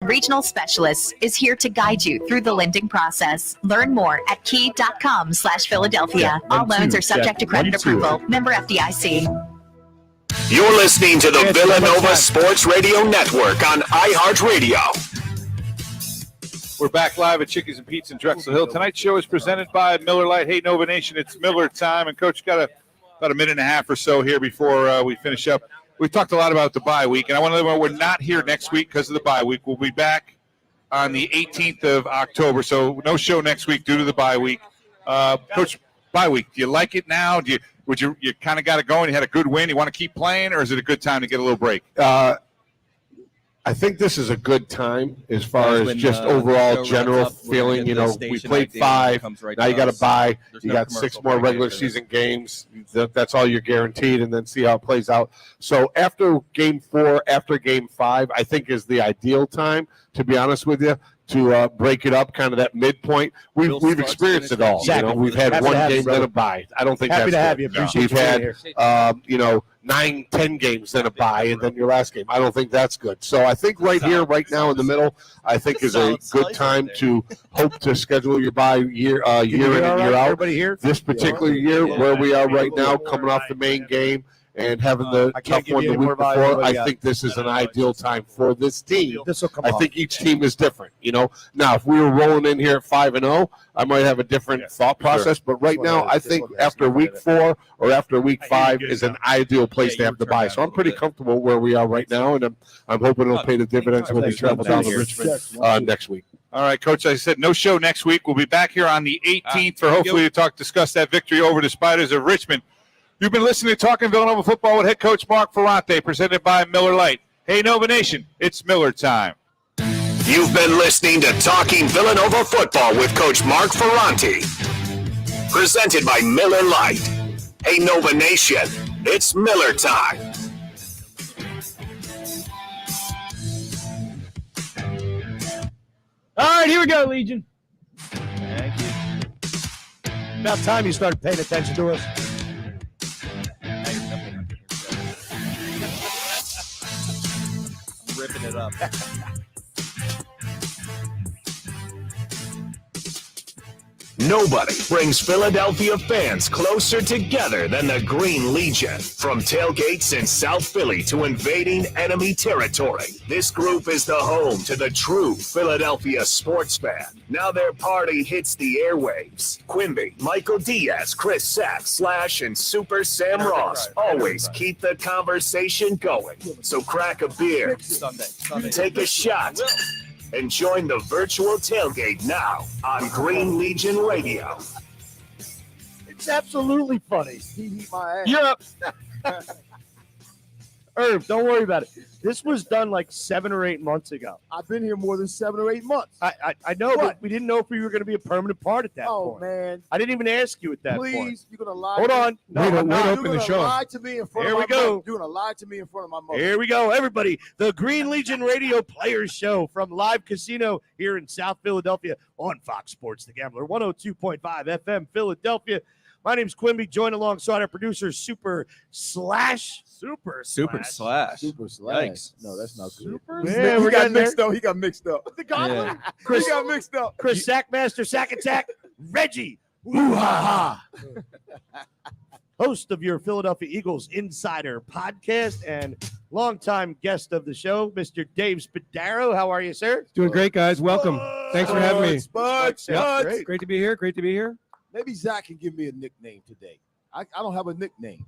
Regional Specialists is here to guide you through the lending process. Learn more at key.com/Philadelphia. All loans are subject to credit approval. Member FDIC. You're listening to the Villanova Sports Radio Network on iHeartRadio. We're back live at Chickies and Pete's in Drexel Hill. Tonight's show is presented by Miller Lite. Hey, Nova Nation, it's Miller time. And, Coach, got about a minute and a half or so here before we finish up. We talked a lot about the bye week, and I want to let you know we're not here next week because of the bye week. We'll be back on the 18th of October, so no show next week due to the bye week. Coach, bye week, do you like it now? You kind of got it going? You had a good win. You want to keep playing, or is it a good time to get a little break? I think this is a good time as far as just overall general feeling. You know, we played 5. Now you got to bye. You got 6 more regular season games. That's all you're guaranteed, and then see how it plays out. So after Game 4, after Game 5, I think is the ideal time, to be honest with you, to break it up, kind of that midpoint. We've experienced it all. You know, we've had one game, then a bye. I don't think happy that's to have good. you. Appreciate We've had 9-10 games, then a bye, and then your last game. I don't think that's good. So I think right here, right now in the middle, I think is a good time to hope to schedule your bye year in and year out. Everybody here? This particular year, where we are right now, coming off the main game and having the tough one the week before, I think this is an ideal time for this team. I think each team is different, you know. Now, if we were rolling in here at 5-0, I might have a different thought process. But right now, I think after week 4 or after week 5 is an ideal place to have the bye. So I'm pretty comfortable where we are right now, and I'm hoping it'll pay the dividends when we travel down to Richmond next week. All right, Coach, I said no show next week. We'll be back here on the 18th for hopefully to discuss that victory over the Spiders of Richmond. You've been listening to Talking Villanova Football with head coach Mark Ferrante, presented by Miller Lite. Hey, Nova Nation, it's Miller time. You've been listening to Talking Villanova Football with Coach Mark Ferrante, presented by Miller Lite. Hey, Nova Nation, it's Miller time. All right, here we go, Legion. Thank you. About time you started paying attention to us. Ripping it up. Nobody brings Philadelphia fans closer together than the Green Legion. From tailgates in South Philly to invading enemy territory, this group is the home to the true Philadelphia sports fan. Now their party hits the airwaves. Quimby, Michael Diaz, Chris Sachs, Slash, and Super Sam Ross always keep the conversation going. So crack a beer, take a shot, and join the virtual tailgate now on Green Legion Radio. It's absolutely funny. He my ass. You're up. Herb, don't worry about it. This was done like 7 or 8 months ago. I've been here more than 7 or 8 months. I know, but we didn't know if we were going to be a permanent part at that point. Oh, man. I didn't even ask you at that point. Please, you're going to lie. Hold on. No, You're open the show. Lie to me in front Here of we my go. mother. You're going to lie to me in front of my mother. Here we go, everybody. The Green Legion Radio Players Show from Live Casino here in South Philadelphia on Fox Sports The Gambler, 102.5 FM Philadelphia. My name's Quimby, joined alongside our producer, Super Slash. Yikes. No, that's not good. Yeah, he got mixed up. He got mixed up. The Goblin. He got mixed up. Chris Sackmaster, Sack Attack, Reggie. Woo-ha-ha. Host of your Philadelphia Eagles Insider podcast and longtime guest of the show, Mr. Dave Spadaro. How are you, sir? Doing great, guys. Welcome. Thanks for having me. Spuds. Great to be here. Great to be here. Maybe Zach can give me a nickname today. I don't have a nickname,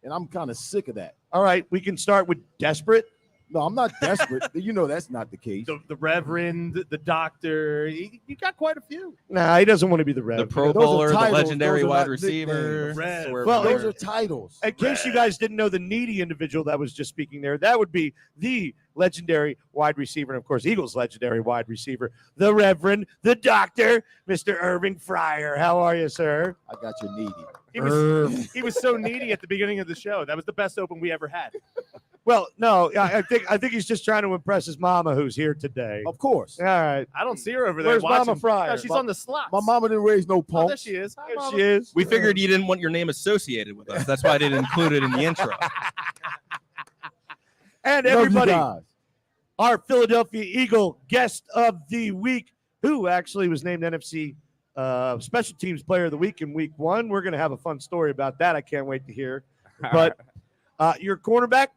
and I'm kind of sick of that. All right, we can start with Desperate. No, I'm not desperate. You know that's not the case. The Reverend, the Doctor. You got quite a few. Nah, he doesn't want to be the Reverend. The Pro Bowler, the legendary wide receiver. Well, those are titles. In case you guys didn't know the needy individual that was just speaking there, that would be the legendary wide receiver, and of course, Eagles legendary wide receiver, the Reverend, the Doctor, Mr. Irving Fryer. How are you, sir? I got you needy. He was so needy at the beginning of the show. That was the best open we ever had. Well, no, I think he's just trying to impress his mama who's here today. Of course. All right. I don't see her over there. Where's Mama Fryer? No, she's on the slot. My mama didn't raise no Oh, punks. there she is. Hi, There Mama. she is. We figured you didn't want your name associated with us. That's why I didn't include it in the intro. And Love you everybody, guys. our Philadelphia Eagle guest of the week, who actually was named NFC Special Teams Player of the Week in Week 1. We're going to have a fun story about that. I can't wait to hear. But your cornerback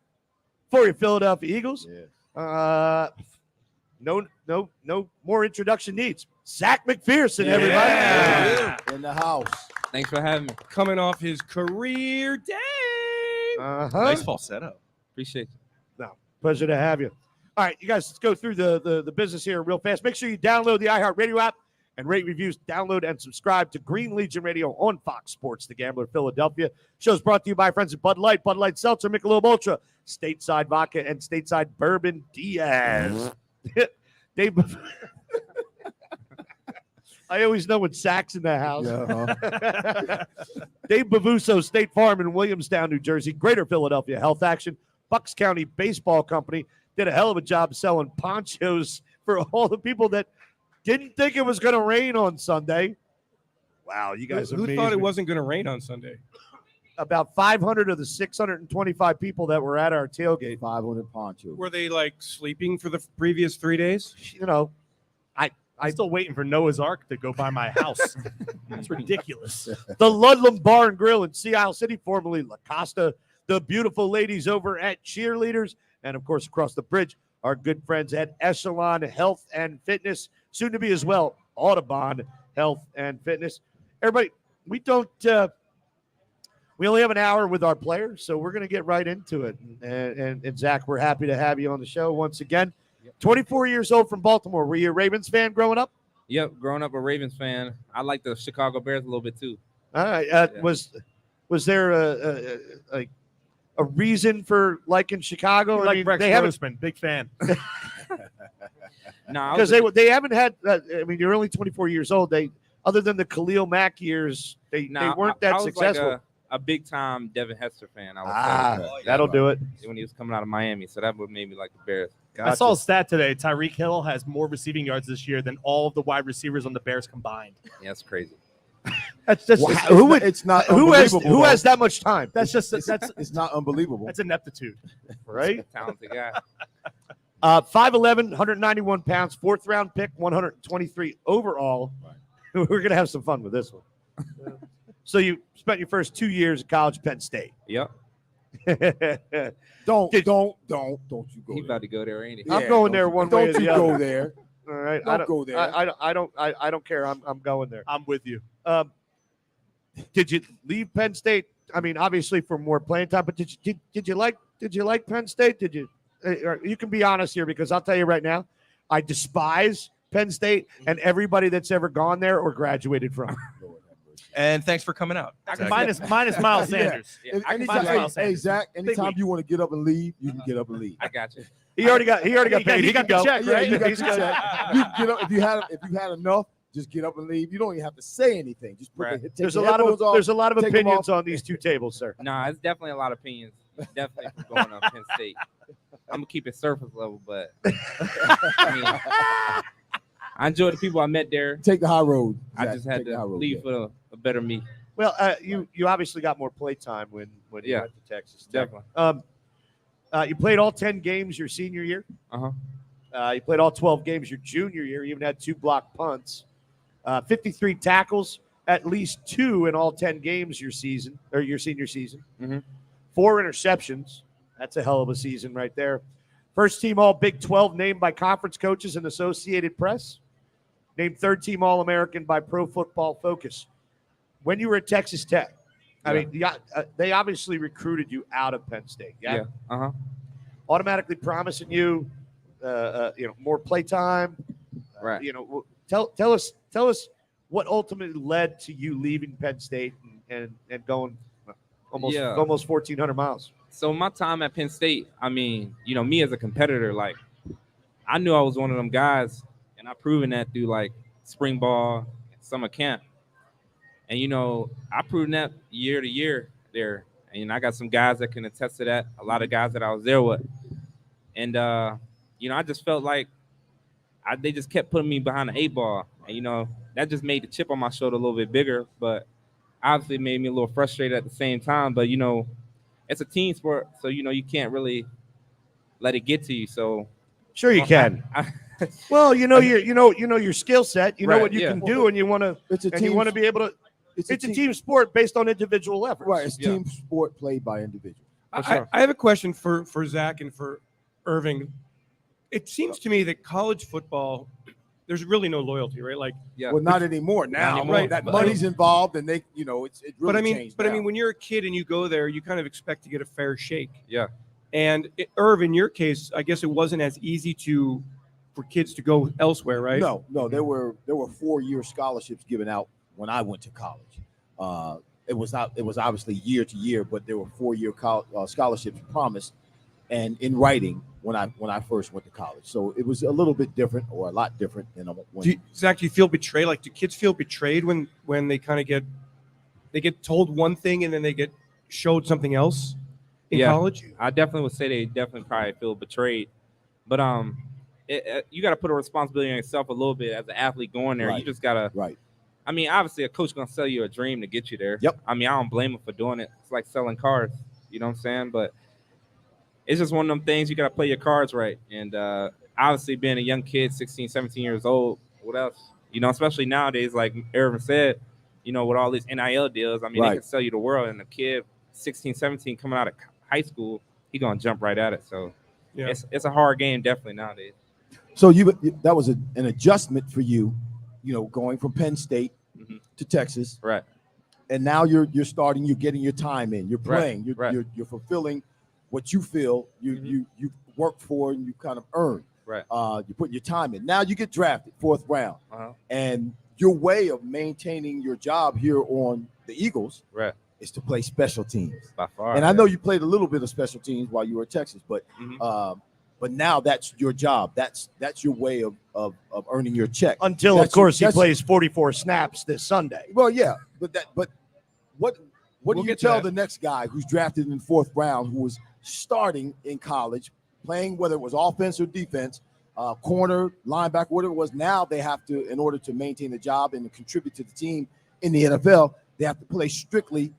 for your Philadelphia Eagles, no more introduction needs. Zech Mcphearson, everybody. In the house. Thanks for having me. Coming off his career day. Nice falsetto. Appreciate you. No, pleasure to have you. All right, you guys, let's go through the business here real fast. Make sure you download the iHeart Radio app and rate reviews. Download and subscribe to Green Legion Radio on Fox Sports, The Gambler, Philadelphia. Show's brought to you by friends at Bud Light Seltzer, Michelob Ultra, Stateside Vodka, and Stateside Bourbon Diaz. Dave, I always know when Zach's in the house. Dave Bavuso, State Farm in Williamstown, New Jersey. Greater Philadelphia Health Action. Bucks County Baseball Company did a hell of a job selling ponchos for all the people that didn't think it was going to rain on Sunday. Wow, you guys Who thought it wasn't going to rain on Sunday? About 500 of the 625 people that were at our tailgate. 500 ponchos. Were they like sleeping for the previous 3 days? You know, I'm still waiting for Noah's Ark to go by my house. It's ridiculous. the Ludlam Bar and Grill in Sea Isle City, formerly La Costa, the beautiful ladies over at Cheerleaders, and of course across the bridge, our good friends at Echelon Health and Fitness, soon to be as well Audubon Health and Fitness. Everybody, we only have an hour with our players, so we're going to get right into it. And Zach, we're happy to have you on the show once again. 24 years old from Baltimore. Were you a Ravens fan growing up? Yep, growing up a Ravens fan. I like the Chicago Bears a little bit too. All right. Was there a reason for liking Chicago? Like Rex Grossman, big fan. No, because they haven't had. I mean, you're only 24 years old. They, other than the Khalil Mack years, they weren't that I was successful. Like a big time Devin Hester fan. I would say. That'll do it. When he was coming out of Miami, so that would made me like the Bears. I saw a stat today. Tyreek Hill has more receiving yards this year than all of the wide receivers on the Bears combined. Yeah, that's crazy. That's it's not who unbelievable, has that much time? That's just it's not unbelievable. That's ineptitude, right? Talented guy. 5'11", 191 pounds, 4th round pick, 123 overall. Right. We're gonna have some fun with this one. So you spent your first 2 years at college at Penn State. Yep. Don't you go He's about to go there, ain't he? I'm going there one way or the other. Don't you go there. All right. Don't go there. I don't care. I'm going there. I'm with you. Did you leave Penn State? I mean, obviously for more playing time, but did you like Penn State? Did you? You can be honest here, because I'll tell you right now, I despise Penn State and everybody that's ever gone there or graduated from. And thanks for coming out. Minus Miles Sanders. Hey, Zach, anytime you want to get up and leave, you can get up and leave. I got you. He already got paid. He got can the go. check, right? You got your check. You can get up if you had enough. Just get up and leave. You don't even have to say anything. Just put Right. take There's the a lot of headphones off, there's a lot of take 'em opinions off. on these two tables, sir. Nah, it's definitely a lot of opinions. Definitely for going on Penn State. I'm gonna keep it surface level, but I mean, I enjoy the people I met there. Take the high road. I Zach. just had Take the high to road, leave yeah. for a better me. Well, you obviously got more play time when you Yeah. went to Texas Tech. Definitely. You played all 10 games your senior year. You played all 12 games your junior year. You even had 2 block punts, 53 tackles, at least 2 in all 10 games your senior season. 4 interceptions. That's a hell of a season right there. First team All Big 12 named by conference coaches and Associated Press. Named third team All American by Pro Football Focus. When you were at Texas Tech, I mean, they obviously recruited you out of Penn State. Yeah. Automatically promising you, more playtime. Right. Tell us what ultimately led to you leaving Penn State and going almost 1,400 miles. So my time at Penn State, I mean, me as a competitor, like I knew I was one of them guys, and I proven that through like spring ball, summer camp. And, I proven that year to year there. And I got some guys that can attest to that, a lot of guys that I was there with. And, I just felt like they just kept putting me behind the 8 ball. And, that just made the chip on my shoulder a little bit bigger. But obviously it made me a little frustrated at the same time. But, it's a team sport. So, you can't really let it get to you. So Sure, you can. Well, you know your skill set. You know Right, what you yeah. can do, and you want to. It's a And team. you want to be able to. It's It's a team sport based on individual efforts. Right. It's Yeah. team sport played by individuals. I have a question for Zach and for Irving. It seems to me that college football, there's really no loyalty, right? Like, Yeah. Well, not anymore. Now anymore. Right, that but- money's involved, and it really but I mean, changed. but I now. mean, when you're a kid and you go there, you kind of expect to get a fair shake. Yeah. And Irv, in your case, I guess it wasn't as easy for kids to go elsewhere, right? No, there were 4-year scholarships given out when I went to college. It was obviously year to year, but there were 4-year scholarships promised and in writing when I first went to college. So it was a little bit different, or a lot different than when. Zach, do you feel betrayed? Like, do kids feel betrayed when they kind of get told one thing and then they get showed something else in Yeah. college? I definitely would say they definitely probably feel betrayed, but you got to put a responsibility on yourself a little bit as an athlete going there. You Right. just gotta. Right. I mean, obviously, a coach gonna sell you a dream to get you there. Yep. I mean, I don't blame him for doing it. It's like selling cars. You know what I'm saying? But it's just one of them things. You gotta play your cards right. And obviously, being a young kid, 16, 17 years old, what else? You know, especially nowadays, like Irvin said, you know, with all these NIL deals, I mean, Right. they can sell you the world. And a kid, 16, 17, coming out of high school, he gonna jump right at it. So Yeah. it's a hard game, definitely nowadays. So that was an adjustment for you, going from Penn State Mhm. to Texas, Right. and now you're starting. You're getting your time in. You're playing. Right. You're fulfilling what you feel you worked for and you kind of earned. Right. You're putting your time in. Now you get drafted 4th round, Uh-huh. and your way of maintaining your job here on the Eagles Right. is to play special teams. By far. And I know you played a little bit of special teams while you were at Texas, but Mhm. but now that's your job. That's your way of earning your check. Until, That's of course, he that's- plays 44 snaps this Sunday. Well, yeah, but what We'll do you get to tell that. the next guy who's drafted in the 4th round, who was starting in college, playing whether it was offense or defense, corner, linebacker, whatever it was? Now they have to, in order to maintain the job and to contribute to the team in the NFL, they have to play strictly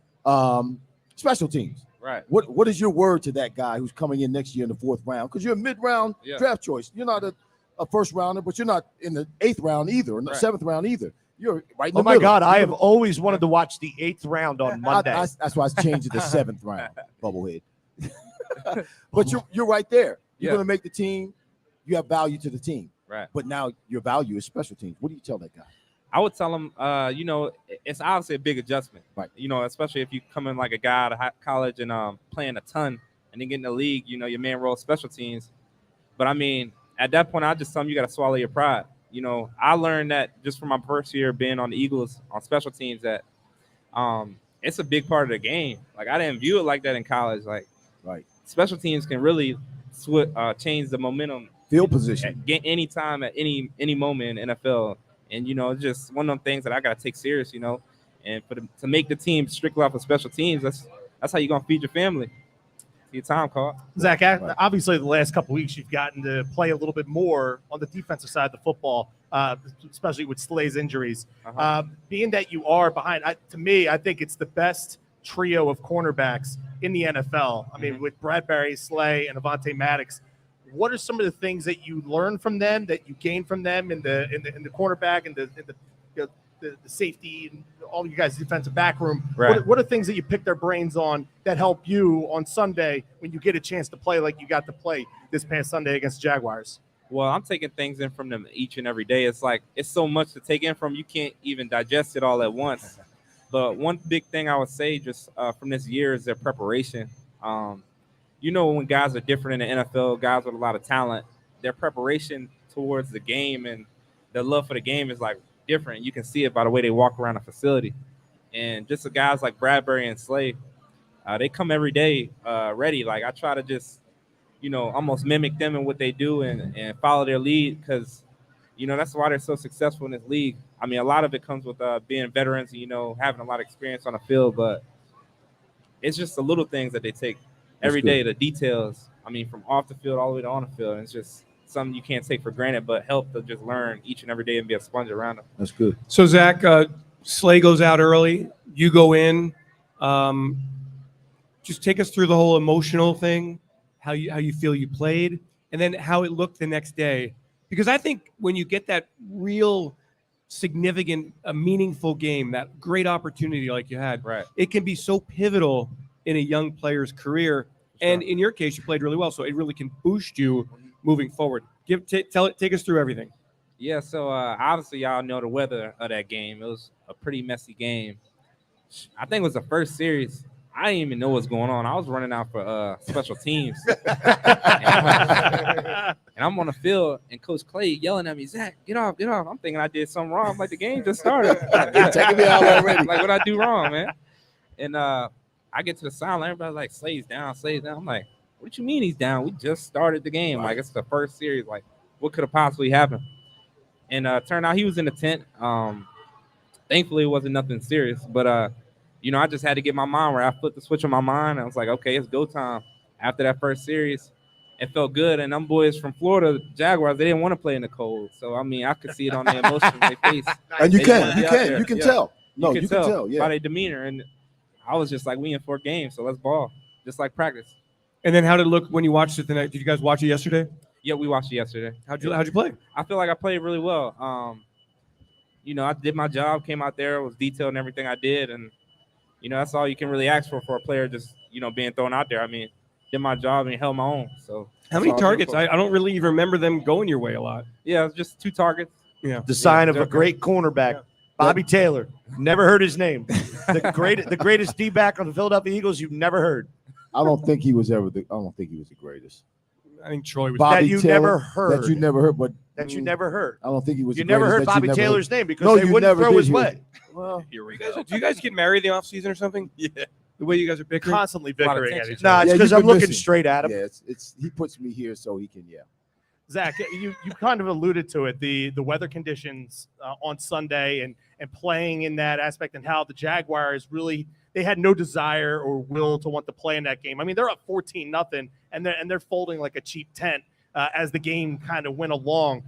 special teams. Right. What is your word to that guy who's coming in next year in the 4th round? Because you're a mid-round Yeah. draft choice. You're not a first rounder, but you're not in the 8th round either, or in the Right. 7th round either. You're right in the Oh my middle. God, I have always wanted to watch the 8th round on Monday. That's why I changed it to 7th round, bubblehead. But you're right there. You're Yeah. going to make the team. You have value to the team. Right. But now your value is special teams. What do you tell that guy? I would tell him, it's obviously a big adjustment. Right. You know, especially if you come in like a guy out of college and playing a ton and then get in the league, you know, your main role is special teams. But I mean, at that point, I just tell him you got to swallow your pride. You know, I learned that just from my first year being on the Eagles on special teams that it's a big part of the game. Like, I didn't view it like that in college. Like, Right. special teams can really change the momentum Field position. at any time, at any moment in NFL. And, you know, it's just one of them things that I got to take serious, you know. And to make the team strictly off of special teams, that's how you're going to feed your family. Your time call. Zach, obviously the last couple of weeks you've gotten to play a little bit more on the defensive side of the football, especially with Slay's injuries. Uh-huh. Being that you are behind, to me, I think it's the best trio of cornerbacks in the NFL. I mean, with Bradbury, Slay, and Avonte Maddox. What are some of the things that you learn from them, that you gain from them in the cornerback and the safety and all you guys' defensive back room? Right. What are things that you pick their brains on that help you on Sunday when you get a chance to play like you got to play this past Sunday against the Jaguars? Well, I'm taking things in from them each and every day. It's like it's so much to take in from, you can't even digest it all at once. But one big thing I would say just from this year is their preparation. You know, when guys are different in the NFL, guys with a lot of talent, their preparation towards the game and their love for the game is like different. You can see it by the way they walk around the facility. And just the guys like Bradbury and Slay, they come every day ready. Like, I try to just, you know, almost mimic them in what they do and follow their lead because, you know, that's why they're so successful in this league. I mean, a lot of it comes with being veterans and, you know, having a lot of experience on the field, but it's just the little things that they take every day, the details. I mean, from off the field all the way to on the field. And it's just something you can't take for granted, but help to just learn each and every day and be a sponge around them. That's good. So, Zach, Slay goes out early. You go in. Just take us through the whole emotional thing, how you feel you played, and then how it looked the next day. Because I think when you get that real significant, a meaningful game, that great opportunity like you had, Right. it can be so pivotal in a young player's career. Sure. And in your case, you played really well, so it really can boost you moving forward. Take us through everything. Yeah, so obviously y'all know the weather of that game. It was a pretty messy game. I think it was the first series. I didn't even know what's going on. I was running out for special teams. And I'm on the field, and Coach Clay yelling at me, Zach, get off, get off. I'm thinking I did something wrong. I'm like, the game just started. Taking me out already. Like, what I do wrong, man? And I get to the sideline. Everybody's like, Slay's down, Slay's down. I'm like, what you mean he's down? We just started the game. Right. Like, it's the first series. Like, what could have possibly happened? And turned out he was in the tent. Thankfully, it wasn't nothing serious. But, I just had to get my mind right. I flipped the switch on my mind. I was like, okay, it's go time. After that first series, it felt good. And them boys from Florida, Jaguars, they didn't want to play in the cold. So, I mean, I could see it on their emotion in their face. And you They can Yeah. tell. No, you can tell. by Yeah. their demeanor. And I was just like, we in 4 games, so let's ball. Just like practice. And then how did it look when you watched it tonight? Did you guys watch it yesterday? Yeah, we watched it yesterday. How'd you play? I feel like I played really well. I did my job, came out there, was detailed in everything I did, and that's all you can really ask for a player just being thrown out there. I mean, did my job and held my own. So How many targets? I don't really even remember them going your way a lot. Yeah, it was just 2 targets. Yeah, The sign of a they're great cornerback. Bobby Taylor. Never heard his name. The greatest D-back on the Philadelphia Eagles you've never heard. I don't think he was ever the. I don't think he was the greatest. I think Troy was. Bobby That you Taylor, never heard. That you never heard, but That you never heard. I don't think he was. You the never greatest heard that you Bobby never Taylor's heard. name because No, they you wouldn't never throw did his hear way. it. Well, Here we go. Do you guys get married in the offseason or something? Yeah. The way you guys are bickering? Constantly lot of bickering at tension. each Nah, other. it's Yeah, because you've I'm been looking missing. straight at him. yeah, it's he puts me here so he can. Yeah. Zach, you kind of alluded to it, the weather conditions on Sunday and playing in that aspect, and how the Jaguars really, they had no desire or will to want to play in that game. I mean, they're up 14-0, and they're folding like a cheap tent as the game kind of went along.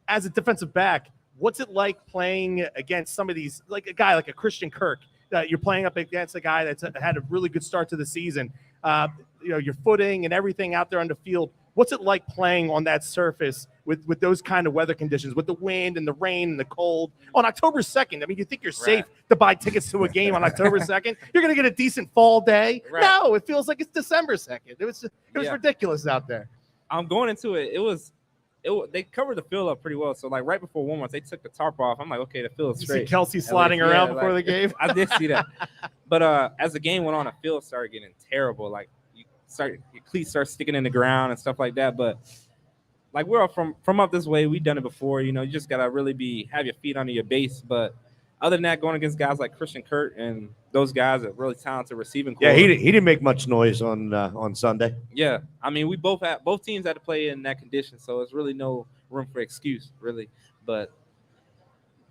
As a defensive back, what's it like playing against some of these, like a guy like a Christian Kirk? You're playing up against a guy that's had a really good start to the season. Your footing and everything out there on the field. What's it like playing on that surface with those kind of weather conditions, with the wind and the rain and the cold on October 2nd? I mean, you think you're safe to buy tickets to a game on October 2nd? You're going to get a decent fall day. Right. No, it feels like it's December 2nd. It was Yeah. ridiculous out there. I'm going into it. They covered the field up pretty well. So like right before warm-ups, they took the tarp off. I'm like, okay, the field is You see straight. Kelsey sliding Yeah, around before like- the game. I did see that. But as the game went on, the field started getting terrible. Like your cleats start sticking in the ground and stuff like that. But like we're all from up this way, we've done it before. You just gotta really have your feet under your base. But other than that, going against guys like Christian Kirk and those guys are really talented receiving core. Yeah, he didn't make much noise on Sunday. Yeah, I mean, both teams had to play in that condition, so it's really no room for excuse, really. But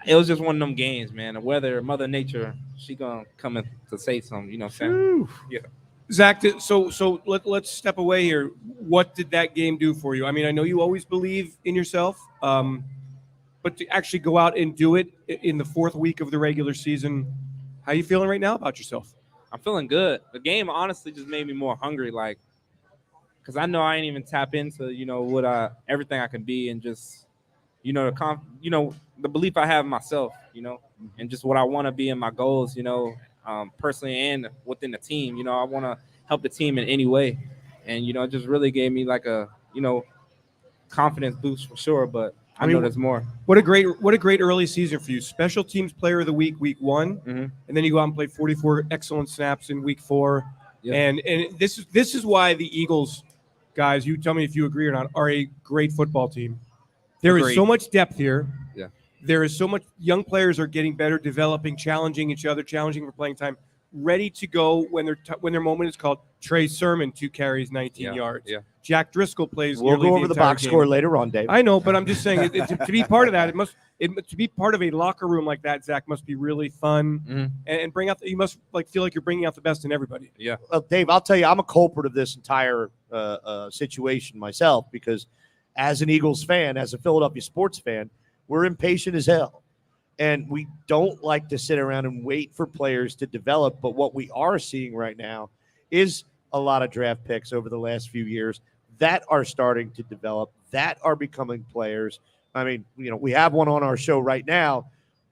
it was just one of them games, man. The weather, Mother Nature, she gonna come in to say something. You know what I'm saying? Yeah. Zach, so let's step away here. What did that game do for you? I mean, I know you always believe in yourself, but to actually go out and do it in the 4th week of the regular season, how you feeling right now about yourself? I'm feeling good. The game honestly just made me more hungry, like, because I know I ain't even tap into, what everything I can be, and just, the belief I have in myself, and just what I want to be and my goals, personally and within the team. I want to help the team in any way, and it just really gave me like a confidence boost for sure. But I know there's more. What a great early season for you. Special teams player of the week 1, Mhm. and then you go out and play 44 excellent snaps in week 4. Yeah. And this is why the Eagles, guys, you tell me if you agree or not, are a great football team. There is Agreed. so much depth here. Yeah. There is so much. Young players are getting better, developing, challenging each other, challenging for playing time, ready to go when their moment is called. Trey Sermon, 2 carries, 19 yards. Yeah. Jack Driscoll plays. We'll nearly go the over the entire box game. score later on, Dave. I know, but I'm just saying to be part of that, to be part of a locker room like that, Zach, must be really fun and bring out. You must feel like you're bringing out the best in everybody. Yeah. Well, Dave, I'll tell you, I'm a culprit of this entire situation myself, because as an Eagles fan, as a Philadelphia sports fan, we're impatient as hell. And we don't like to sit around and wait for players to develop. But what we are seeing right now is a lot of draft picks over the last few years, that are starting to develop, that are becoming players. I mean, we have one on our show right now.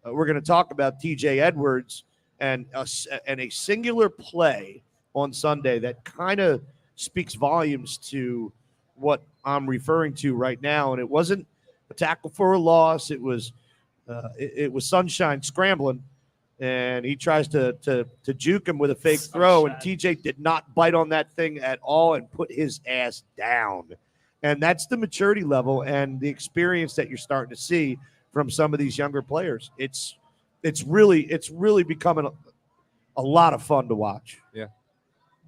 We're going to talk about TJ Edwards and a singular play on Sunday that kind of speaks volumes to what I'm referring to right now. And it wasn't a tackle for a loss. It was Sunshine scrambling, and he tries to juke him with a fake throw, and TJ did not bite on that thing at all and put his ass down. And that's the maturity level and the experience that you're starting to see from some of these younger players. It's really becoming a lot of fun to watch. Yeah.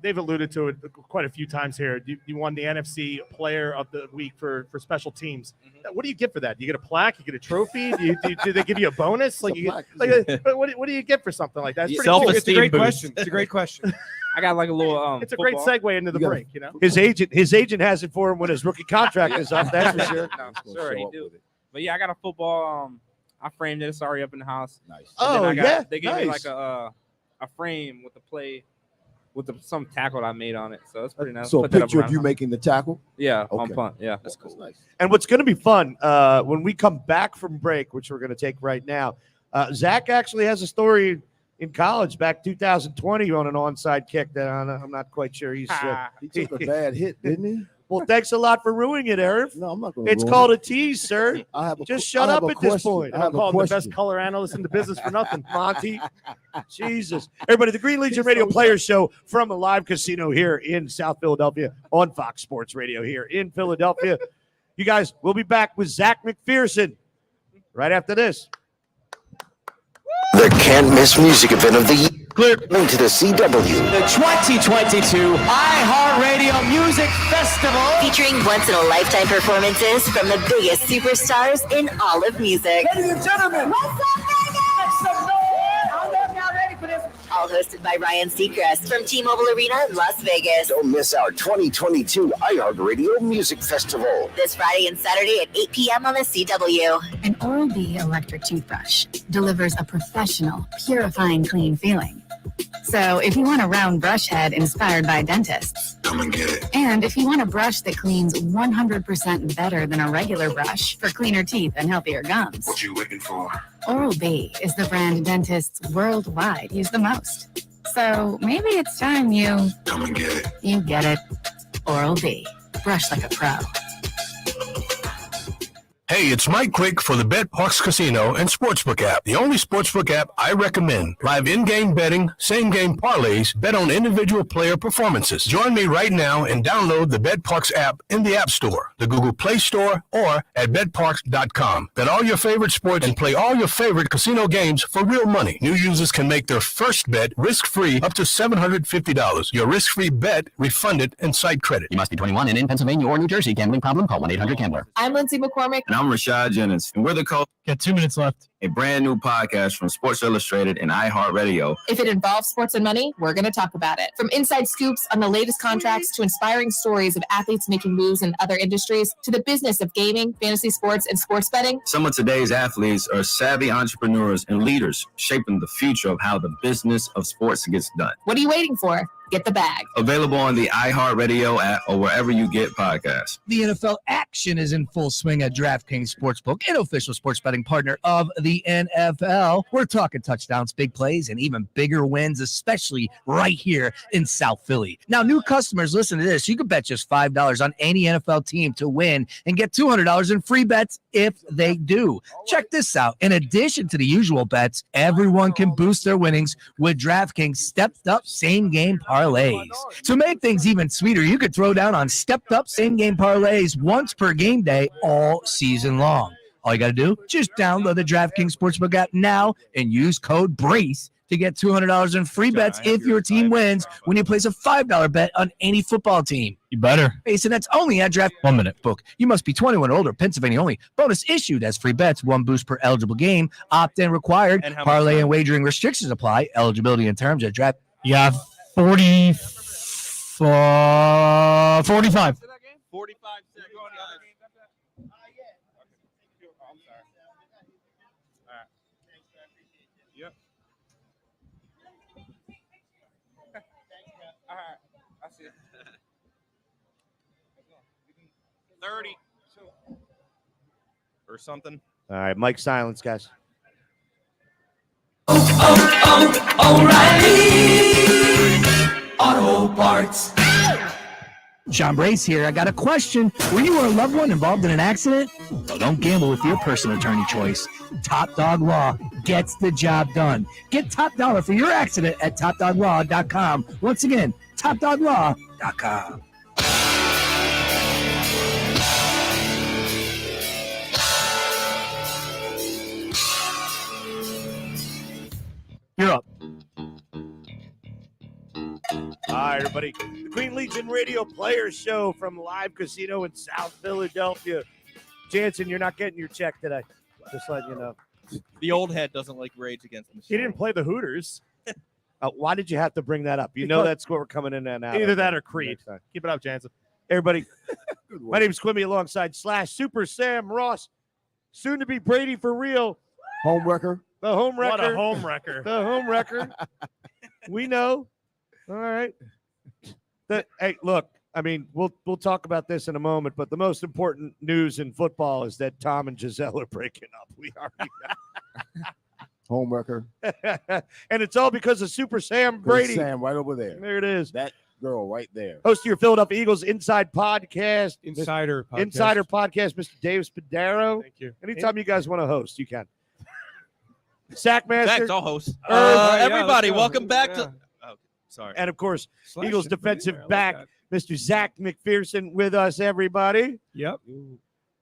They've alluded to it quite a few times here. You won the NFC Player of the Week for special teams. Mm-hmm. What do you get for that? Do you get a plaque? You get a trophy? Do they give you a bonus? What do you get for something like that? It's pretty cool. It's a great question. It's a great question. I got like a little. It's a great segue into the break. His agent has it for him when his rookie contract is up. That's for sure. No, sure he do. But yeah, I got a football. I framed it. It's already up in the house. Nice. They gave me like a frame with the play. With some tackle I made on it. So that's pretty nice. So a picture of you making the tackle? Yeah, Okay. on punt. Yeah. That's cool. Nice. And what's going to be fun when we come back from break, which we're going to take right now, Zach actually has a story in college back 2020 on an onside kick that I'm not quite sure he's. He took a bad hit, didn't he? Well, thanks a lot for ruining it, Eric. No, I'm not going to. It's called a tease, sir. Just shut up at this point. I'm calling the best color analyst in the business for nothing. Monty. Jesus. Everybody, the Green Legion Radio Players Show from a live casino here in South Philadelphia on Fox Sports Radio here in Philadelphia. You guys, we'll be back with Zech Mcphearson right after this. The can't-miss music event of the year. Clear into the CW. The 2022 iHeartRadio Music Festival. Featuring once-in-a-lifetime performances from the biggest superstars in all of music. Ladies and gentlemen, what's up, Vegas? Make some noise. I don't know if y'all ready for this. All hosted by Ryan Seacrest from T-Mobile Arena in Las Vegas. Don't miss our 2022 iHeartRadio Music Festival. This Friday and Saturday at 8 p.m. on the CW. An Oral-B electric toothbrush delivers a professional, purifying, clean feeling. So if you want a round brush head inspired by dentists, come and get it. And if you want a brush that cleans 100% better than a regular brush for cleaner teeth and healthier gums, What you waiting for? Oral-B is the brand dentists worldwide use the most. So maybe it's time you... Come and get it. You get it. Oral-B. Brush like a pro. Hey, it's Mike Quick for the BetParks Casino and Sportsbook app. The only sportsbook app I recommend. Live in-game betting, same-game parlays, bet on individual player performances. Join me right now and download the BetParks app in the App Store, the Google Play Store, or at betparks.com. Bet all your favorite sports and play all your favorite casino games for real money. New users can make their first bet risk-free up to $750. Your risk-free bet refunded and site credit. You must be 21 and in Pennsylvania or New Jersey. Gambling problem? Call 1-800-GAMBLER. I'm Lindsay McCormick. And I'm Rashad Jennings. And we're the co. Got 2 minutes left. A brand new podcast from Sports Illustrated and iHeartRadio. If it involves sports and money, we're going to talk about it. From inside scoops on the latest contracts to inspiring stories of athletes making moves in other industries to the business of gaming, fantasy sports, and sports betting. Some of today's athletes are savvy entrepreneurs and leaders shaping the future of how the business of sports gets done. What are you waiting for? Get the bag. Available on the iHeartRadio app or wherever you get podcasts. The NFL action is in full swing at DraftKings Sportsbook, an official sports betting partner of the NFL. We're talking touchdowns, big plays, and even bigger wins, especially right here in South Philly. Now, new customers, listen to this. You can bet just $5 on any NFL team to win and get $200 in free bets if they do. Check this out. In addition to the usual bets, everyone can boost their winnings with DraftKings stepped-up same-game parlays. To make things even sweeter, you could throw down on stepped-up same-game parlays once per game day all season long. All you got to do, just download the DraftKings Sportsbook app now and use code BRACE to get $200 in free bets if your team wins when you place a $5 bet on any football team. You better. Base, and that's only at Draft. 1 minute. Book. You must be 21 or older, Pennsylvania only. Bonus issued as free bets, 1 boost per eligible game. Opt-in required. Parlay and wagering restrictions apply. Eligibility and terms at Draft. You have 45. 45 seconds. Yep. All right. I see it. 30 or something. All right, Mike, silence, guys. Auto Parts. Sean Brace here. I got a question. Were you or a loved one involved in an accident? Well, don't gamble with your personal attorney choice. Top Dog Law gets the job done. Get top dollar for your accident at topdoglaw.com. Once again, topdoglaw.com. You're up. All right, everybody. The Green Legion Radio Players Show from Live Casino in South Philadelphia. Jansen, you're not getting your check today. Just letting you know. The old head doesn't like Rage Against the Machine. He didn't play the Hooters. Why did you have to bring that up? You know Because- that's what we're coming in and out. Either of. that or Creed. Keep it up, Jansen. Everybody, my name is Quimby alongside / Super Sam Ross, soon to be Brady for real. Home wrecker. The home wrecker. What a home wrecker. The home wrecker. We know. All right. Hey, look, I mean, we'll talk about this in a moment, but the most important news in football is that Tom and Giselle are breaking up. We already know. Home wrecker. And it's all because of Super Sam Brady. Sam right over there. There it is. That girl right there. Host of your Philadelphia Eagles Inside Podcast. Insider podcast. Insider Podcast, Mr. Dave Spadaro. Thank you. Anytime you guys want to host, you can. Zach Master. Zach's all host. Herb. Everybody, welcome back to. Oh, sorry. And of course, Slash Eagles it, yeah, defensive I like back, that. Mr. Zech Mcphearson, with us, everybody. Yep.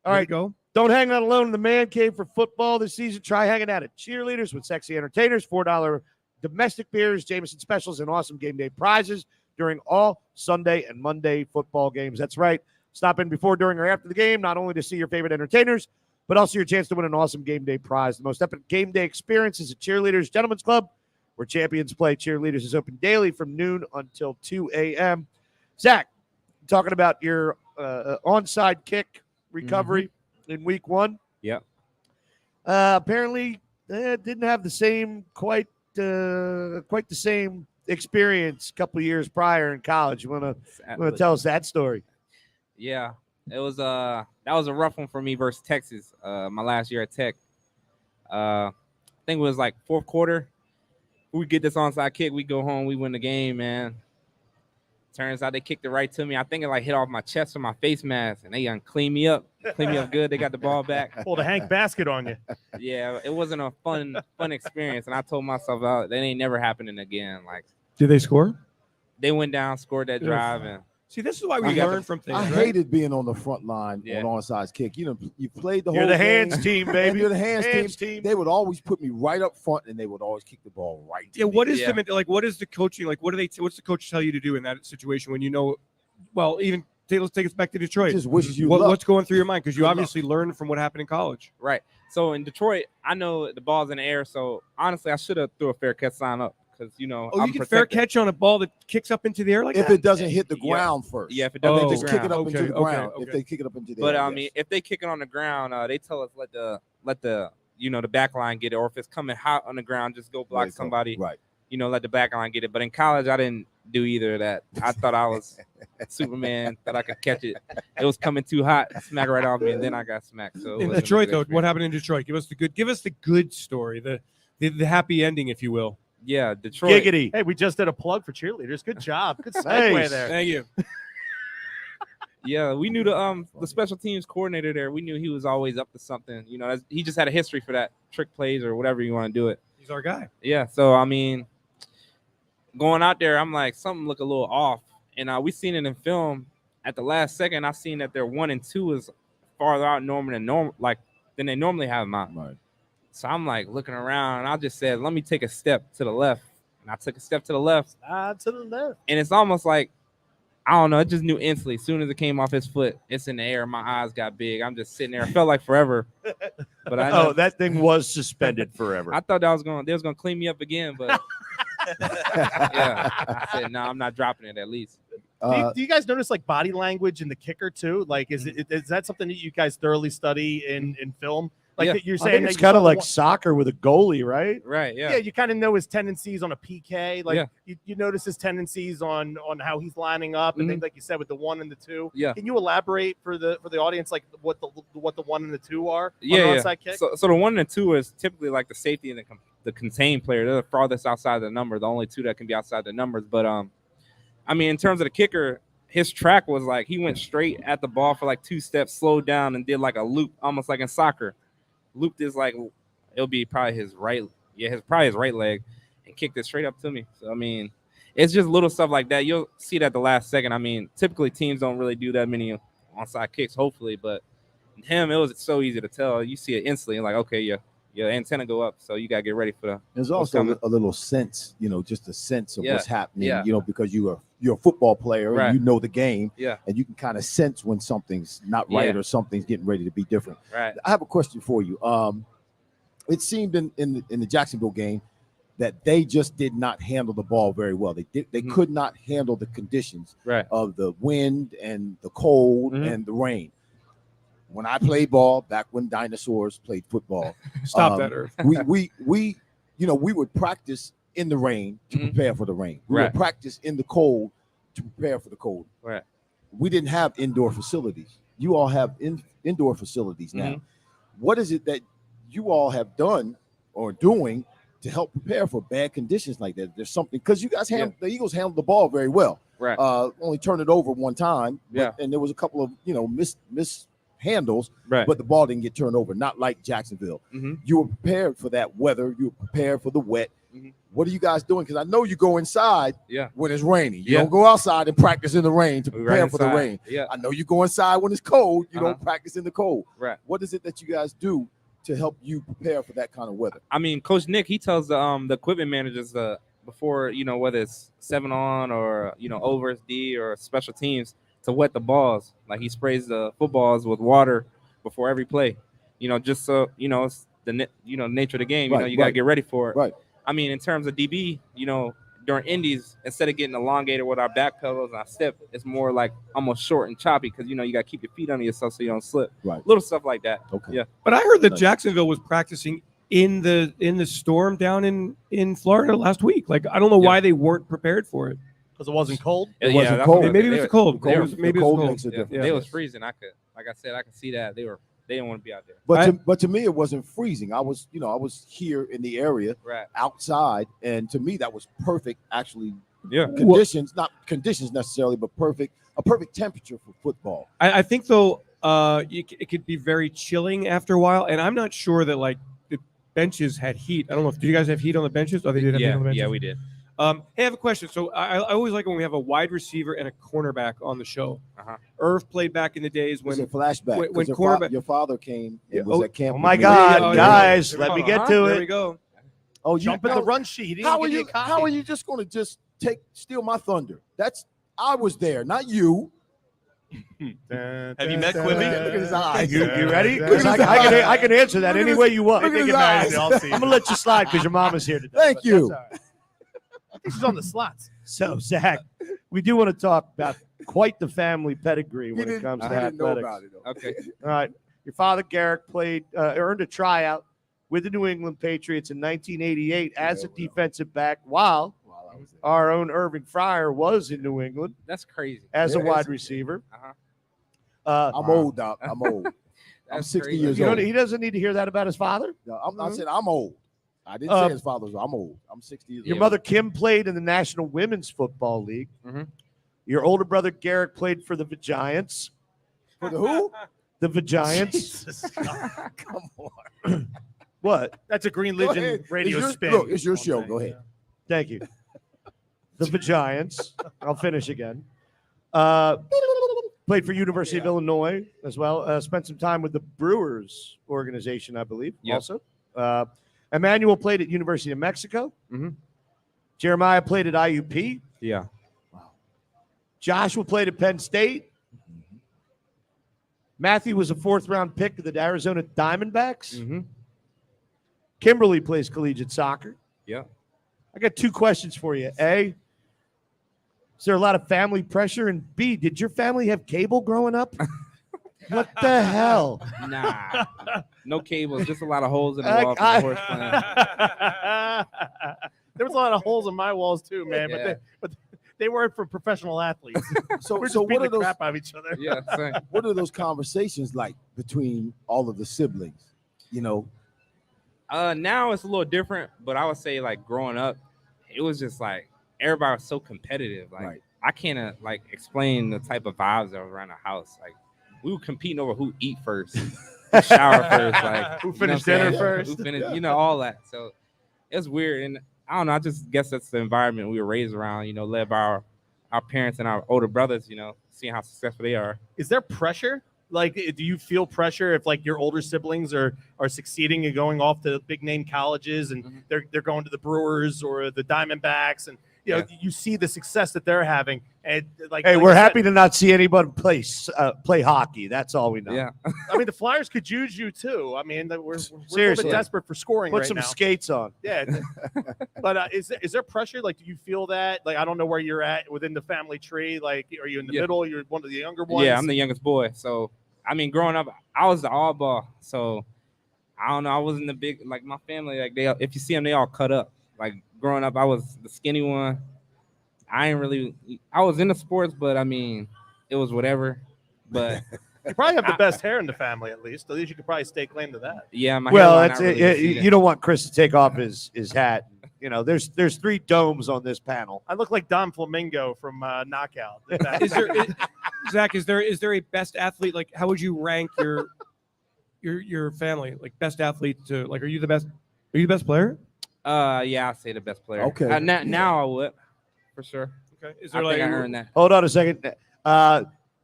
All right, go. Don't hang out alone in the man cave for football this season. Try hanging out at Cheerleaders with sexy entertainers, $4 domestic beers, Jameson specials, and awesome game day prizes during all Sunday and Monday football games. That's right. Stop in before, during, or after the game, not only to see your favorite entertainers, but also your chance to win an awesome game day prize. The most epic game day experience is at Cheerleaders Gentlemen's Club, where champions play. Cheerleaders is open daily from noon until 2 a.m. Zach, talking about your onside kick recovery in week one. Yep. Apparently, didn't have the same quite the same experience a couple of years prior in college. You want to tell us that story? Yeah, it was that was a rough one for me versus Texas. My last year at Tech. I think it was like fourth quarter. We get this onside kick, we go home, we win the game, man. Turns out they kicked it right to me. I think it like hit off my chest or my face mask, and they gonna clean me up good. They got the ball back. Pulled a Hank basket on you. Yeah, it wasn't a fun experience, and I told myself that ain't never happening again. Like, Did they score? they went down, scored that drive, and See, this is why We we got learn the- from things. I right? hated being on the front line Yeah. on onside kick. You know, you played the You're whole the hands game, team, and baby. you're the hands Hands team. team. They would always put me right up front, and they would always kick the ball right. Yeah, what is Yeah. the like? What is the coaching like? What do they? What's the coach tell you to do in that situation when you know? Well, even let's take us back to Detroit. Just wishes you luck. What's going through your mind? Because you Good obviously learned from what happened in college. right. So in Detroit, I know the ball's in the air. So honestly, I should have threw a fair catch sign up because Oh, you can fair catch on a ball that kicks up into the air like If that. it doesn't hit the Yeah. ground first. Yeah, if it They doesn't hit just the kick it ground. up into Okay, the okay, ground. okay. If they kick it up into the But air, I mean, if they kick it on the ground, they tell us let the the back line get it, or if it's coming hot on the ground, just go block somebody. Right. Let the back line get it. But in college, I didn't do either of that. I thought I was Superman, thought I could catch it. It was coming too hot, smack right off me, and then I got smacked. So it In wasn't a Detroit, good though, experience. what happened in Detroit? Give us the good story, the happy ending, if you will. Yeah, Detroit. Giggity. Hey, we just did a plug for cheerleaders. Good job. Good segue Nice. there. Thank you. Yeah, we knew the special teams coordinator there. We knew he was always up to something. He just had a history for that, trick plays or whatever you want to do it. He's our guy. Yeah, so I mean, going out there, I'm like, something look a little off. And we seen it in film. At the last second, I seen that their 1 and 2 is farther out than they normally have them out. Right. So I'm like looking around, and I just said, let me take a step to the left. And I took a step to the left, To the left. and it's almost like, I don't know, I just knew instantly. As soon as it came off his foot, it's in the air. My eyes got big. I'm just sitting there. It felt like forever. But I That thing was suspended forever. I thought they was gonna clean me up again, but yeah, I said no, I'm not dropping it at least. Do you guys notice like body language in the kicker too? Like, is that something that you guys thoroughly study in film? Like you're I saying think that it's you kind saw of the like one- soccer with a goalie, right? Right. Yeah. Yeah, you kind of know his tendencies on a PK. Like Yeah. you notice his tendencies on how he's lining up and things like you said with the 1 and the 2. Yeah. Can you elaborate for the audience like what the 1 and the 2 are Yeah. on an Yeah. onside kick? So the 1 and 2 is typically like the safety and the contained player. They're the farthest outside the number. The only 2 that can be outside the numbers. But I mean, in terms of the kicker, his track was like he went straight at the ball for like 2 steps, slowed down, and did like a loop, almost like in soccer. Looped his like it'll be probably his right, his right leg, and kicked it straight up to me. So I mean, it's just little stuff like that. You'll see that the last second. I mean, typically teams don't really do that many onside kicks, hopefully, but him, it was so easy to tell. You see it instantly, like okay, your antenna go up, so you gotta get ready for the. There's also a little sense, just a sense of Yeah, what's happening, yeah. Because you're a football player Right. and you know the game, Yeah. and you can kind of sense when something's not right Yeah. or something's getting ready to be different. Right. I have a question for you. It seemed in the Jacksonville game that they just did not handle the ball very well. They could not handle the conditions Right. of the wind and the cold and the rain. When I played ball back when dinosaurs played football, Stop that, Irv. we would practice in the rain to prepare for the rain. We Right. would practice in the cold to prepare for the cold. Right. We didn't have indoor facilities. You all have indoor facilities now. What is it that you all have done or doing to help prepare for bad conditions like that? There's something because you guys the Eagles handled the ball very well. Right. Only turned it over one time. Yeah. And there was a couple of miss handles, Right. but the ball didn't get turned over. Not like Jacksonville. You were prepared for that weather. You were prepared for the wet. What are you guys doing? Because I know you go inside when it's raining. You Yeah. don't go outside and practice in the rain to Right prepare for the inside. rain. Yeah. I know you go inside when it's cold. You don't practice in the cold. Right. What is it that you guys do to help you prepare for that kind of weather? I mean, Coach Nick, he tells the equipment managers before whether it's 7 on or over D or special teams to wet the balls. Like he sprays the footballs with water before every play. Just so it's the nature of the game. Right, You gotta right. get ready for it. Right. I mean, in terms of DB, during indies, instead of getting elongated with our back pedals and our step, it's more like almost short and choppy because you got to keep your feet under yourself so you don't slip. Right. Little stuff like that. Okay. Yeah. But I heard that Nice. Jacksonville was practicing in the storm down in Florida last week. Like I don't know why they weren't prepared for it. Because it wasn't cold. It wasn't that's cold. what Maybe it was the cold. They were- Maybe it was cold the makes a cold. difference. They was freezing. I could see that they didn't want to be out there. But to me, it wasn't freezing. I was here in the area, Right. outside, and to me, that was perfect. Actually, Yeah. conditions, not conditions necessarily, but a perfect temperature for football. I think though, it could be very chilling after a while, and I'm not sure that like the benches had heat. I don't know if did you guys have heat on the benches? Oh, they did have heat on the benches. Yeah, we did. Hey, I have a question. So I always like when we have a wide receiver and a cornerback on the show. Uh-huh. Irv played back in the days when It's a flashback. when your, cornerback. your father came and Yeah, was at camp. Oh with my me. God, yeah, guys, yeah. let me Uh-huh. get to There it. we go. Oh, you Jump at the run sheet. He didn't How give are you you? a copy. How are you just going to steal my thunder? I was there, not you. Have you met Quimby? Look at his eyes. You ready? Look at his I can eyes. answer that Look at any his- way you want. look at They his get married eyes. in the offseason. I'm gonna let you slide because your mama's here today. Thank but you. that's all right. I think she's on the slots. So, Zach, we do want to talk about quite the family pedigree when it comes to I didn't know athletics. about it, though. Okay. All right. Your father, Garrick, earned a tryout with the New England Patriots in 1988 as a defensive back, while I was there. our own Irving Fryer was in New England That's crazy. as a Yeah, wide it's- receiver. Uh-huh. I'm old, Doc. I'm old. I'm That's 60 crazy. years You know, old. he doesn't need to hear that about his father. No, I said I'm old. I didn't Uh, say his father was. I'm old. I'm 60 years Your old. mother, Kim, played in the National Women's Football League. Mhm. Your older brother, Garrick, played for the Giants. For the who? The Giants. Jesus. Come on. What? That's a Green Go Legion ahead. radio It's your, spin. Look, it's your show. Go ahead. Thank you. The Giants. I'll finish again. Played for University of Illinois as well. Spent some time with the Brewers organization, I believe, Yep. also. Emmanuel played at University of Mexico. Mhm. Jeremiah played at IUP. Yeah. Joshua played at Penn State. Matthew was a fourth-round pick of the Arizona Diamondbacks. Mm-hmm. Kimberly plays collegiate soccer. Yeah. I got two questions for you. A, is there a lot of family pressure? And B, did your family have cable growing up? What the hell? Nah, no cables, just a lot of holes in the wall from the horse playing. There was a lot of holes in my walls too, man. Yeah. But they weren't for professional athletes. So We're just so beating what are the those? crap out of each other. Yeah, same. What are those conversations like between all of the siblings? You know, Now it's a little different, but I would say like growing up, it was just like everybody was so competitive. Like Right. I can't like explain the type of vibes that were around the house. Like we were competing over who eat first, who shower first, like Who you know finished what I'm dinner saying? first. Who finished, all that. So it's weird, and I don't know. I just guess that's the environment we were raised around. Led by our parents and our older brothers. Seeing how successful they are. Is there pressure? Like, do you feel pressure if like your older siblings are succeeding and going off to big name colleges and they're going to the Brewers or the Diamondbacks and you see the success that they're having and like Hey, like we're you said- happy to not see anybody play hockey. That's all we know. Yeah. I mean, the Flyers could use you too. I mean, we're a little Seriously. bit desperate for scoring Put right some now. skates on. Yeah, but is there pressure? Like, do you feel that? Like, I don't know where you're at within the family tree. Like, are you in the middle? You're one of the younger ones. Yeah, I'm the youngest boy. So, I mean, growing up, I was the oddball. So, I don't know. I wasn't the big, like my family, like if you see them, they all cut up. Like growing up, I was the skinny one. I was into sports, but I mean, it was whatever. But You probably have the best hair in the family, at least. At least you could probably stake claim to that. yeah, my Well, hairline, that's I really it. see that. You don't want Chris to take off his hat. There's 3 domes on this panel. I look like Don Flamingo from Knockout. Is there, Zach? Is there a best athlete? Like, how would you rank your family? Like, best athlete to like? Are you the best? Are you the best player? Yeah, I'd say the best player. Okay. Now I would, for sure. Okay. Is I think I earned that. Hold on a second.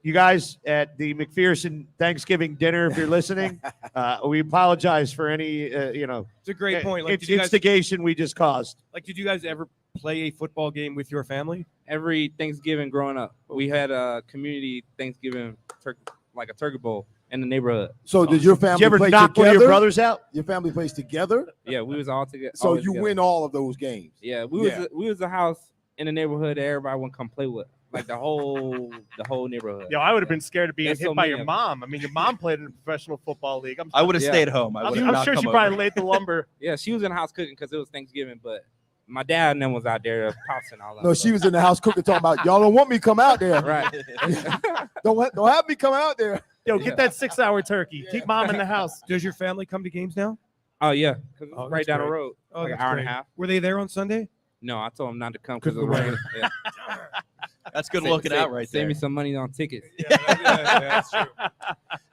You guys at the McPhearson Thanksgiving dinner, if you're listening, we apologize for any, It's a great point. Like, did you guys instigation we just caused. like? Did you guys ever play a football game with your family? Every Thanksgiving growing up, we had a community Thanksgiving like a turkey bowl in the neighborhood. so did your family Did you ever play knock together? one of your brothers out? Your family plays together, Yeah, we was all together. so always you together. win all of those games. Yeah, we was a house in the neighborhood that everybody would come play with, like the whole neighborhood. Yo, I would have been scared of being There's hit so by many your of them. mom. I mean, your mom played in a professional football league. I would have Yeah. stayed home. I would have I'm not sure come she over. probably laid the lumber. Yeah, she was in the house cooking because it was Thanksgiving, but my dad and them was out there, pops and all that. No, she was in the house cooking, talking about y'all don't want me to come out there. right. Don't have me come out there. Yo, get that 6-hour turkey. Keep mom in the house. Does your family come to games now? Oh yeah, 'cause it's Oh, right that's down the great. road, Oh, like an that's hour great. and a half. Were they there on Sunday? No, I told them not to come because of the Because rain. of the Yeah. That's good looking out right Save there. me some money on tickets. That's true.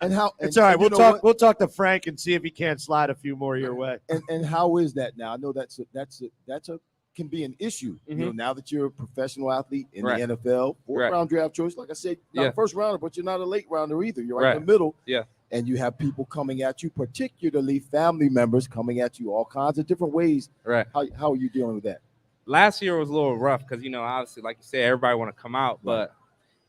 And how? It's and all right. you We'll know talk. what? We'll talk to Frank and see if he can't slide a few more your way. And how is that now? I know that's a can be an issue. You know, now that you're a professional athlete in Right. the NFL, fourth Right. round draft choice. Like I said, not Yeah. a first rounder, but you're not a late rounder either. You're right in Right. the middle. Yeah. And you have people coming at you, particularly family members coming at you all kinds of different ways. Right. How are you dealing with that? Last year was a little rough because obviously, like you said, everybody want to come out, but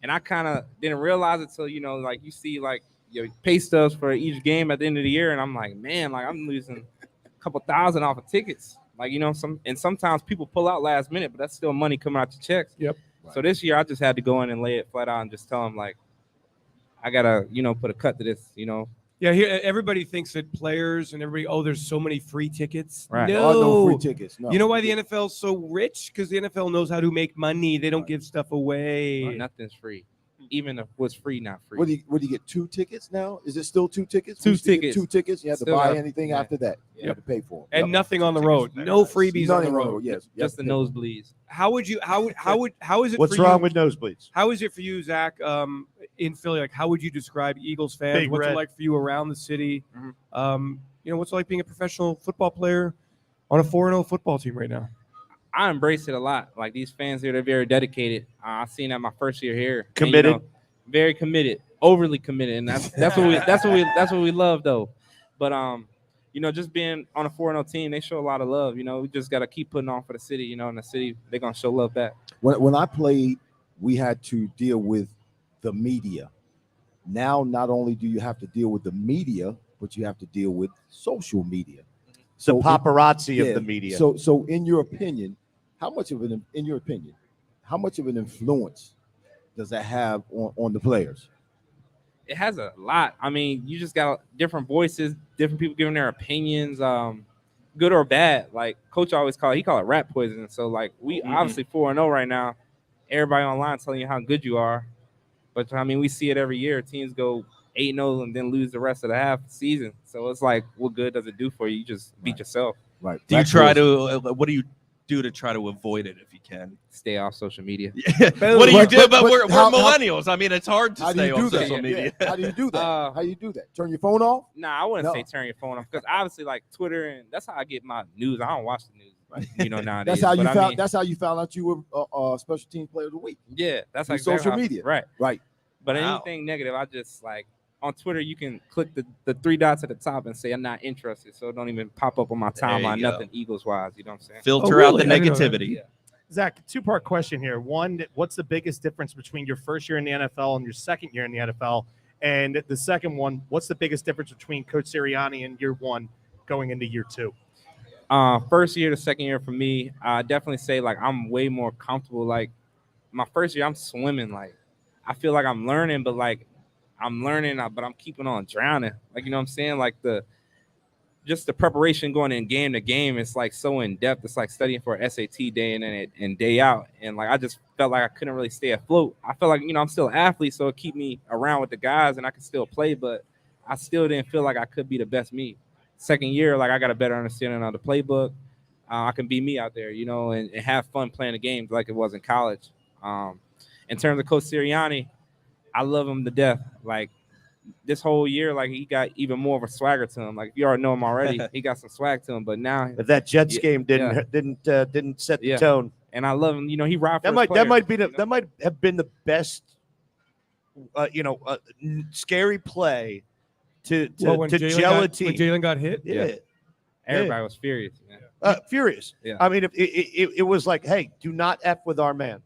and I kind of didn't realize it till like you see like your pay stubs for each game at the end of the year, and I'm like, man, like I'm losing a couple thousand off of tickets. Like sometimes people pull out last minute, but that's still money coming out your checks. Yep. So this year I just had to go in and lay it flat out and just tell them like, I gotta put a cut to this. Yeah, here everybody thinks that players and everybody, there's so many free tickets. Right. No, No free tickets. No. You know why the NFL is so rich? Because the NFL knows how to make money. They don't give stuff away. Nothing's free. Even if what's free, not free. What do you get 2 tickets now? Is it still 2 tickets? Two We used to get tickets. 2 tickets. You have to Still buy have- anything yeah. after that. You Yep. have to pay for them. And nothing on the road. No freebies on the road. Yes. you Just have the to pay. nosebleeds. How is it? What's for wrong you? with nosebleeds? How is it for you, Zach? In Philly, like how would you describe Eagles fans? Big What's it red. like for you around the city? What's it like being a professional football player on a 4-0 football team right now? I embrace it a lot. Like these fans here, they're very dedicated. I seen that my first year here. And, Committed? very committed, overly committed, and that's what we love though. But just being on a 4-0 team, they show a lot of love. We just gotta keep putting on for the city. In the city, they're gonna show love back. When I played, we had to deal with the media. Now, not only do you have to deal with the media, but you have to deal with social media. The paparazzi Yeah. of the media. So in your opinion, how much of an influence does that have on the players? It has a lot. I mean, you just got different voices, different people giving their opinions, good or bad. Like Coach always call it rat poison. So like we obviously 4-0 right now. Everybody online telling you how good you are. But I mean, we see it every year. Teams go 8-0 and then lose the rest of the half season. So it's like, what good does it do for you? You just beat yourself. Right. Do you try to? What do you do to try to avoid it if you can? Stay off social media. What do you do? But we're how- millennials. I mean, it's hard to How do stay you on do that? social media. Yeah. How do you do that? How do you do that? Turn your phone off? Nah, I wouldn't No. say turn your phone off because obviously, like Twitter, and that's how I get my news. I don't watch the news, you know, nowadays. That's how you But I found. mean, that's how you found out you were special team player of the week. yeah, that's Through exactly social how- media. right? Right. But Wow. anything negative, I just like on Twitter. You can click the 3 dots at the top and say I'm not interested, so it don't even pop up on my There you timeline. go. Nothing Eagles wise. You know what I'm saying? Filter out the negativity. Zach, 2-part question here. One, what's the biggest difference between your first year in the NFL and your second year in the NFL? And the second one, what's the biggest difference between Coach Sirianni in year 1 going into year 2? First year to second year for me, I definitely say like I'm way more comfortable. Like my first year, I'm swimming. Like I feel like I'm learning, but like I'm learning, but I'm keeping on drowning. Like, you know what I'm saying? Like the preparation going in game to game, it's like so in depth. It's like studying for a SAT day in and day out. And like I just felt like I couldn't really stay afloat. I felt like, you know, I'm still an athlete, so it keep me around with the guys and I can still play, but I still didn't feel like I could be the best me. Second year, like I got a better understanding of the playbook. I can be me out there, you know, and have fun playing the games like it was in college. In terms of Coach Sirianni, I love him to death. Like this whole year, like he got even more of a swagger to him. Like you already know him already, he got some swag to him. But now, If that Jets game yeah. didn't set the Yeah. tone, and I love him. You know, he ride for that his might players. that might have been the best, scary play to when to Jalen gel a got- team. when Jalen got hit? Yeah. Everybody was furious, man. Furious. Yeah. I mean, it was like, hey, do not F with our man.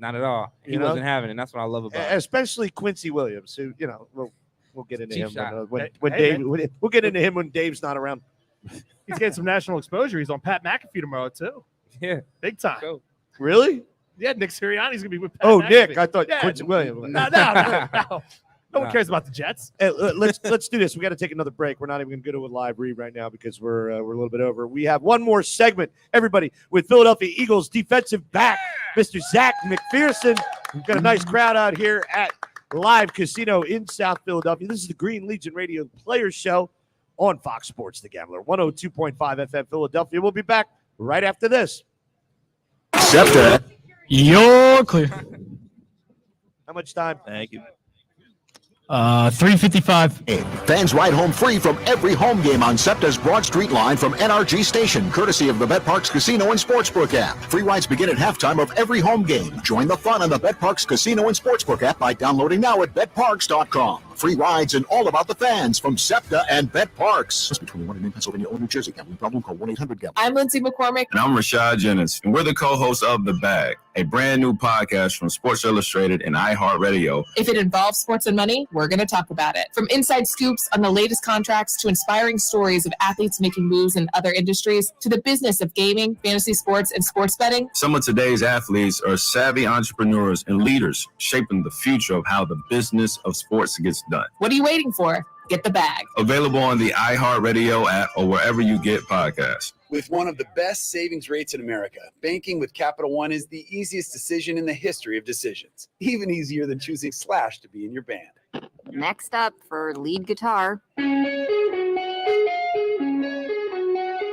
Not at all. He You know? wasn't having it. And that's what I love about it. Especially Quincy Williams, who we'll get into Cheap him shot. when Hey, Dave. We'll get into him when Dave's not around. He's getting some national exposure. He's on Pat McAfee tomorrow, too. Yeah. Big time. Really? Yeah, Nick Sirianni's going to be with Pat Oh, McAfee. Nick, I thought Yeah, Quincy Williams. No. No one cares about the Jets. Hey, let's do this. We got to take another break. We're not even going to go to a live read right now because we're a little bit over. We have one more segment, everybody, with Philadelphia Eagles defensive back, Mr. Zech Mcphearson. We've got a nice crowd out here at Live Casino in South Philadelphia. This is the Green Legion Radio Players Show on Fox Sports The Gambler, 102.5 FM Philadelphia. We'll be back right after this. SEPTA. You're clear. How much time? Thank you. 355. Fans ride home free from every home game on SEPTA's Broad Street line from NRG Station, courtesy of the Bet Parks Casino and Sportsbook app. Free rides begin at halftime of every home game. Join the fun on the Bet Parks Casino and Sportsbook app by downloading now at betparks.com. Free rides and all about the fans from SEPTA and Bet Parks. Must be 21 and in Pennsylvania or New Jersey. Gambling problem? Call 1-800-GAMBLER. I'm Lindsay McCormick. And I'm Rashad Jennings, and we're the co-hosts of The Bag, a brand new podcast from Sports Illustrated and iHeartRadio. If it involves sports and money, we're going to talk about it. From inside scoops on the latest contracts to inspiring stories of athletes making moves in other industries to the business of gaming, fantasy sports, and sports betting. Some of today's athletes are savvy entrepreneurs and leaders shaping the future of how the business of sports gets done. What are you waiting for? Get the bag. Available on the iHeartRadio app or wherever you get podcasts. With one of the best savings rates in America, banking with Capital One is the easiest decision in the history of decisions. Even easier than choosing Slash to be in your band. Next up for lead guitar.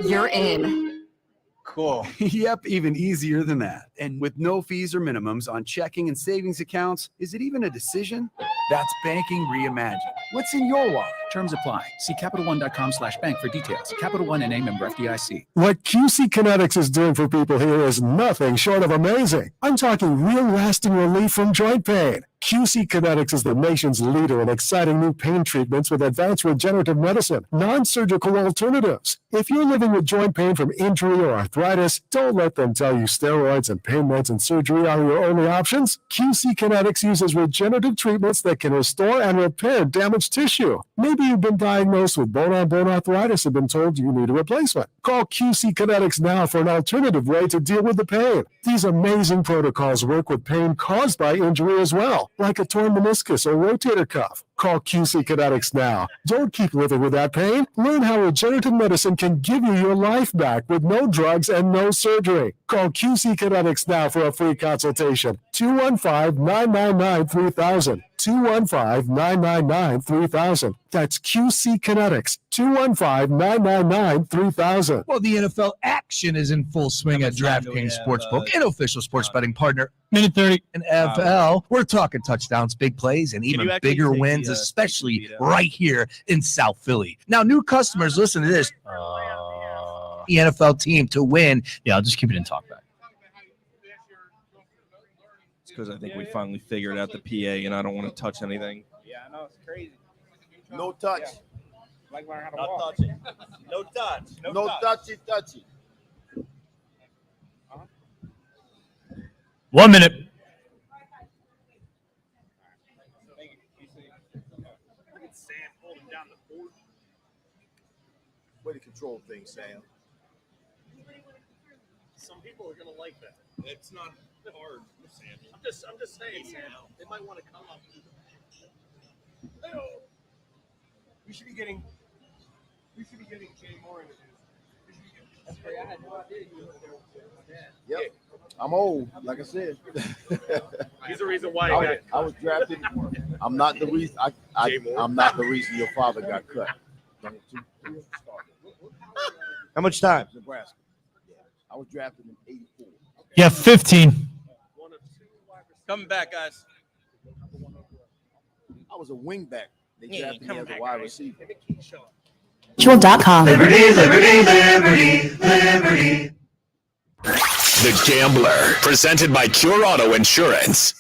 You're in. Cool. Yep, even easier than that. And with no fees or minimums on checking and savings accounts, is it even a decision? That's banking reimagined. What's in your wallet? Terms apply. See CapitalOne.com/bank for details. Capital One NA member FDIC. What QC Kinetics is doing for people here is nothing short of amazing. I'm talking real lasting relief from joint pain. QC Kinetics is the nation's leader in exciting new pain treatments with advanced regenerative medicine, non-surgical alternatives. If you're living with joint pain from injury or arthritis, don't let them tell you steroids and pain meds and surgery are your only options. QC Kinetics uses regenerative treatments that can restore and repair damaged tissue. Maybe you've been diagnosed with bone-on-bone arthritis and been told you need a replacement. Call QC Kinetics now for an alternative way to deal with the pain. These amazing protocols work with pain caused by injury as well, like a torn meniscus or rotator cuff. Call QC Kinetics now. Don't keep living with that pain. Learn how regenerative medicine can give you your life back with no drugs and no surgery. Call QC Kinetics now for a free consultation. 215-999-3000. 215-999-3000. That's QC Kinetics. 215-999-3000. Well, the NFL action is in full swing at DraftKings Sportsbook, an official sports betting partner. Minute 30. NFL. We're talking touchdowns, big plays, and even bigger wins, especially right here in South Philly. Now, new customers, listen to this. The NFL team to win. Yeah, I'll just keep it in talkback. It's because I think we finally figured out the PA, and I don't want to touch anything. Yeah, I know, it's crazy. No touch. Like learning how to Not walk. touching. No touch. No touchy. 1 minute. Way to control things, Sam. Some people are gonna like that. It's not hard, Sam. I'm just saying, Sam. They might want to come up. We should be getting Jay Moore introduced. I had no idea you were there with my dad. Yep. I'm old, like I said. He's the reason why I was drafted. I'm not the reason. I'm not the reason your father got cut. How much time? Nebraska. Yeah. I was drafted in '84. Yeah, 15. Coming back, guys. I was a wingback. They drafted me as a wide receiver. Mutual.com. Liberty, liberty, liberty, liberty. The Gambler, presented by Cure Auto Insurance.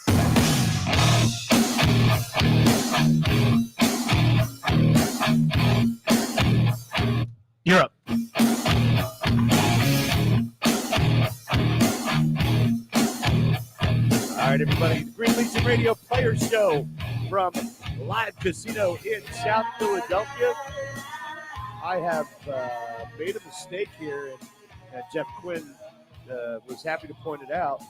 You're up. All right, everybody. The Green Legion Radio Players Show from Live Casino in South Philadelphia. I have made a mistake here, and Jeff Quinn was happy to point it out.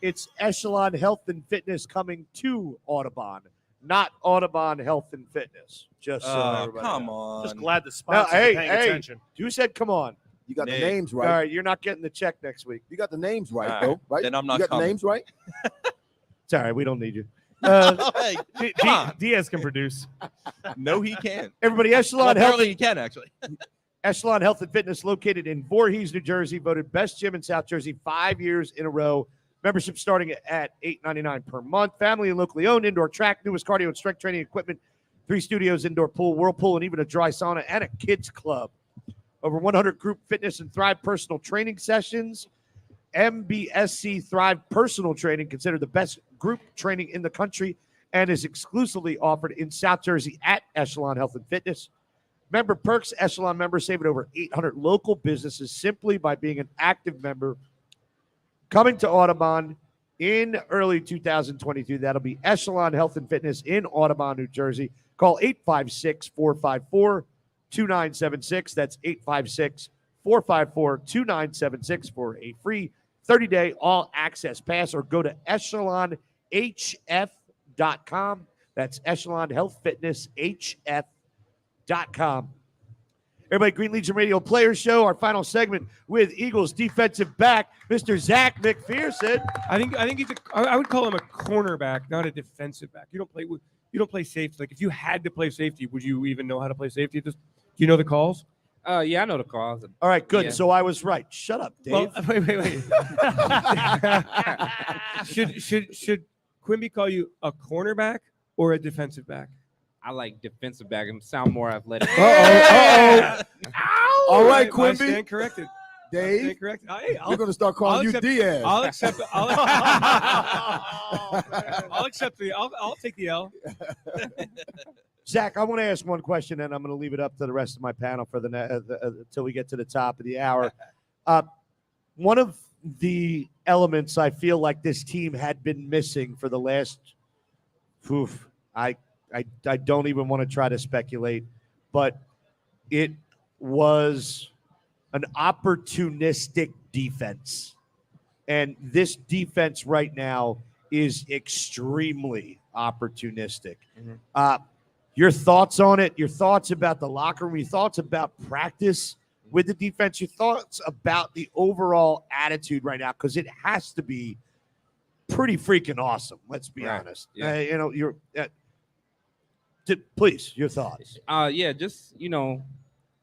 It's Echelon Health and Fitness coming to Audubon, not Audubon Health and Fitness. Just so everybody come knows. on. Just glad the Now, sponsors are paying attention. you said come on. You got Nick. the names All right. right, you're not getting the check next week. You got the names right, All though, right. right? Then I'm not You got coming. the names right? It's all right. We don't need you. Hey, come on. Diaz can produce. No, he can't. Everybody, Echelon Well, Health. apparently he can, actually. Echelon Health and Fitness, located in Voorhees, New Jersey, voted best gym in South Jersey 5 years in a row. Membership starting at $8.99 per month. Family and locally owned. Indoor track, newest cardio and strength training equipment. 3 studios, indoor pool, whirlpool, and even a dry sauna and a kids club. Over 100 group fitness and Thrive personal training sessions. MBSC Thrive personal training, considered the best group training in the country, and is exclusively offered in South Jersey at Echelon Health and Fitness. Member perks: Echelon members save at over 800 local businesses simply by being an active member. Coming to Audubon in early 2022. That'll be Echelon Health and Fitness in Audubon, New Jersey. Call 856-454-2976. That's 856-454-2976 for a free 30-day all-access pass, or go to echelonhf.com. That's Echelon Health Fitness, HF.com. Everybody, Green Legion Radio Players Show, our final segment with Eagles defensive back, Mr. Zech Mcphearson. I think I would call him a cornerback, not a defensive back. You don't play safety. Like, if you had to play safety, would you even know how to play safety? Do you know the calls? Yeah, I know the calls. All right, good. Yeah. So I was right. Shut up, Dave. Well, wait. should Quimby call you a cornerback or a defensive back? I like defensive back and sound more athletic. All right, I Quimby. stand corrected. Dave, Stand corrected. Hey, we're going to start calling you Diaz. I'll accept. I'll accept the. I'll take the L. Zach, I want to ask one question, and I'm going to leave it up to the rest of my panel for until we get to the top of the hour. One of the elements I feel like this team had been missing for the last, I don't even want to try to speculate, but it was an opportunistic defense. And this defense right now is extremely opportunistic. Your thoughts on it, your thoughts about the locker room, your thoughts about practice with the defense, your thoughts about the overall attitude right now, because it has to be pretty freaking awesome. Let's be honest. Yeah. Please, your thoughts. Yeah, just in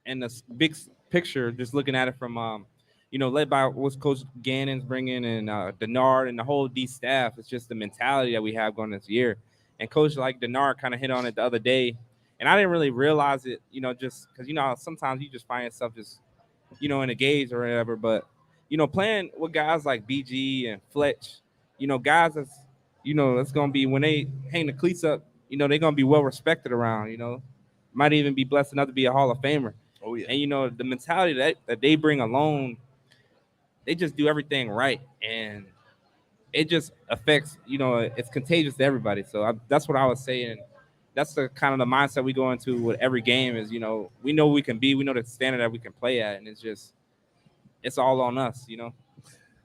the big picture, just looking at it from led by what's Coach Gannon's bringing and Denard and the whole D staff. It's just the mentality that we have going this year. And Coach like Denard kind of hit on it the other day, and I didn't really realize it, just because sometimes you just find yourself just in a gaze or whatever. But playing with guys like BG and Fletch, guys that's gonna be when they hang the cleats up, they're gonna be well respected around. Might even be blessed enough to be a Hall of Famer. Oh yeah. And the mentality that they bring alone, they just do everything right, and it just affects. It's contagious to everybody. So that's what I was saying. That's the kind of the mindset we go into with every game. Is we know we can be, we know the standard that we can play at, and it's all on us.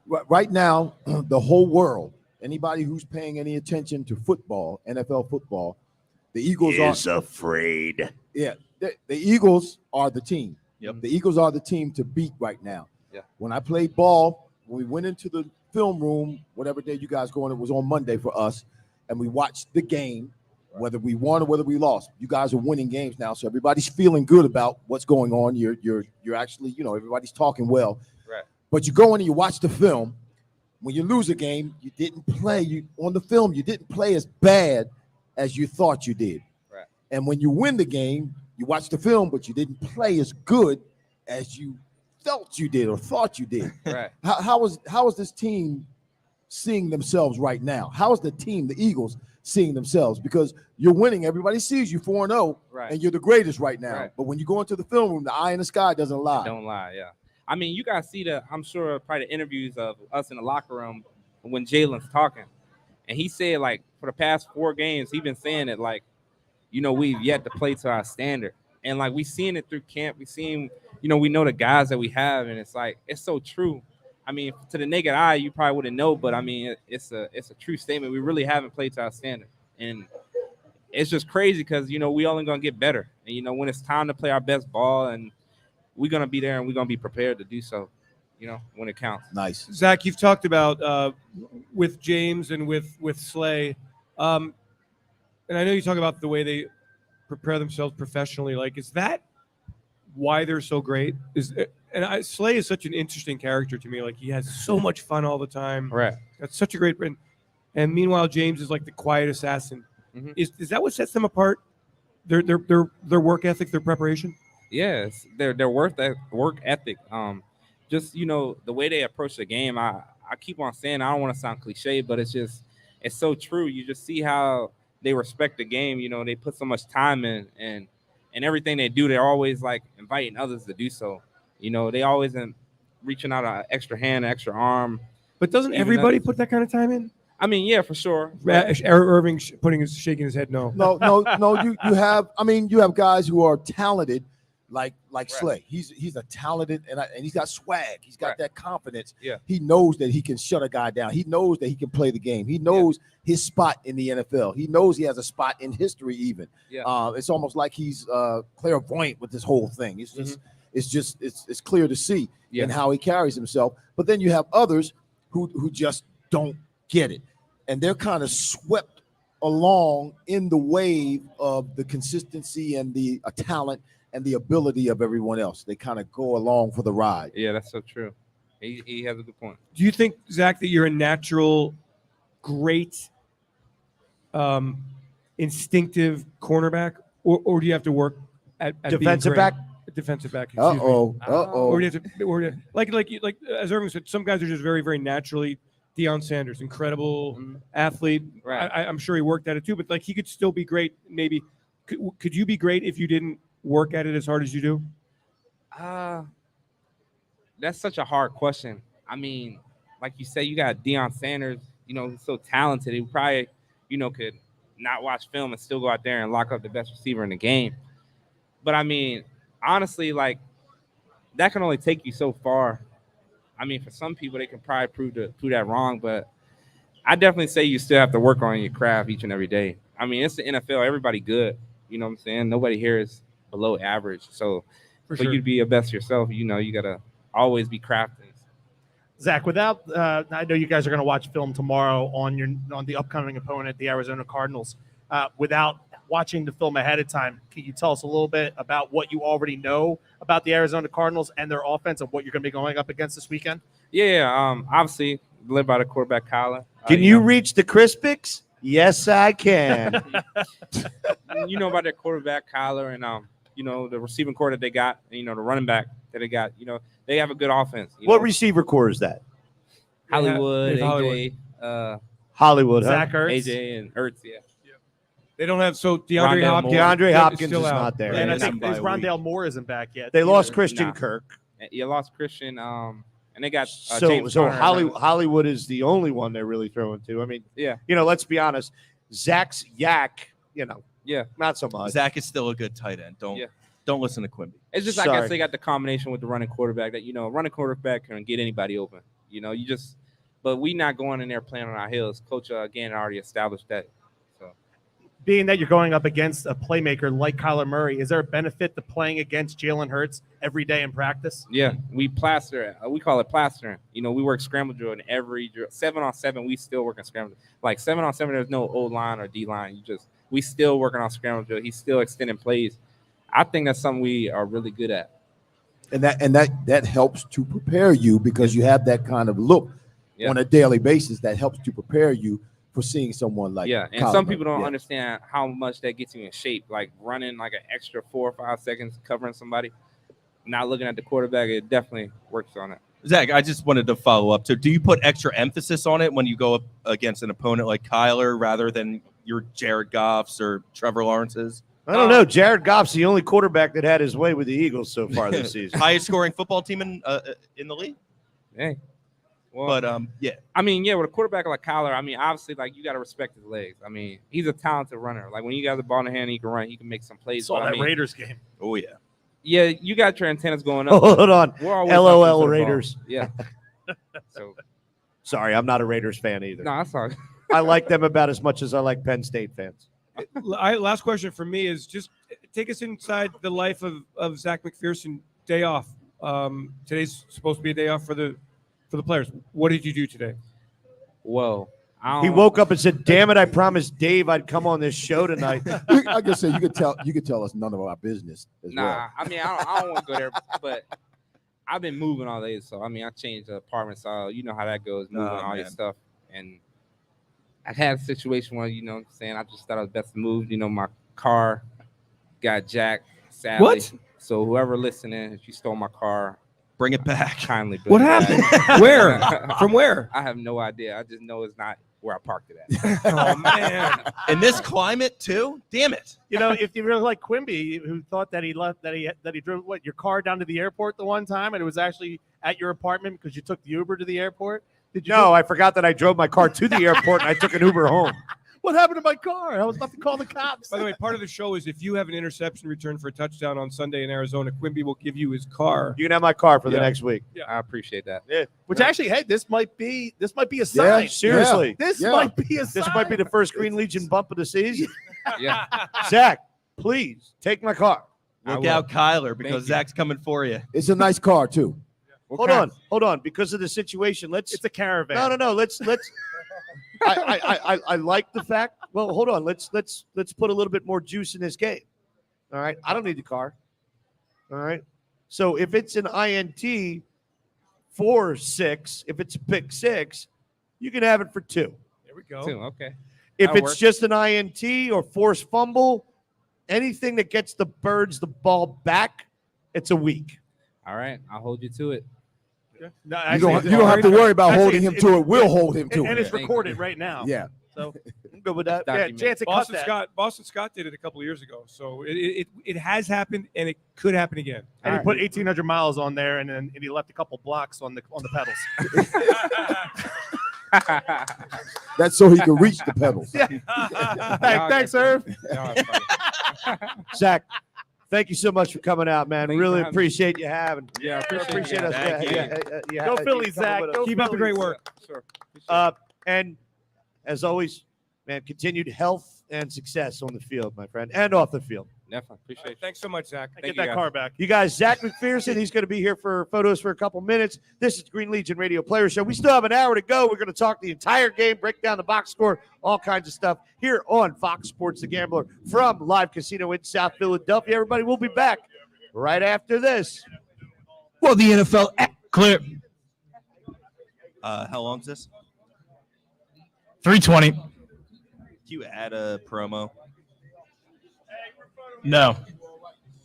Right now, the whole world, anybody who's paying any attention to football, NFL football, the Eagles is afraid. Yeah, the Eagles are the team. Yep. The Eagles are the team to beat right now. Yeah. When I played ball, when we went into the film room, whatever day you guys going, it was on Monday for us, and we watched the game, whether we won or whether we lost. You guys are winning games now, so everybody's feeling good about what's going on. You're actually, everybody's talking well. Right. But you go in and you watch the film. When you lose a game, you didn't play. On the film, you didn't play as bad as you thought you did. Right. And when you win the game, you watch the film, but you didn't play as good as you felt you did or thought you did. Right. How is this team seeing themselves right now? How is the team, the Eagles, seeing themselves? Because you're winning. Everybody sees you 4-0, Right. and you're the greatest right now. Right. But when you go into the film room, the eye in the sky doesn't lie. Don't lie, yeah. I mean, you guys see I'm sure, probably the interviews of us in the locker room when Jalen's talking. And he said, like, for the past 4 games, he's been saying that, like, we've yet to play to our standard. And, like, we seen it through camp. We seen, we know the guys that we have. And it's, like, it's so true. I mean, to the naked eye, you probably wouldn't know. But, I mean, it's a true statement. We really haven't played to our standard. And it's just crazy because, we only going to get better. And, when it's time to play our best ball, and we're going to be there and we're going to be prepared to do so, when it counts. Nice. Zach, you've talked about with James and with Slay, and I know you talk about the way they prepare themselves professionally. Like, is that why they're so great? Slay is such an interesting character to me. Like, he has so much fun all the time. Right. That's such a great friend. And meanwhile, James is like the quiet assassin. Mm-hmm. Is that what sets them apart? Their work ethic, their preparation? Yes, their work ethic. Just the way they approach the game. I keep on saying, I don't want to sound cliche, but it's so true. You just see how they respect the game. They put so much time in, and everything they do, they're always like inviting others to do so. They always reaching out an extra hand, an extra arm. But doesn't everybody put that kind of time in? I mean, yeah, for sure. Irving shaking his head, no. No. You have guys who are talented, like Slay. He's a talented and he's got swag. He's got that confidence. Yeah. He knows that he can shut a guy down. He knows that he can play the game. He knows his spot in the NFL. He knows he has a spot in history even. Yeah. It's almost like he's clairvoyant with this whole thing. It's just it's clear to see in how he carries himself. But then you have others who just don't get it, and they're kind of swept along in the wave of the consistency and the talent and the ability of everyone else. They kind of go along for the ride. Yeah, that's so true. He has a good point. Do you think, Zach, that you're a natural, great, instinctive cornerback, or do you have to work at defensive being back? Defensive back. Uh-oh. Or do you have to, like as Irving said, some guys are just very, very naturally. Deion Sanders, incredible athlete. Right. I'm sure he worked at it too, but like he could still be great. Maybe could you be great if you didn't work at it as hard as you do? That's such a hard question. I mean, like you say, you got Deion Sanders. He's so talented. He probably, could not watch film and still go out there and lock up the best receiver in the game. But I mean, honestly, like that can only take you so far. I mean, for some people, they can probably prove that wrong, but I definitely say you still have to work on your craft each and every day. I mean, it's the NFL. Everybody good. You know what I'm saying? Nobody here is below average. So for sure. you to be your best yourself, you got to always be crafting. Zach, without I know you guys are going to watch film tomorrow on the upcoming opponent, the Arizona Cardinals. Without watching the film ahead of time, can you tell us a little bit about what you already know about the Arizona Cardinals and their offense and what you're going to be going up against this weekend? Yeah, obviously led by the quarterback Kyler. Can you reach the Crispix? Yes, I can. You know about their quarterback Kyler and the receiving core that they got, the running back that they got. They have a good offense. What receiver core is that? Hollywood, Hollywood. AJ, Hollywood, huh? Zach Ertz. AJ and Ertz, yeah. They don't have DeAndre Hopkins. DeAndre Hopkins still is out. not there. And I think Rondale Moore isn't back yet. They lost either. Christian Kirk. You lost Christian, and they got So Hollywood is the only one they're really throwing to. I mean, yeah. Let's be honest. Zach's yak, yeah, not so much. Zach is still a good tight end. Don't listen to Quimby. It's just I guess they got the combination with the running quarterback that running quarterback can get anybody open. But we not going in there playing on our heels. Coach again already established that. So, being that you're going up against a playmaker like Kyler Murray, is there a benefit to playing against Jalen Hurts every day in practice? Yeah, we plaster it. We call it plastering. We work scramble drill in every drill. 7-on-7, we still working scramble. Like 7-on-7, there's no O line or D line. We still working on scramble drill. He's still extending plays. I think that's something we are really good at. And that helps to prepare you because you have that kind of look on a daily basis that helps to prepare you for seeing someone like and Kyler some people don't Murray. understand how much that gets you in shape, like running like an extra 4 or 5 seconds covering somebody, not looking at the quarterback. It definitely works on it. Zach, I just wanted to follow up. So do you put extra emphasis on it when you go up against an opponent like Kyler rather than your Jared Goffs or Trevor Lawrences? I don't know. Jared Goff's the only quarterback that had his way with the Eagles so far this season. Highest scoring football team in the league. Hey. Well, but yeah. I mean, with a quarterback like Kyler, I mean, obviously, like you got to respect his legs. I mean, he's a talented runner. Like when you got the ball in the hand, he can run. He can make some plays. Saw that Raiders game. Oh yeah. Yeah, you got your antennas going up. Hold on. We're always LOL up to the Raiders. ball. Yeah. So sorry, I'm not a Raiders fan either. No, I'm sorry. I like them about as much as I like Penn State fans. Last question for me is just take us inside the life of Zech Mcphearson. Day off. Today's supposed to be a day off for the players. What did you do today? Whoa. He woke up and said, "Damn it! I promised Dave I'd come on this show tonight." I guess you could tell us none of our business as well. Nah, I mean, I don't want to go there, but I've been moving all day, so I mean, I changed the apartment, so you know how that goes, moving all your stuff, and I had a situation where what I'm saying, I just thought it was best to move. My car got jacked, sadly. What? So whoever listening, if you stole my car, bring it back. Kindly. What happened? Where? From where? I have no idea. I just know it's not where I parked it at. Oh man! In this climate too? Damn it! If you really like Quimby, who thought that he drove your car down to the airport the one time, and it was actually at your apartment because you took the Uber to the airport. Did you? No, I forgot that I drove my car to the airport and I took an Uber home. What happened to my car? I was about to call the cops. By the way, part of the show is if you have an interception return for a touchdown on Sunday in Arizona, Quimby will give you his car. You can have my car for the next week. Yeah, I appreciate that. Yeah. Which actually, hey, this might be a sign. Yeah, seriously. This might be a sign. This might be the first Green Legion bump of the season. Yeah. Zach, please take my car. Look out, Kyler, because Zach's coming for you. It's a nice car too. Hold on. Because of the situation, it's a caravan. No. Let's. I like the fact. Well, hold on. Let's put a little bit more juice in this game. All right. I don't need the car. All right. So if it's an INT 4-6, if it's a pick 6, you can have it for 2. There we go. 2, okay. If That'll it's work. just an INT or forced fumble, anything that gets the Birds the ball back, it's a week. All right, I'll hold you to it. No, You don't have to worry about holding him to it. We'll hold him to and it. it's recorded right now. Yeah. So I'm good with that. Yeah, chance to cut that. Boston Scott did it a couple of years ago, so it has happened and it could happen again. And he put 1,800 miles on there, and he left a couple blocks on the pedals. That's so he can reach the pedals. Yeah. Thanks, Irv. Zach, Thank you so much for coming out, man. Thank you really for having me. appreciate you having. Yeah, appreciate us. Thank you. Go Phillies, Zach. Go Keep up the great Phillies. work. Sure. And as always, man, continued health and success on the field, my friend, and off the field. Definitely appreciate it. Thanks so much, Zach. Get that car back. You guys, Zech Mcphearson, he's going to be here for photos for a couple minutes. This is the Green Legion Radio Player Show. We still have an hour to go. We're going to talk the entire game, break down the box score, all kinds of stuff here on Fox Sports The Gambler from Live Casino in South Philadelphia. Everybody, we'll be back right after this. Well, the NFL Clear. How long is this? 320. Can you add a promo? No.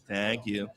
Thank you.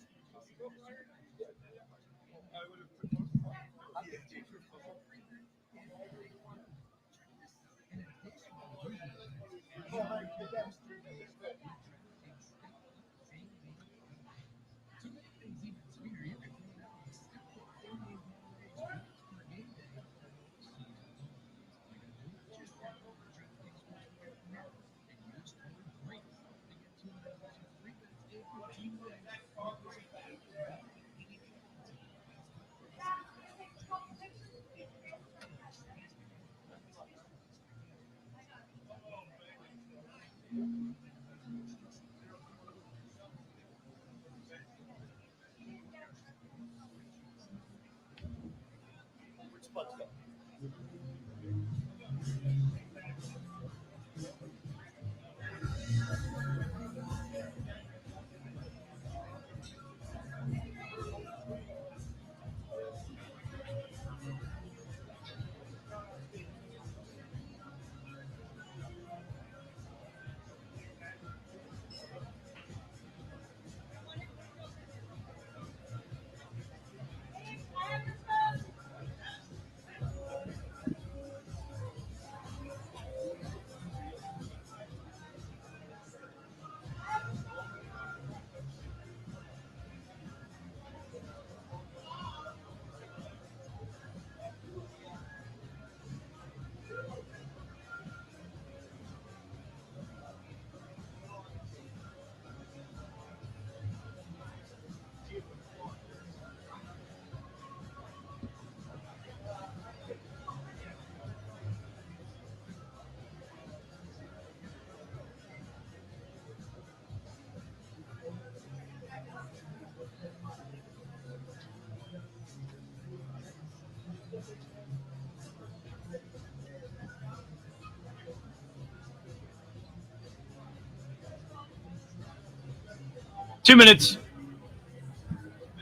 Two minutes.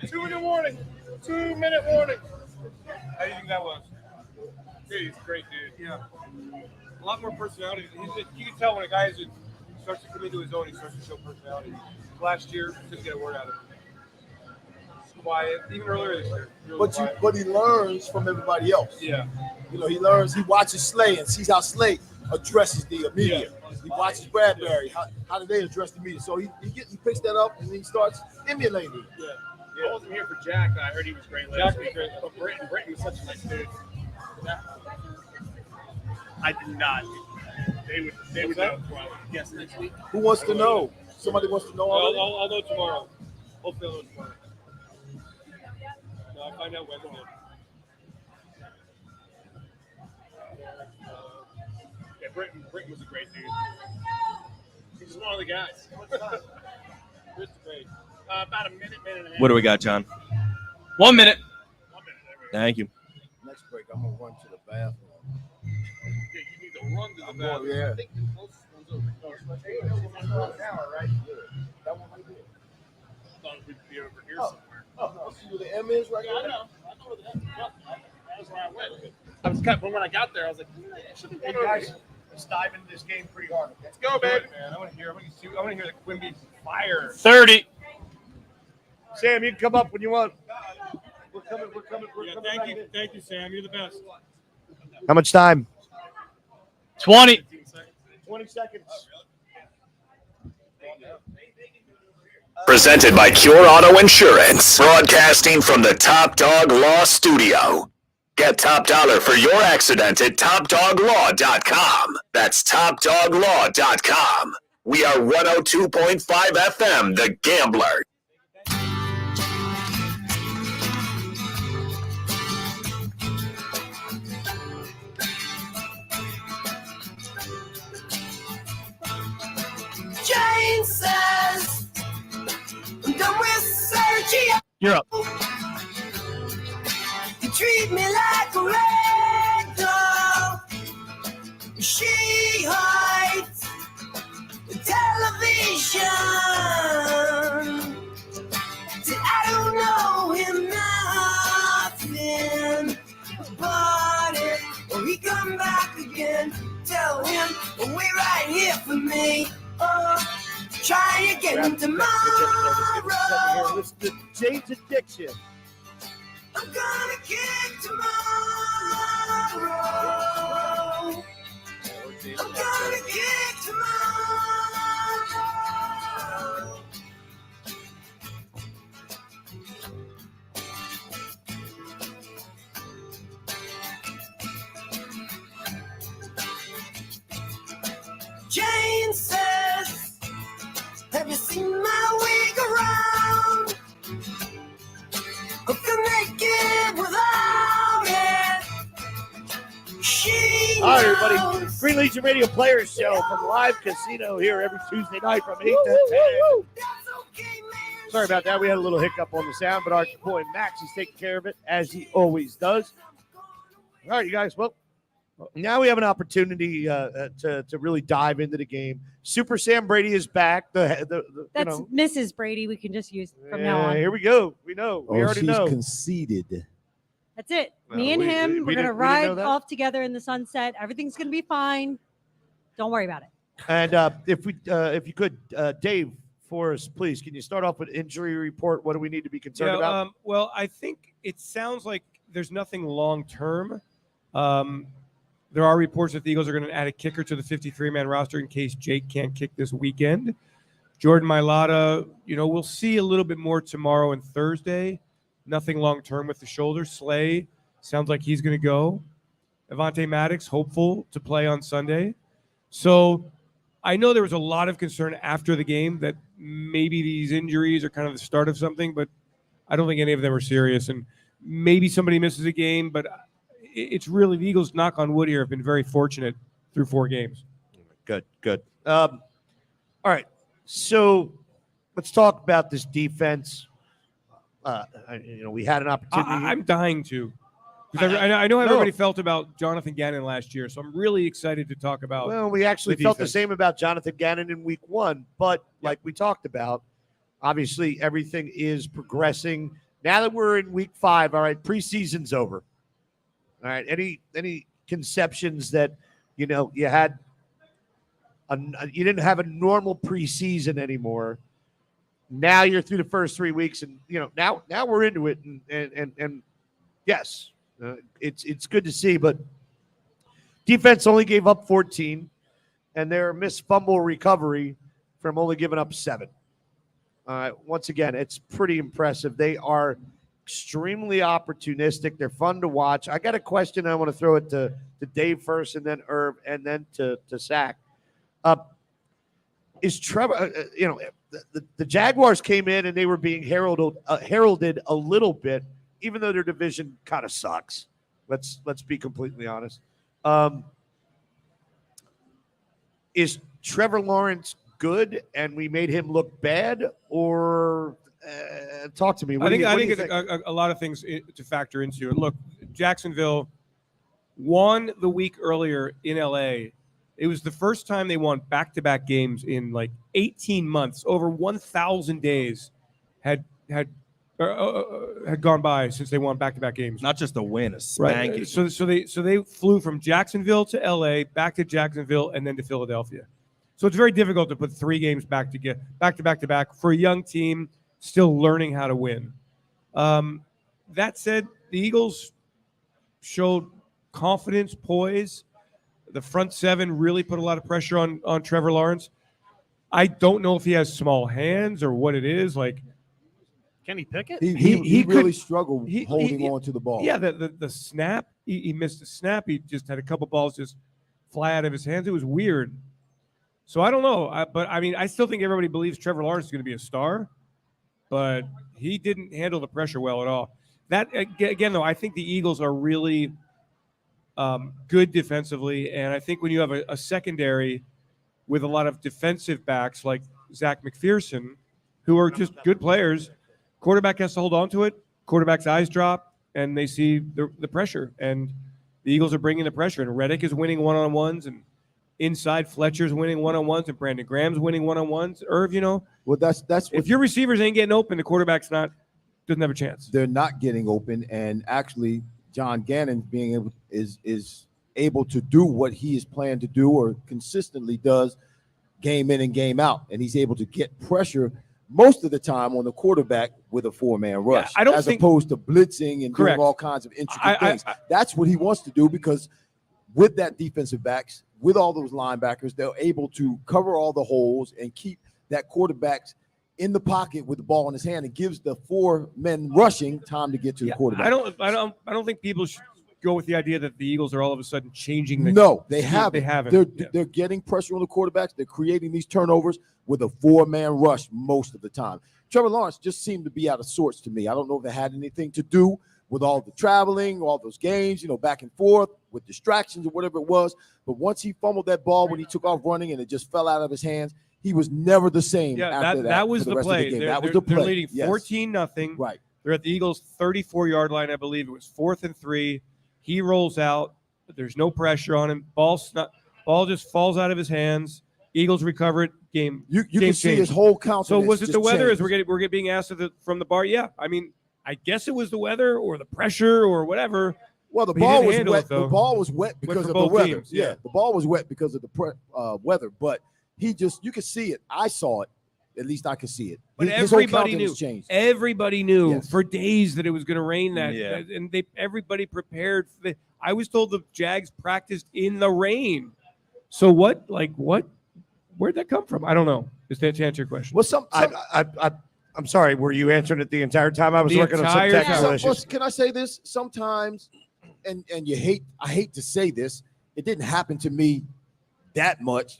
2-minute warning. 2-minute warning. How do you think that was? Dude, he's a great dude. Yeah. A lot more personality. You can tell when a guy starts to come into his own, he starts to show personality. Last year, couldn't get a word out of him. Quiet, even earlier this year. Really But he learns from everybody else. Yeah. You know, he learns. He watches Slay and sees how Slay addresses the media. He watches Bradbury. How do they address the media? So he picks that up and he starts emulating it. Yeah. I wasn't here for Jack. I heard he was great last week. But Britton was such a nice dude. I did not. They would know. Yes, next week. Who wants to know? Somebody wants to know already? I'll know tomorrow. Hopefully I'll know tomorrow. No, I'll find out Wednesday. Yeah, Britton was a great dude. He's just one of the guys. Chris is great. About a minute and a half. What do we got, John? 1 minute. Thank you. Next break, I'm going to run to the bathroom. Yeah, you need to run to the bathroom. Yeah. I think the closest one's over. Right? That one right there. I thought we'd be over here somewhere. Oh, see where the M is right Yeah, I there? know. I know where the M is. That's where I went. I was kind of, but when I got there, I was like, I should have been over here. Let's dive into this game pretty hard. Let's go, baby. Man, I want to hear the Quimby fire. 30. Sam, you can come up when you want. We're coming Thank you, Sam. You're the best. How much time? 20. 20 seconds. Presented by Cure Auto Insurance. Broadcasting from the Top Dog Law Studio. Get top dollar for your accident at TopDogLaw.com. That's TopDogLaw.com. We are 102.5 FM, The Gambler. You're up. You treat me like a rag doll. She hides the television. See, I don't know him nothing but it. When he come back again, tell him wait right here for me. Oh, try again tomorrow. Listen to Jane's Addiction. I'm gonna kick tomorrow. I'm gonna kick tomorrow. Jane says, have you seen my wig around? I can make it without it. She All right, everybody. knows. Green Legion Radio Players Show from Live Casino here every Tuesday night from 8 to 10. Sorry about that. We had a little hiccup on the sound, but our boy Max is taking care of it, as he always does. All right, you guys. Well, now we have an opportunity to really dive into the game. Super Sam Brady is back. That's Mrs. Brady. We can just use from now on. Here we go. We know. We already she's know. conceded. That's it. Well, Me and him, we we're going to didn't- we didn't know ride that? off together in the sunset. Everything's going to be fine. Don't worry about it. And if you could, Dave, for us, please, can you start off with injury report? What do we need to be concerned about? Well, I think it sounds like there's nothing long term. There are reports that the Eagles are going to add a kicker to the 53-man roster in case Jake can't kick this weekend. Jordan Mailata, we'll see a little bit more tomorrow and Thursday. Nothing long term with the shoulder. Slay sounds like he's going to go. Avonte Maddox, hopeful to play on Sunday. So I know there was a lot of concern after the game that maybe these injuries are kind of the start of something, but I don't think any of them are serious. And maybe somebody misses a game, but it's really the Eagles, knock on wood here, have been very fortunate through 4 games. Good. All right. So let's talk about this defense. We had an opportunity. I'm dying to. Because I know how everybody felt about Jonathan Gannon last year, so I'm really excited to talk about. Well, we actually felt the same about Jonathan Gannon in week 1, but like we talked about, obviously everything is progressing. Now that we're in week 5, all right, preseason's over. All right, any conceptions that you had you didn't have a normal preseason anymore. Now you're through the first 3 weeks, and now we're into it, and yes. It's good to see, but defense only gave up 14, and their missed fumble recovery from only giving up 7. Once again, it's pretty impressive. They are extremely opportunistic. They're fun to watch. I got a question. I want to throw it to Dave first, and then Herb, and then to Zach. Is Trevor? The Jaguars came in and they were being heralded a little bit, even though their division kind of sucks. Let's be completely honest. Is Trevor Lawrence good and we made him look bad, or talk to me? I think it's a lot of things to factor into. And look, Jacksonville won the week earlier in LA. It was the first time they won back-to-back games in like 18 months. Over 1,000 days had gone by since they won back-to-back games. Not just a win, a spanking. Right. So they flew from Jacksonville to LA, back to Jacksonville, and then to Philadelphia. So it's very difficult to put 3 games back to back for a young team still learning how to win. That said, the Eagles showed confidence, poise. The front 7 really put a lot of pressure on Trevor Lawrence. I don't know if he has small hands or what it is. Like, can he pick it? He really struggled holding on to the ball. Yeah, the snap, he missed the snap. He just had a couple balls just fly out of his hands. It was weird. So I don't know. But I still think everybody believes Trevor Lawrence is going to be a star, but he didn't handle the pressure well at all. That, again, though, I think the Eagles are really good defensively. And I think when you have a secondary with a lot of defensive backs like Zech Mcphearson, who are just good players, Quarterback has to hold on to it. Quarterback's eyes drop, and they see the pressure. And the Eagles are bringing the pressure. And Reddick is winning one-on-ones, and inside Fletcher's winning one-on-ones, and Brandon Graham's winning one-on-ones. Irv, well, that's if your receivers ain't getting open, the quarterback's doesn't have a chance. They're not getting open, and actually, John Gannon is able to do what he is planned to do or consistently does game in and game out, and he's able to get pressure most of the time on the quarterback with a four-man rush, as opposed to blitzing and doing all kinds of intricate things. That's what he wants to do, because with that defensive backs, with all those linebackers, they're able to cover all the holes and keep that quarterback in the pocket with the ball in his hand. It gives the four men rushing time to get to the quarterback. I don't think people should go with the idea that the Eagles are all of a sudden changing. No, they haven't. They haven't. They're getting pressure on the quarterbacks. They're creating these turnovers with a four-man rush most of the time. Trevor Lawrence just seemed to be out of sorts to me. I don't know if it had anything to do with all the traveling, all those games, back and forth with distractions or whatever it was. But once he fumbled that ball when he took off running and it just fell out of his hands, he was never the same. After that was the play. That was the play. They're leading 14-0. Right. They're at the Eagles' 34-yard line, I believe. It was 4th and 3. He rolls out. There's no pressure on him. Ball just falls out of his hands. Eagles recover it. Game. You can see his whole countenance. So was it the weather? Changed. As we're being asked from the bar? Yeah. I mean, I guess it was the weather or the pressure or whatever. Well, the ball was wet. The ball was wet because of the weather. Teams, yeah, the ball was wet because of the weather. But you could see it. I saw it. At least I could see it. But everybody knew. Everybody knew for days that it was going to rain. And everybody prepared. I was told the Jags practiced in the rain. So what? Where'd that come from? I don't know. Just to answer your question. Well, I'm sorry. Were you answering it the entire time? I was working on some technical issues. Well, can I say this? Sometimes, and I hate to say this, it didn't happen to me that much.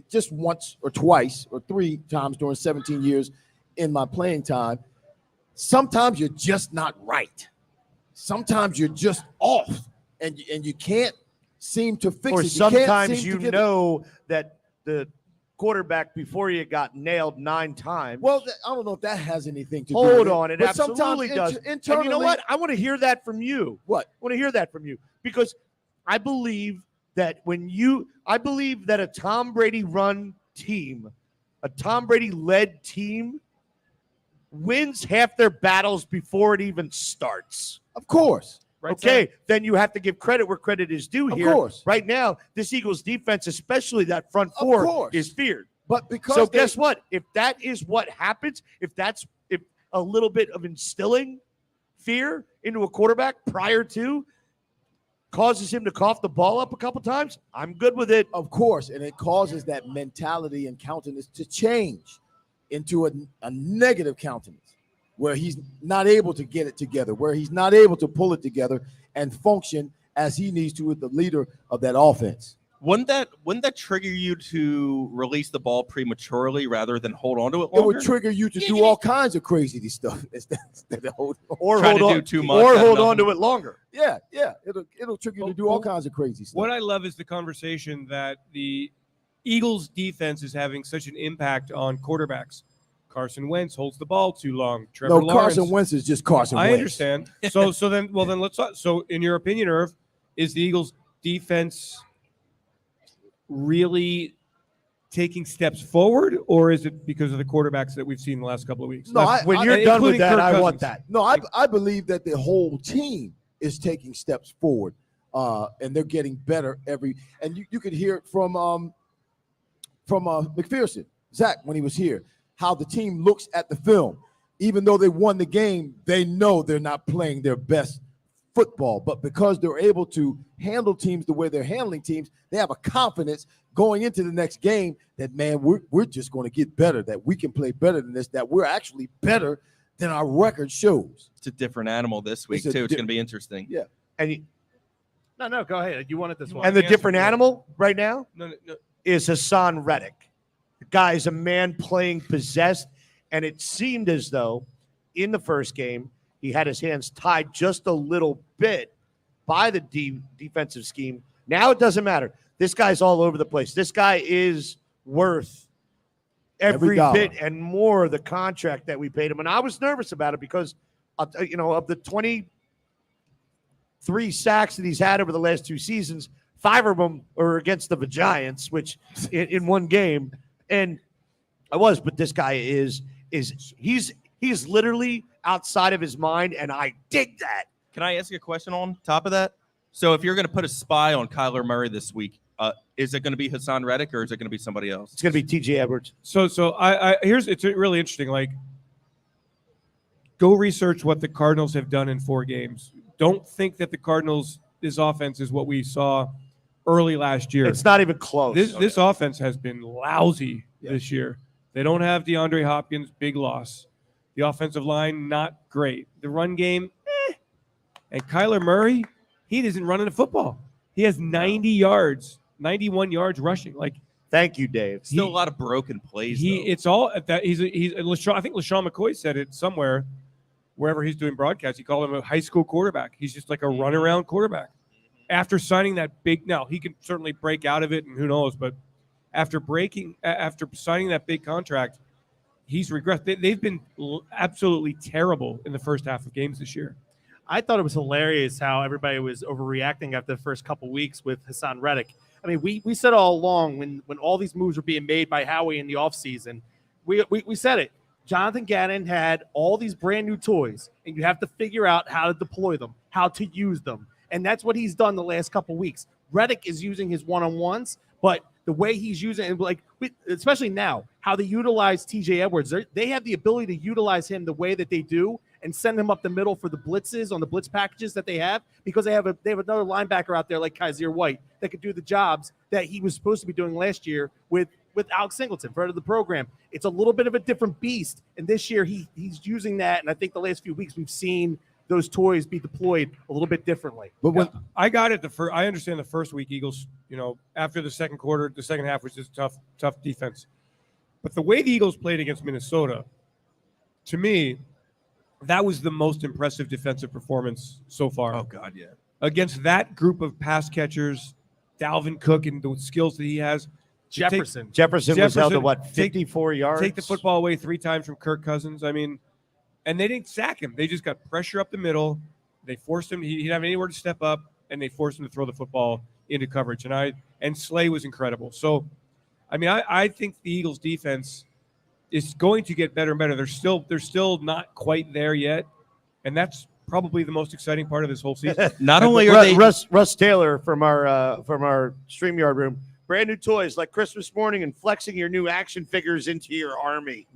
Just once or twice or 3 times during 17 years in my playing time. Sometimes you're just not right. Sometimes you're just off, and you can't seem to fix or it. Sometimes know that the quarterback before you got nailed 9 times. Well, I don't know if that has anything to do with with it. It absolutely does. Internally, and you know what? I want to hear that from you. What? I want to hear that from you, because I believe that a Tom Brady run team, a Tom Brady led team, wins half their battles before it even starts. Of course. Right, okay, then you have to give credit where credit is due here. Of course. Right now, this Eagles defense, especially that front four, is feared. But because guess what? If that is what happens, if a little bit of instilling fear into a quarterback prior to causes him to cough the ball up a couple times, I'm good with it. Of course, and it causes that mentality and countenance to change into a negative countenance, where he's not able to get it together, where he's not able to pull it together and function as he needs to with the leader of that offense. Wouldn't that trigger you to release the ball prematurely rather than hold on to it longer? It would trigger you to do all kinds of crazy stuff instead of hold on to it longer. Yeah, it'll trigger you to do all kinds of crazy stuff. What I love is the conversation that the Eagles defense is having such an impact on quarterbacks. Carson Wentz holds the ball too long. Trevor Lawrence, Carson Wentz is just Carson Wentz. I understand. So then let's talk. So in your opinion, Irv, is the Eagles defense really taking steps forward, or is it because of the quarterbacks that we've seen the last couple of weeks? No, when you're done with that, I want that. No, I believe that the whole team is taking steps forward, and they're getting better and you could hear it from Mcphearson, Zach, when he was here, how the team looks at the film. Even though they won the game, they know they're not playing their best football, but because they're able to handle teams the way they're handling teams, they have a confidence going into the next game that, man, we're just going to get better, that we can play better than this, that we're actually better than our record shows. It's a different animal this week, too. It's going to be interesting. Yeah. And no, go ahead. You wanted this one. And the different animal right now is Hassan Reddick. The guy's a man playing possessed, and it seemed as though in the first game he had his hands tied just a little bit by the defensive scheme. Now it doesn't matter. This guy's all over the place. This guy is worth every dollar. bit and more the contract that we paid him. And I was nervous about it because, of the 23 sacks that he's had over the last 2 seasons, 5 of them are against the Giants, which in one game. And but this guy he's literally outside of his mind, and I dig that. Can I ask you a question on top of that? So if you're going to put a spy on Kyler Murray this week, is it going to be Hassan Reddick or is it going to be somebody else? It's going to be T.J. Edwards. So it's really interesting. Like, go research what the Cardinals have done in 4 games. Don't think that the Cardinals, this offense is what we saw early last year. It's not even close. This offense has been lousy this year. They don't have DeAndre Hopkins, big loss. The offensive line, not great. The run game, And Kyler Murray, he isn't running the football. He has 90 yards, 91 yards rushing. Like, thank you, Dave. Still a lot of broken plays. It's all that he's LaShawn, I think LaShawn McCoy said it somewhere, wherever he's doing broadcasts. He called him a high school quarterback. He's just like a runaround quarterback. After signing that big, now he can certainly break out of it, and who knows, but after signing that big contract, he's regressed. They've been absolutely terrible in the first half of games this year. I thought it was hilarious how everybody was overreacting after the first couple weeks with Hassan Reddick. I mean, we said all along when all these moves were being made by Howie in the offseason, we said it. Jonathan Gannon had all these brand new toys, and you have to figure out how to deploy them, how to use them. And that's what he's done the last couple weeks. Reddick is using his one-on-ones, but the way he's using it, especially now, how they utilize T.J. Edwards, they have the ability to utilize him the way that they do and send him up the middle for the blitzes on the blitz packages that they have, because they have another linebacker out there like Kaiser White that could do the jobs that he was supposed to be doing last year with Alex Singleton, part of the program. It's a little bit of a different beast, and this year he's using that, and I think the last few weeks we've seen those toys be deployed a little bit differently. But when I got it, I understand the first week Eagles, after the second quarter, the second half was just tough defense. But the way the Eagles played against Minnesota, to me, that was the most impressive defensive performance so far. Oh, God, yeah. Against that group of pass catchers, Dalvin Cook and the skills that he has. Jefferson was held at 54 yards? Take the football away 3 times from Kirk Cousins. I mean, and they didn't sack him. They just got pressure up the middle. They forced him. He didn't have anywhere to step up, and they forced him to throw the football into coverage. And Slay was incredible. So, I mean, I think the Eagles' defense is going to get better and better. They're still not quite there yet, and that's probably the most exciting part of this whole season. Not only are they Russ Taylor from our StreamYard room. Brand new toys like Christmas morning and flexing your new action figures into your army.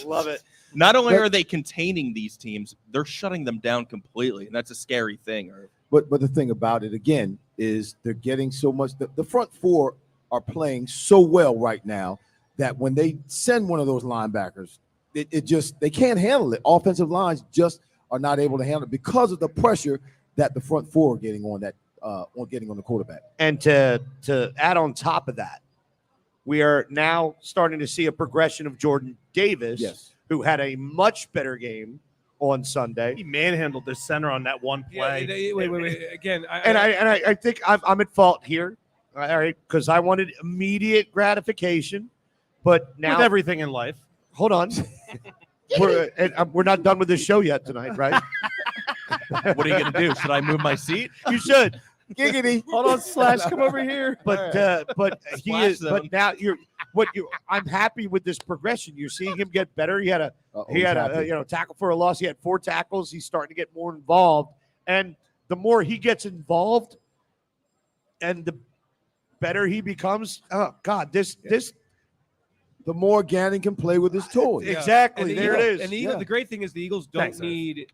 Love it. Not only are they containing these teams, they're shutting them down completely, and that's a scary thing. But the thing about it, again, is they're getting so much. The front four are playing so well right now that when they send one of those linebackers, they can't handle it. Offensive lines just are not able to handle it because of the pressure that the front four are getting on the quarterback. And to add on top of that, we are now starting to see a progression of Jordan Davis, who had a much better game on Sunday. He manhandled the center on that one play. Yeah, wait. Again, I think I'm at fault here, all right, because I wanted immediate gratification, but now with everything in life. Hold on, we're not done with this show yet tonight, right? What are you going to do? Should I move my seat? You should. Giggity. Hold on, Slash, come over here. But he is. But now I'm happy with this progression. You're seeing him get better. He had a tackle for a loss. He had 4 tackles. He's starting to get more involved, and the more he gets involved, and the better he becomes. Oh God, this. The more Gannon can play with his toys. Exactly. There it is. And the great thing is the Eagles don't need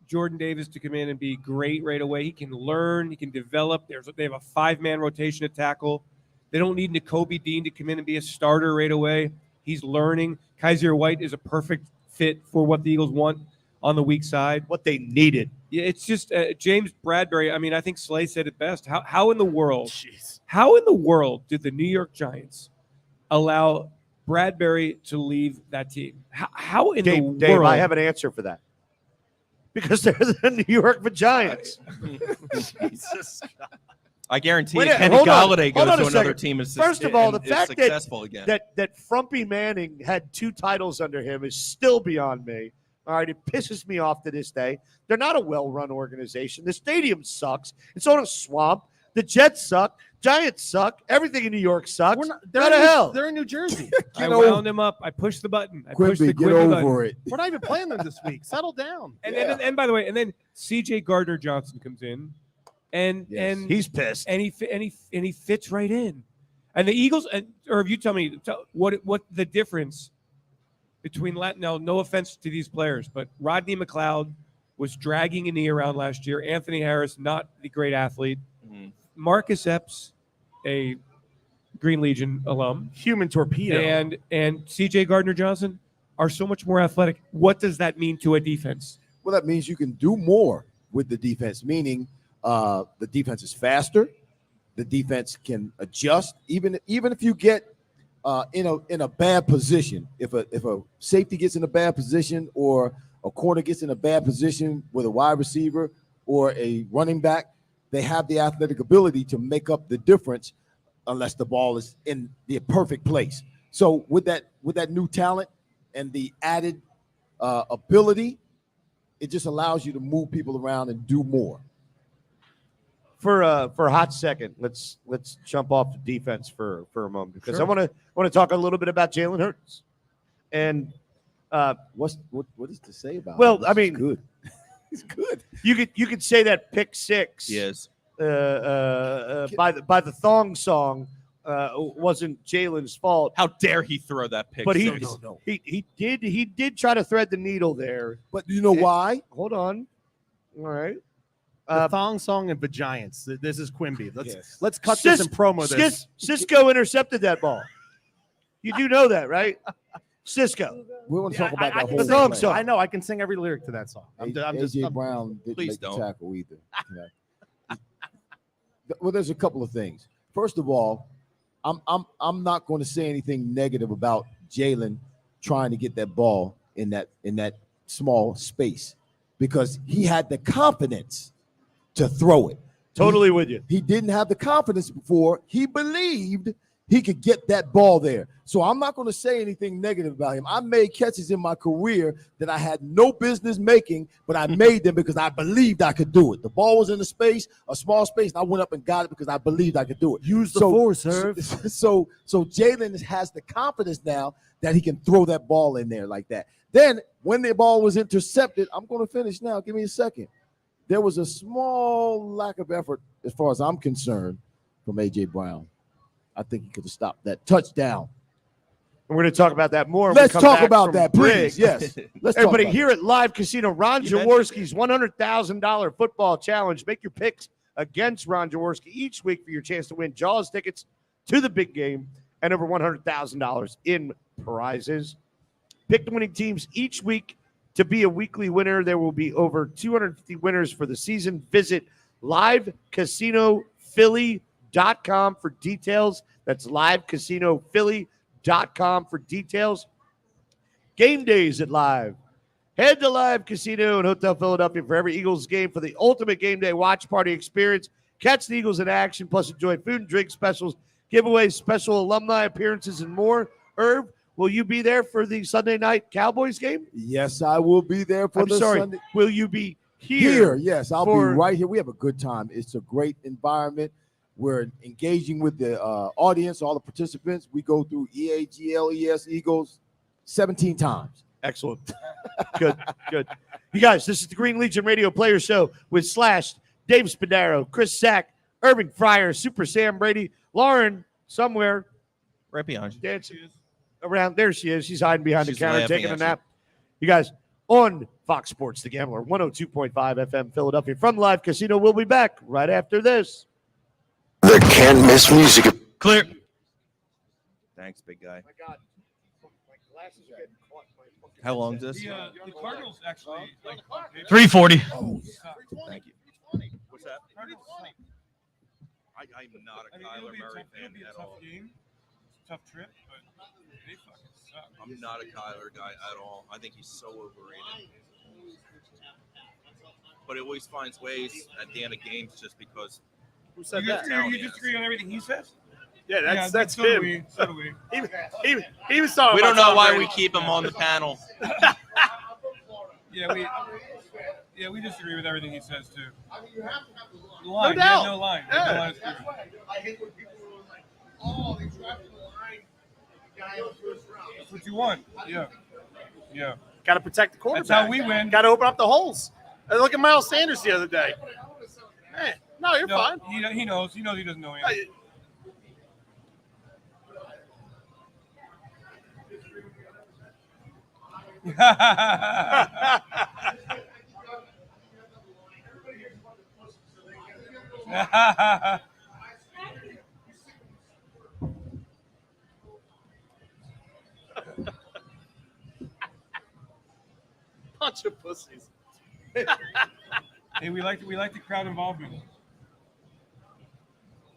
Jordan Davis to come in and be great right away. He can learn. He can develop. They have a 5-man rotation at tackle. They don't need Nakobe Dean to come in and be a starter right away. He's learning. Kaiser White is a perfect fit for what the Eagles want on the weak side. What they needed. Yeah, it's just James Bradbury. I mean, I think Slay said it best. How in the world? How in the world did the New York Giants allow Bradbury to leave that team? How in the world? Dave, I have an answer for that. Because they're the New York Giants. Jesus. I guarantee Wait you, a- Kenny hold on. Galladay Hold goes on a to another second. team is First of all, the is fact successful again. that Frumpy Manning had 2 titles under him is still beyond me. All right, it pisses me off to this day. They're not a well-run organization. The stadium sucks. It's on a swamp. The Jets suck. Giants suck. Everything in New York sucks. What the hell? They're in New Jersey. I wound him up. I pushed the button. I pushed the get Quimby over button. it. We're not even playing them this week. Settle down. And by the way, and then C.J. Gardner Johnson comes in, and he's pissed, and he fits right in. And the Eagles, or if you tell me what the difference between now, no offense to these players, but Rodney McLeod was dragging a knee around last year. Anthony Harris, not the great athlete. Mm-hmm. Marcus Epps, a Green Legion alum, human torpedo, and C.J. Gardner Johnson are so much more athletic. What does that mean to a defense? Well, that means you can do more with the defense, meaning the defense is faster. The defense can adjust, even if you get in a bad position. If a safety gets in a bad position, or a corner gets in a bad position with a wide receiver or a running back, they have the athletic ability to make up the difference, unless the ball is in the perfect place. So with that new talent and the added ability, it just allows you to move people around and do more. For a hot second, let's jump off the defense for a moment, because Sure. I want to talk a little bit about Jalen Hurts. And what is to say about well, him? I mean, good. He's good. You could say that pick six. Yes. By the thong song wasn't Jalen's fault. How dare he throw that pick? But No. he did try to thread the needle there. But you know why? Hold on. All right. The thong song and Vagiants. This is Quimby. Let's cut this and promo this. Cisco intercepted that ball. You do know that, right? Cisco. We want to talk about that the whole thong play. song. I know. I can sing every lyric to that song. AJ Brown didn't Please make the don't. tackle either. Well, there's a couple of things. First of all, I'm not going to say anything negative about Jalen trying to get that ball in that small space, because he had the confidence to throw it. Totally with you. He didn't have the confidence before. He believed he could get that ball there. So I'm not going to say anything negative about him. I made catches in my career that I had no business making, but I made them because I believed I could do it. The ball was in a small space, and I went up and got it because I believed I could do it. Use the force, sir. So Jalen has the confidence now that he can throw that ball in there like that. Then when the ball was intercepted, I'm going to finish now. Give me a second. There was a small lack of effort, as far as I'm concerned, from A.J. Brown. I think he could have stopped that touchdown. We're going to talk about that more. when Let's we come talk back about from that, break. please. Yes. Let's Everybody, talk about here at Live Casino, Ron Jaworski's $100,000 football challenge. Make your picks against Ron Jaworski each week for your chance to win Jaws tickets to the big game and over $100,000 in prizes. Pick the winning teams each week to be a weekly winner. There will be over 250 winners for the season. Visit livecasinophilly.com for details. That's livecasinophilly.com for details. Game days at Live. Head to Live Casino and Hotel Philadelphia for every Eagles game for the ultimate game day watch party experience. Catch the Eagles in action, plus enjoy food and drink specials, giveaways, special alumni appearances, and more. Irv, will you be there for the Sunday night Cowboys game? Yes, I will be there for Sunday. Will you be here? Yes, I'll be right here. We have a good time. It's a great environment. We're engaging with the audience, all the participants. We go through EAGLES Eagles 17 times. Excellent. Good. You guys, this is the Green Legion Radio Player Show with Slash, Dave Spadaro, Chris Sack, Irving Fryer, Super Sam Brady, Lauren somewhere. Right behind you. Dancing around. There she is. She's hiding behind the She's counter, laughing taking a at you. nap. You guys, on Fox Sports The Gambler, 102.5 FM Philadelphia. From the Live Casino, we'll be back right after this. The can't miss music. Clear. Thanks, big guy. My God. My glasses are getting caught. How long is this? The Cardinals actually 340. Thank you. What's that? I'm not a Kyler Murray fan at all. Tough trip, but they fucking suck. I'm not a Kyler guy at all. I think he's so overrated. But he always finds ways at the end of games just because Who said You that? disagree on everything he says? Yeah, that's so do him. we. So do we. He was talking We about don't know Tom why Brady. we keep him on the panel. Yeah, we disagree with everything he says too. The No line, he doubt. has no line. Yeah. No line is clear. I hate when people are like, oh, they drafted the line guy on first round. That's what you want. Yeah. Got to protect the quarterback. That's how we win. Got to open up the holes. Look at Miles Sanders the other day. Hey, no, you're fine. He knows. He knows he doesn't know anything. Bunch of pussies. Hey, we like the crowd involvement.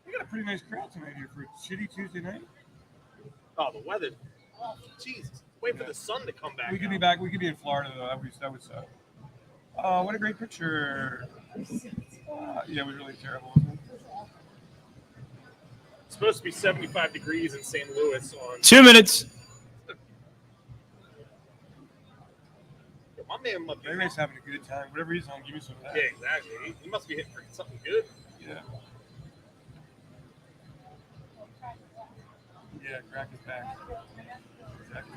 We got a pretty nice crowd tonight here for a shitty Tuesday night. Oh, the weather. Oh, Jesus. Wait for the sun to come back. We could be back. We could be in Florida though. That would suck. Oh, what a great picture. Yeah, it was really terrible. Wasn't it? It's supposed to be 75 degrees in St. Louis on 2 minutes. My man must be Maybe he's having a good time. Whatever he's on, give me some of that. Yeah, exactly. He must be hitting for something good. Yeah. Yeah, crack is back. Exactly.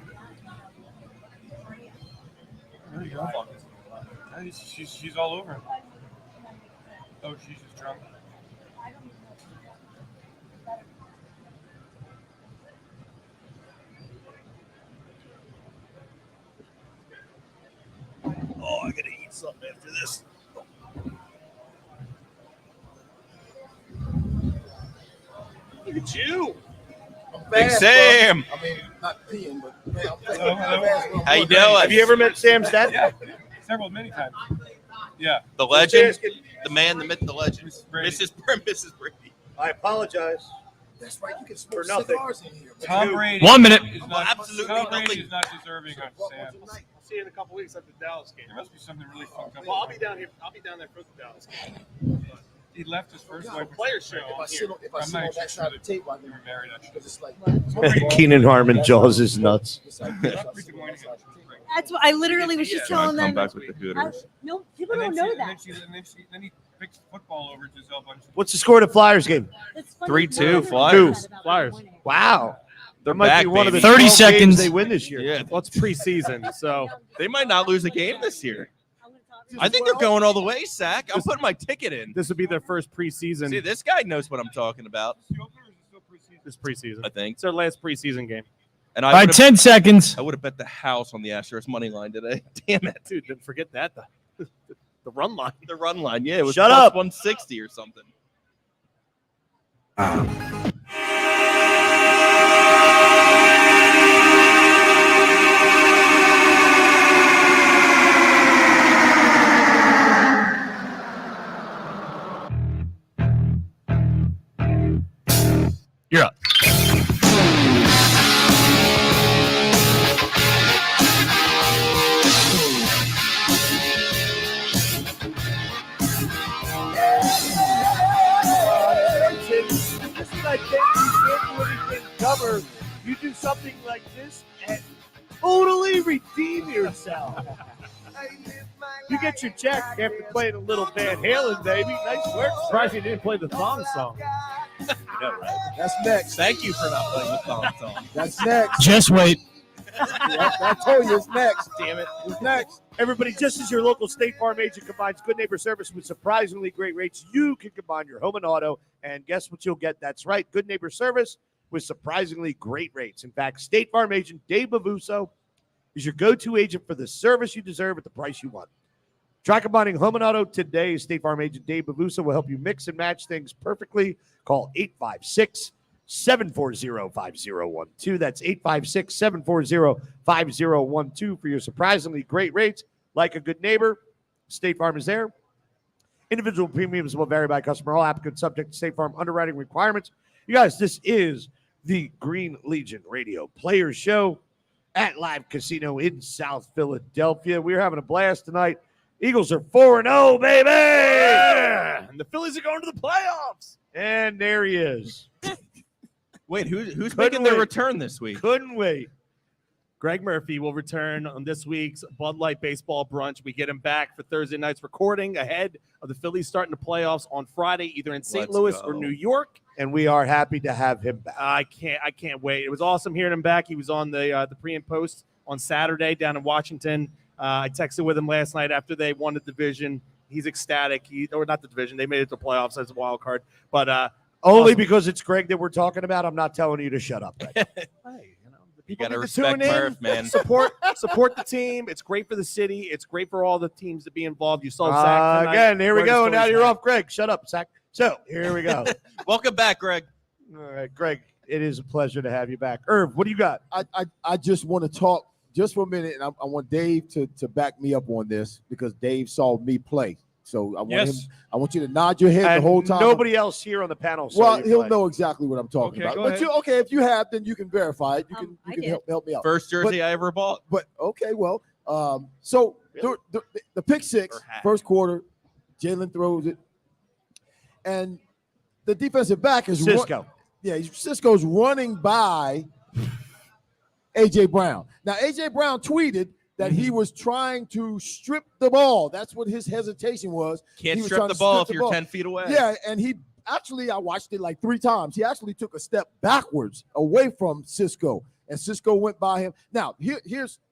There you go. Yeah, she's all over him. Oh, she's just drunk. Oh, I gotta eat something after this. Look at you. Big Sam. I mean, not peeing, but man, How you doing? Have you ever met Sam's dad? Yeah, many times. Yeah. The legend, the man, the myth, the legend. Mrs. Brady. I apologize. That's right. You can smoke For nothing. cigars in here. Tom Brady. 1 minute. Is not, Absolutely Tom Brady nothing. is not deserving of Sam. I'll see you in a couple weeks at the Dallas game. There must be something really fucked up. Well, I'll be down here. I'll be down there for the Dallas game. He left his first wife. Player show. If I sit on, if I I'm sit not on actually that sure side that of the tape, I they can were married, actually. because it's like Keenan Harmon Jaws is nuts. Good morning. That's what I literally was just telling them. Come back with the Hooters. No, people don't know that. Then he picks football over Giselle Bunch. What's the score of the Flyers game? It's funny, 3-2 one Flyers. about Flyers. winning. Wow. They're That might back, be one of the baby. 30 12 games seconds. they win this year. Yeah, Well, it's preseason, so they might not lose a game this year. I think they're going all the way, Sack. I'm putting my ticket in. this will be their first preseason. See, this guy knows what I'm talking about. This preseason. I think. It's their last preseason game. And All I right, would've- 10 seconds. I would have bet the house on the Astros money line today. Damn it. Dude, didn't forget that. The run line. The run line. Yeah, it was Shut plus up. 160 or something. You're up. This is like that you can't do anything cover. You do something like this and totally redeem yourself. You get your check after playing a little Van Halen, baby. Nice work. Surprised you didn't play the thong song. that's next. Thank you for not playing the thong song. That's next. Just wait. I told you it's next. Damn it. It's next. Everybody, just as your local State Farm agent combines good neighbor service with surprisingly great rates, you can combine your home and auto, and guess what you'll get? That's right, good neighbor service with surprisingly great rates. In fact, State Farm agent Dave Bavuso is your go-to agent for the service you deserve at the price you want. Try combining home and auto today. State Farm agent Dave Bavuso will help you mix and match things perfectly. Call 856-740-5012. That's 856-740-5012 for your surprisingly great rates. Like a good neighbor, State Farm is there. Individual premiums will vary by customer. All applicants subject to State Farm underwriting requirements. You guys, this is the Green Legion Radio Players Show at Live Casino in South Philadelphia. We're having a blast tonight. Eagles are 4-0, baby! Yeah! And the Phillies are going to the playoffs. And there he is. Wait, who's Couldn't making their wait. return this week? Couldn't wait. Greg Murphy will return on this week's Bud Light Baseball Brunch. We get him back for Thursday night's recording ahead of the Phillies starting the playoffs on Friday, either in St. Let's Louis go. or New York. And we are happy to have him back. I can't wait. It was awesome hearing him back. He was on the pre and post on Saturday down in Washington. I texted with him last night after they won the division. He's ecstatic. Or not the division. They made it to the playoffs as a wild card. But only because it's Greg that we're talking about. I'm not telling you to shut up. Greg. You got to need to respect tune in, Murph, man. Support the team. It's great for the city. It's great for all the teams to be involved. You saw Zach tonight. Again, here we Where the go. Now story's you're at. off, Greg. Shut up, Zach. So here we go. Welcome back, Greg. All right, Greg, it is a pleasure to have you back. Irv, what do you got? I just want to talk just for a minute, and I want Dave to back me up on this because Dave saw me play. So I want you to nod your head And the whole time. nobody else here on the panel. Well, he'll know exactly what I'm talking Okay, about. go But ahead. if you have, then you can verify it. You can help me out. First jersey I ever bought. But okay, well, so the pick six, first quarter, Jalen throws it, and the defensive back is Cisco. Cisco's running by AJ Brown. Now AJ Brown tweeted that he was trying to strip the ball. That's what his hesitation was. Can't He was strip trying the to ball strip if you're 10 feet away. Yeah, and I watched it like 3 times. He actually took a step backwards away from Cisco, and Cisco went by him. Now,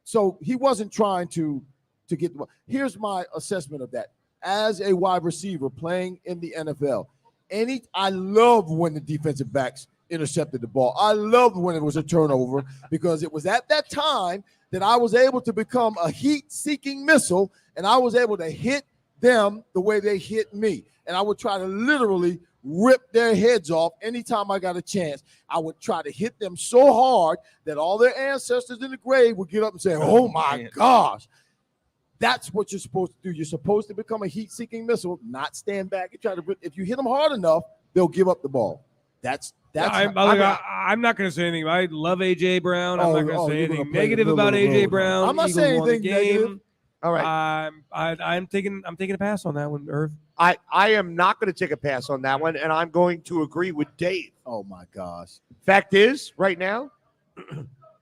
so he wasn't trying to get the ball. Here's my assessment of that. As a wide receiver playing in the NFL, I love when the defensive backs intercepted the ball. I loved when it was a turnover because it was at that time that I was able to become a heat-seeking missile, and I was able to hit them the way they hit me. And I would try to literally rip their heads off anytime I got a chance. I would try to hit them so hard that all their ancestors in the grave would get up and say, oh my gosh. That's what you're supposed to do. You're supposed to become a heat-seeking missile, not stand back and try to. If you hit them hard enough, they'll give up the ball. I'm not going to say anything. I love AJ Brown. I'm not going to say anything negative about AJ Brown. I'm not Eagles saying won the anything negative. game. All right. I'm taking a pass on that one, Irv. I am not going to take a pass on that one, and I'm going to agree with Dave. Oh my gosh. Fact is, right now,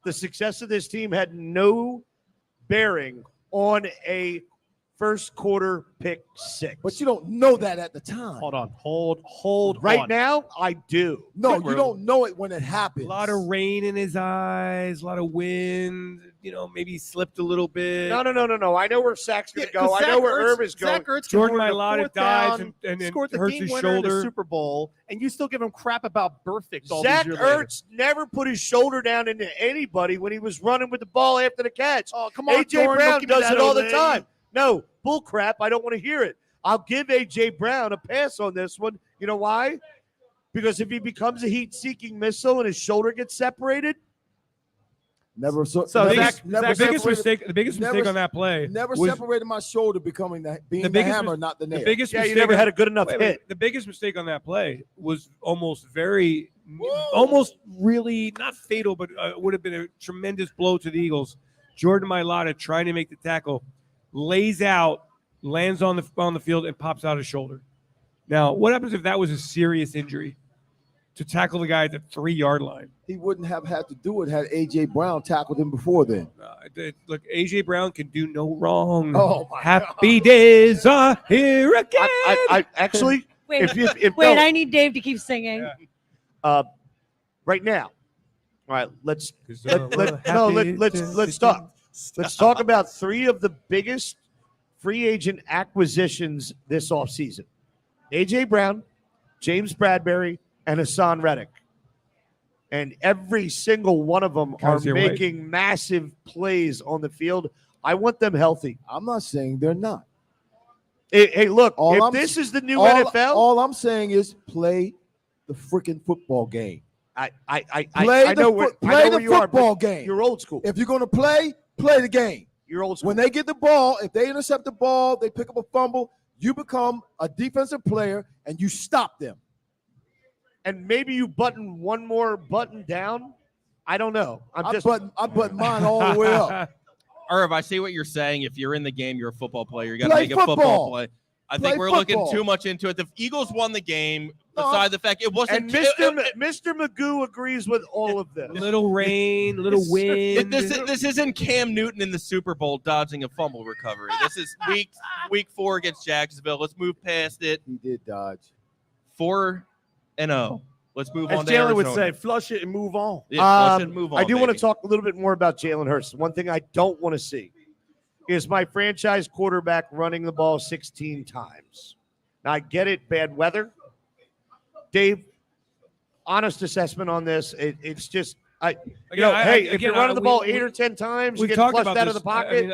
the success of this team had no bearing on a first quarter pick six. But you don't know that at the time. Hold on. Right now, I do. No, you don't know it when it happens. A lot of rain in his eyes, a lot of wind. Maybe he slipped a little bit. No. I know where Zach's going to go. I know where Irv is going. Jordan Mailata dives and scored the hurts game his winner in the shoulder. Super Bowl, and you still give him crap about Burfict all Zach these years later. Ertz never put his shoulder down into anybody when he was running with the ball after the catch. Oh, come on, A.J. Jordan, Brown don't give me does that it all the Olay. time. No, bull crap. I don't want to hear it. I'll give A.J. Brown a pass on this one. You know why? Because if he becomes a heat-seeking missile and his shoulder gets separated, The biggest mistake on that play Never was separated my shoulder becoming the biggest hammer, mis- not the nail. The biggest Yeah, you mistake never had a good enough wait, hit. The biggest mistake on that play was almost really not fatal, but would have been a tremendous blow to the Eagles. Jordan Mailata trying to make the tackle, lays out, lands on the field, and pops out his shoulder. Now, what happens if that was a serious injury? To tackle the guy at the 3-yard line. He wouldn't have had to do it had A.J. Brown tackled him before then. Look, A.J. Brown can do no wrong. Oh, my Happy days are here again. I actually, Wait, if I need Dave to keep singing. right now, all right, let's Let's talk. Let's talk about 3 of the biggest free agent acquisitions this offseason. A.J. Brown, James Bradbury, and Hassan Reddick. And every single one of them are Kaiser making massive plays on the field. I want them healthy. I'm not saying they're not. Hey, look, if this is the new NFL, all I'm saying is play the freaking football game. I Play know where the you are, but football game. You're old school. If you're going to play the game. You're old school. When they get the ball, if they intercept the ball, they pick up a fumble, you become a defensive player and you stop them. And maybe you button one more button down. I don't know. I button mine all the way up. Irv, I see what you're saying. If you're in the game, you're a football player. You got to Play make a football football. play. I Play think we're football. looking too much into it. The Eagles won the game. Besides the fact it wasn't. And Mr. Magoo agrees with all of this. Little rain, little wind. This isn't Cam Newton in the Super Bowl dodging a fumble recovery. This is week 4 against Jacksonville. Let's move past it. He did dodge. 4-0. Let's move on As to Jalen would Arizona. say, flush it and move on. Yeah, flush it and move on, I do want to baby. talk a little bit more about Jalen Hurts. One thing I don't want to see is my franchise quarterback running the ball 16 times. Now, I get it, bad weather. Dave, honest assessment on this. It's just, if you're running the ball 8 or 10 times, you we've get talked flushed about out this. of the pocket.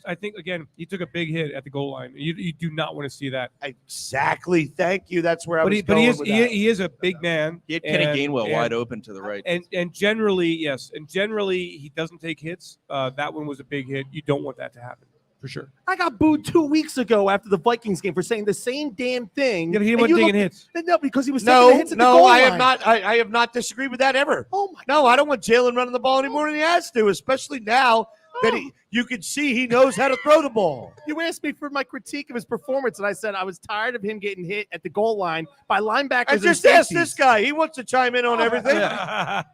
I think, again, he took a big hit at the goal line. You do not want to see that. Exactly. Thank you. That's where I was But going with that. he is a big man. He had Kenny Gainwell wide open to the right. And generally, yes. And generally, he doesn't take hits. That one was a big hit. You don't want that to happen, for sure. I got booed 2 weeks ago after the Vikings game for saying the same damn thing. Yeah, but he wasn't taking hits. No, because he was taking the hits at the goal I line. have not. I have not disagreed with that ever. Oh my! No, I don't want Jalen running the ball any more than he has to, especially now that you can see he knows how to throw the ball. You asked me for my critique of his performance, and I said I was tired of him getting hit at the goal line by linebackers. I just asked this guy. He wants to chime in on everything. How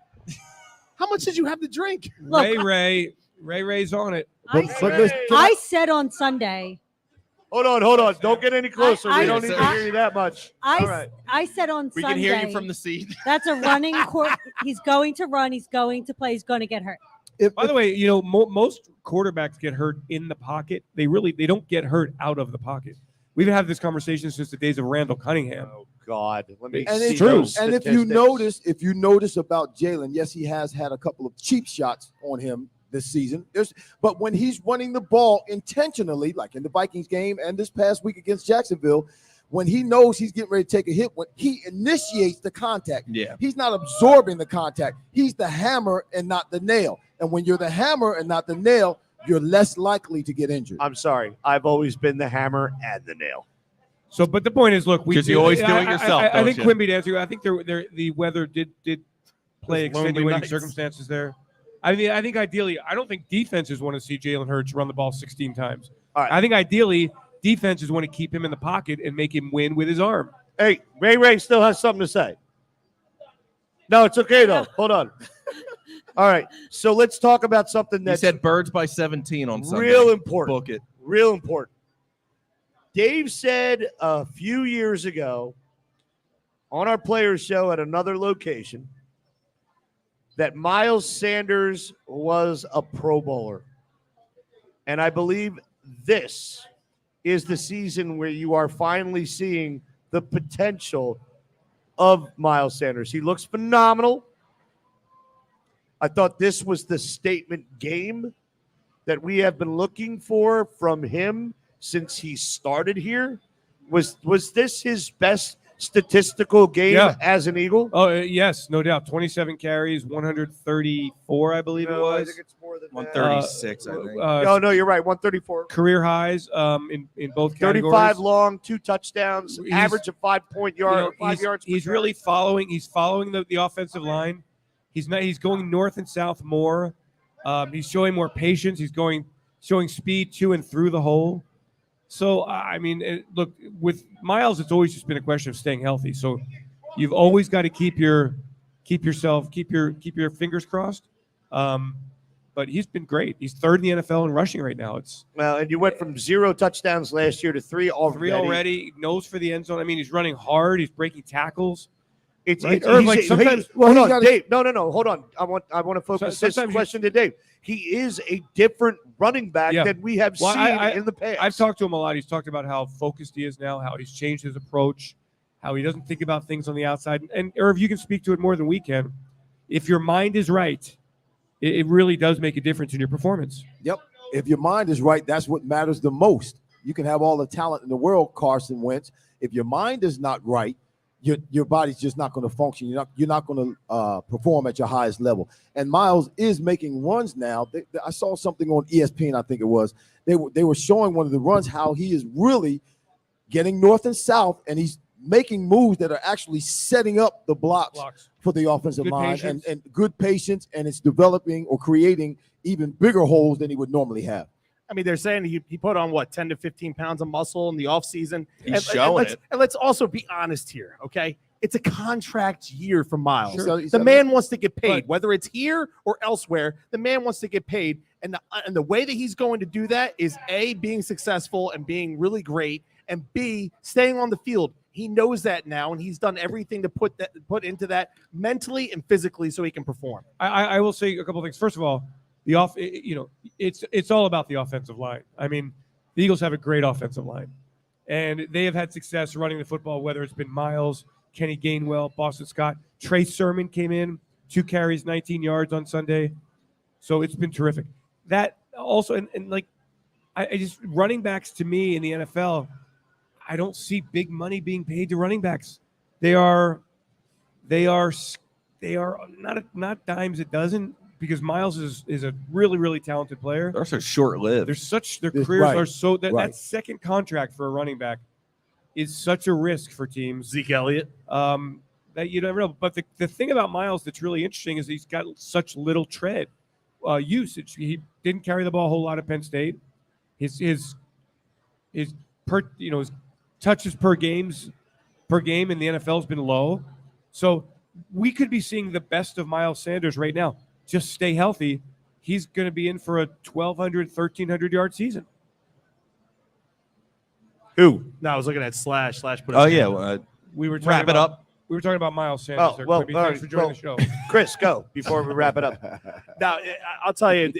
much did you have to drink? Ray's on it. I said on Sunday. Hold on. Don't get any closer. We don't need to I- hear you that much. I, All right. I said on We Sunday. can hear you from the seat. That's a running court. He's going to run. He's going to play. He's going to get hurt. By the way, most quarterbacks get hurt in the pocket. They don't get hurt out of the pocket. We've had this conversation since the days of Randall Cunningham. Oh God, let me And see it's true. those And if you notice about Jalen, yes, he has had a couple of cheap shots on him this season. But when he's running the ball intentionally, like in the Vikings game and this past week against Jacksonville, when he knows he's getting ready to take a hit, when he initiates the contact, he's not absorbing the contact. He's the hammer and not the nail. And when you're the hammer and not the nail, you're less likely to get injured. I'm sorry. I've always been the hammer and the nail. So, but the point is, look, Because you always do it yourself. I think don't you? Quimby, to answer you, I think the weather did play Those lonely extenuating nights. circumstances there. I mean, I think ideally, I don't think defenses want to see Jalen Hurts run the ball 16 times. All right. I think ideally, defenses want to keep him in the pocket and make him win with his arm. Hey, Ray still has something to say. No, it's okay though. Hold on. All right, so let's talk about something You that's said Birds by 17 on Sunday. real important. Book it. Real important. Dave said a few years ago on our players show at another location that Miles Sanders was a Pro Bowler. And I believe this is the season where you are finally seeing the potential of Miles Sanders. He looks phenomenal. I thought this was the statement game that we have been looking for from him since he started here. Was this his best statistical game as an Eagle? Oh, yes, no doubt. 27 carries, 134, I believe it was. I think it's more than 136, I think. No, you're right. 134. Career highs in both 35 categories. long, 2 touchdowns, He's- average of 5 yards. He's really following. He's following the offensive line. He's going north and south more. He's showing more patience. He's showing speed to and through the hole. So I mean, look, with Miles, it's always just been a question of staying healthy. So you've always got to keep your fingers crossed. But he's been great. He's third in the NFL in rushing right now. And you went from 0 touchdowns last year to 3 already. 3 already. Nose for the end zone. I mean, he's running hard. He's breaking tackles. It's right? it's Irv, he's- like he- sometimes. hold on, Dave. No. Hold on. I want to focus this sometimes question to Dave. He is a different running back Yeah. than we have Well, seen in the past. I've talked to him a lot. He's talked about how focused he is now, how he's changed his approach, how he doesn't think about things on the outside. And Irv, you can speak to it more than we can. If your mind is right, it really does make a difference in your performance. Yep. If your mind is right, that's what matters the most. You can have all the talent in the world, Carson Wentz. If your mind is not right, your body's just not going to function. You're not going to perform at your highest level. And Miles is making runs now. I saw something on ESPN, I think it was. They were showing one of the runs how he is really getting north and south, and he's making moves that are actually setting up the blocks. For the offensive Good line patience. and good patience, and it's developing or creating even bigger holes than he would normally have. I mean, they're saying he put on, 10 to 15 pounds of muscle in the offseason. He's showing it. And let's also be honest here, okay? It's a contract year for Miles. Sure. The man wants to get paid, whether it's here or elsewhere. The man wants to get paid. And the way that he's going to do that is, A, being successful and being really great, and B, staying on the field. He knows that now, and he's done everything to put into that mentally and physically so he can perform. I will say a couple of things. First of all, it's all about the offensive line. I mean, the Eagles have a great offensive line, and they have had success running the football, whether it's been Miles, Kenny Gainwell, Boston Scott. Trey Sermon came in, 2 carries, 19 yards on Sunday. So it's been terrific. That also, and I just, running backs to me in the NFL, I don't see big money being paid to running backs. They are not dimes a dozen, because Miles is a really, really talented player. They're so short-lived. Their careers are so that second contract for a running back is such a risk for teams. Zeke Elliott. That you never know. But the thing about Miles that's really interesting is he's got such little tread usage. He didn't carry the ball a whole lot at Penn State. His touches per game in the NFL has been low. So we could be seeing the best of Miles Sanders right now. Just stay healthy. He's going to be in for a 1,200, 1,300 yard season. Who? No, I was looking at Slash. Slash put. We were wrap it up. We were talking about Miles Sanders. Oh, well, thanks for joining the show. Chris, go before we wrap it up. Now, I'll tell you,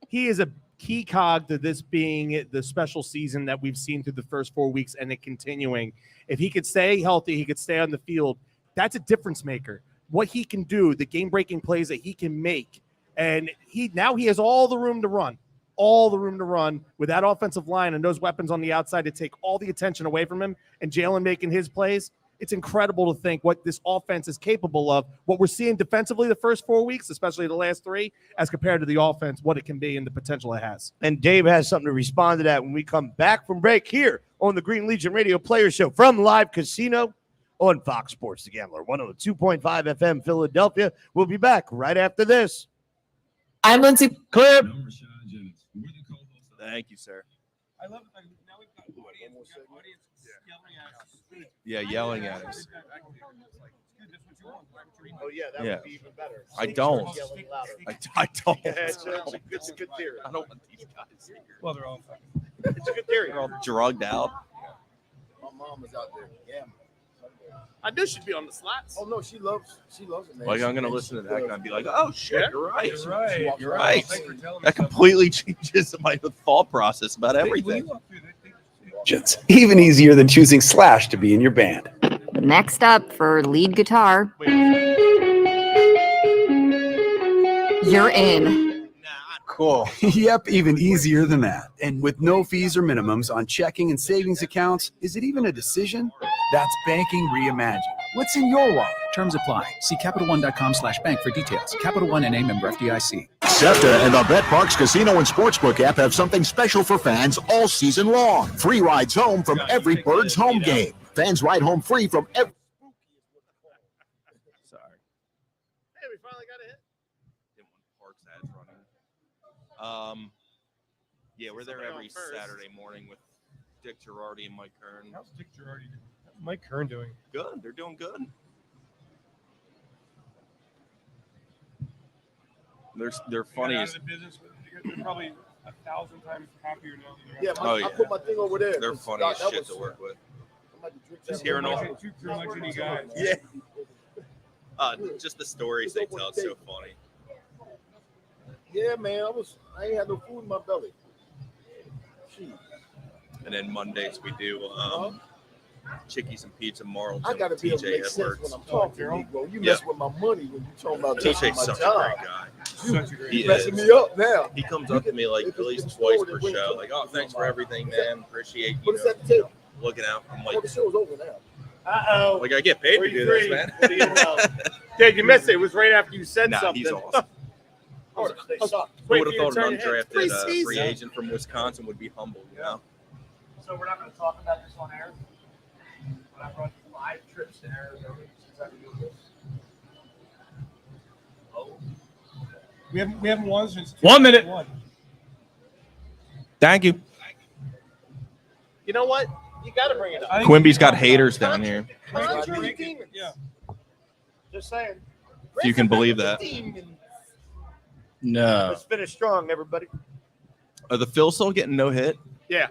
he is a key cog to this being the special season that we've seen through the first 4 weeks and it continuing. If he could stay healthy, he could stay on the field. That's a difference maker. What he can do, the game-breaking plays that he can make, and he has all the room to run. With that offensive line and those weapons on the outside to take all the attention away from him, and Jalen making his plays. It's incredible to think what this offense is capable of, what we're seeing defensively the first 4 weeks, especially the last 3, as compared to the offense, what it can be and the potential it has. And Dave has something to respond to that when we come back from break here on the Green Legion Radio Players Show from Live Casino on Fox Sports The Gambler, 102.5 FM Philadelphia. We'll be back right after this. I'm Lindsay. Clip. Thank you, sir. I love it. Now we've got audience yelling at us. Yeah, yelling at us. Oh, yeah, that would be even better. I don't. I don't. It's a good theory. I don't want these guys here. Well, they're all It's a good theory. They're all drugged out. My mom was out there gambling. I knew she'd be on the slots. Oh no, she loves it, man. Like, I'm gonna listen to that and be like, "Oh shit, Yeah. you're right. You're right. You're right." That completely changes my thought process about everything. Even easier than choosing Slash to be in your band. Next up for lead guitar, you're in. Cool. Yep, even easier than that. And with no fees or minimums on checking and savings accounts, is it even a decision? That's banking reimagined. What's in your wallet? Terms apply. See CapitalOne.com/bank for details. Capital One NA, member FDIC. SEPTA and the BetParks Casino and Sportsbook app have something special for fans all season long. Free rides home from every Birds home game. Fans ride home free from every... Sorry. Hey, we finally got a hit. Didn't want Parks ads running. Yeah, we're there every Saturday morning with Dick Girardi and Mike Kern. How's Dick Girardi doing? Mike Kern doing? Good. They're doing good. They're funny. Out of the business, they're probably 1,000 times happier now than Yeah, I put my thing over there. They're funny as shit to work with. Just hearing all. Two curmudgeon-y guys. Yeah. Just the stories they tell. It's so funny. Yeah, man, I ain't had no food in my belly. Jeez. And then Mondays we do Chickies and Pizza. Marl. I gotta be able to TJ make sense when I'm talking, Negro. You mess with my money when you talking about taking TJ's my such job. a great guy. You messing me up now. He comes up to me like at least twice per show, like, "Oh, thanks for everything, man. Appreciate you know, looking out." I'm like, the show's over now. Uh-oh. Like, I get paid to do this, man. Dude, you missed it. It was right after you said something. He's awesome. Who would have thought an undrafted free agent from Wisconsin would be humble, you know? So we're not going to talk about this on air. But I've run 5 trips to Arizona since I've been doing this. We haven't won since 1 minute. Thank you. You know what? You got to bring it up. Quimby's got haters down here. Contrary demons. Yeah. Just saying. If you can believe that. No. Let's finish strong, everybody. Are the Phils still getting no hit? Yeah.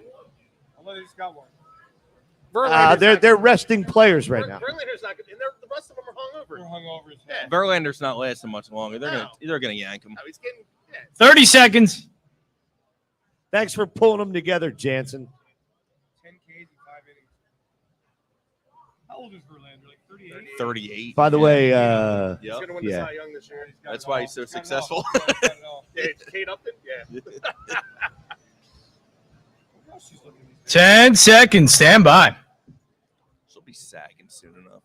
Although they just got one. They're resting players right now. Verlander's not good, and the rest of them are hungover. They're hungover. Yeah. Verlander's not lasting much longer. They're gonna yank him. No, he's getting 30 seconds. Thanks for pulling them together, Jansen. 10 Ks in 5 innings. How old is Verlander? Like 38? 38. By the way, He's going to win the yeah. Cy Young this year. That's why he's so successful. Yeah, it's Kate Upton. Yeah. 10 seconds. Stand by. She'll be sagging soon enough.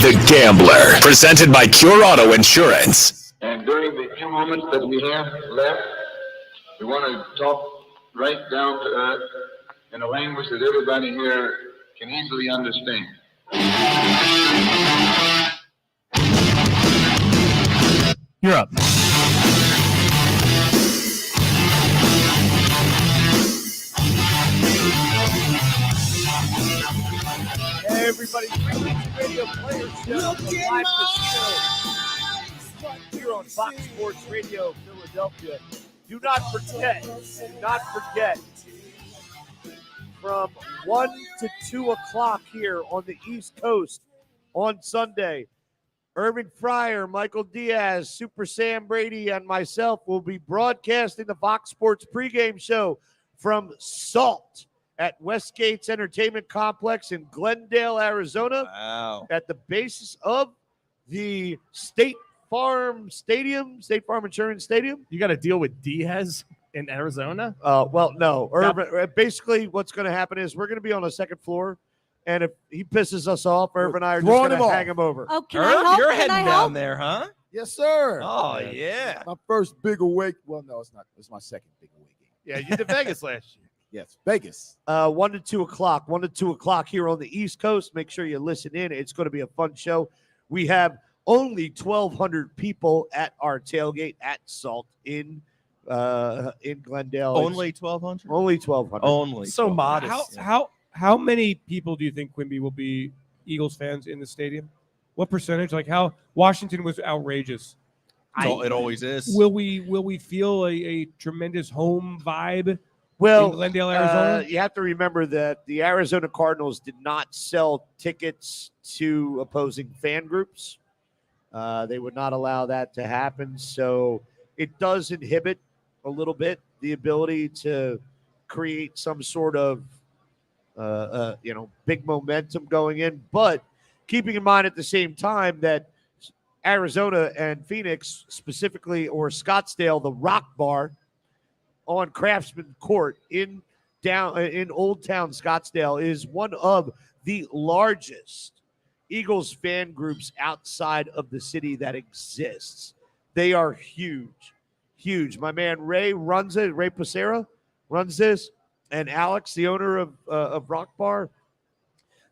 The Gambler, presented by Cure Auto Insurance. And during the few moments that we have left, we want to talk right down to earth in a language that everybody here can easily understand. You're up. Hey, everybody, Green Legion Radio Players Show from Live Casino here on Fox Sports Radio, Philadelphia. Do not forget, from 1 to 2 o'clock here on the East Coast on Sunday, Irving Fryer, Michael Diaz, Super Sam Brady, and myself will be broadcasting the Fox Sports pregame show from Salt at Westgate's Entertainment Complex in Glendale, Arizona. Wow. At the basis of the State Farm Insurance Stadium. You got to deal with Diaz in Arizona? Well, no. Irvin, basically, what's going to happen is we're going to be on the second floor, and if he pisses us off, Irvin and I are just going to hang him over. Oh, can I help? You're Can heading I down help? there, huh? Yes, sir. Oh, yeah. My first big awake. Well, no, it's not. It's my second big awake game. Yeah, you did Vegas last year. Yes, Vegas. 1 to 2 o'clock. 1 to 2 o'clock here on the East Coast. Make sure you listen in. It's going to be a fun show. We have only 1,200 people at our tailgate at Salt in Glendale. Only 1,200? Only 1,200. Only. So 1,200. modest. How many people do you think, Quimby, will be Eagles fans in the stadium? What percentage? Like how Washington was outrageous. It always is. Will we feel a tremendous home vibe? Well, in Glendale, Arizona? You have to remember that the Arizona Cardinals did not sell tickets to opposing fan groups. They would not allow that to happen. So it does inhibit a little bit the ability to create some sort of, big momentum going in. But keeping in mind at the same time that Arizona and Phoenix specifically, or Scottsdale, the Rock Bar on Craftsman Court in Old Town Scottsdale is one of the largest Eagles fan groups outside of the city that exists. They are huge. My man Ray runs it. Ray Pacera runs this, and Alex, the owner of Rock Bar,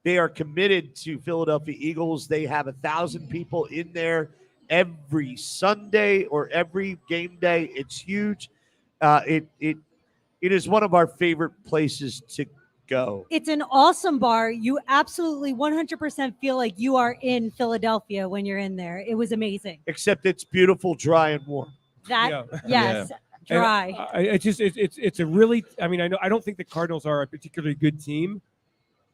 they are committed to Philadelphia Eagles. They have 1,000 people in there every Sunday or every game day. It's huge. It is one of our favorite places to go. It's an awesome bar. You absolutely 100% feel like you are in Philadelphia when you're in there. It was amazing. Except it's beautiful, dry, and warm. Yes, dry. It's a really. I mean, I don't think the Cardinals are a particularly good team,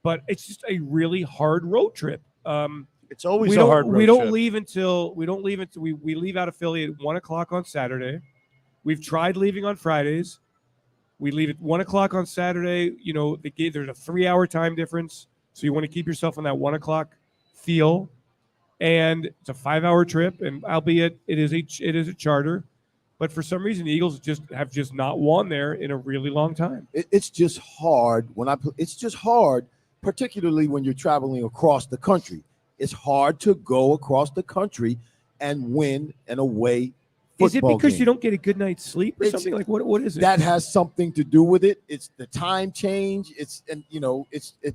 but it's just a really hard road trip. It's always a hard road we don't trip. leave until we leave out of Philly at 1 o'clock on Saturday. We've tried leaving on Fridays. We leave at 1 o'clock on Saturday. You know, there's a 3-hour time difference, so you want to keep yourself on that 1 o'clock feel. And it's a 5-hour trip, and albeit it is a charter, but for some reason the Eagles have not won there in a really long time. It's just hard it's just hard, particularly when you're traveling across the country. It's hard to go across the country and win an away Is it football because game. you don't get a good night's sleep or It's- something? Like what is it? That has something to do with it. It's the time change.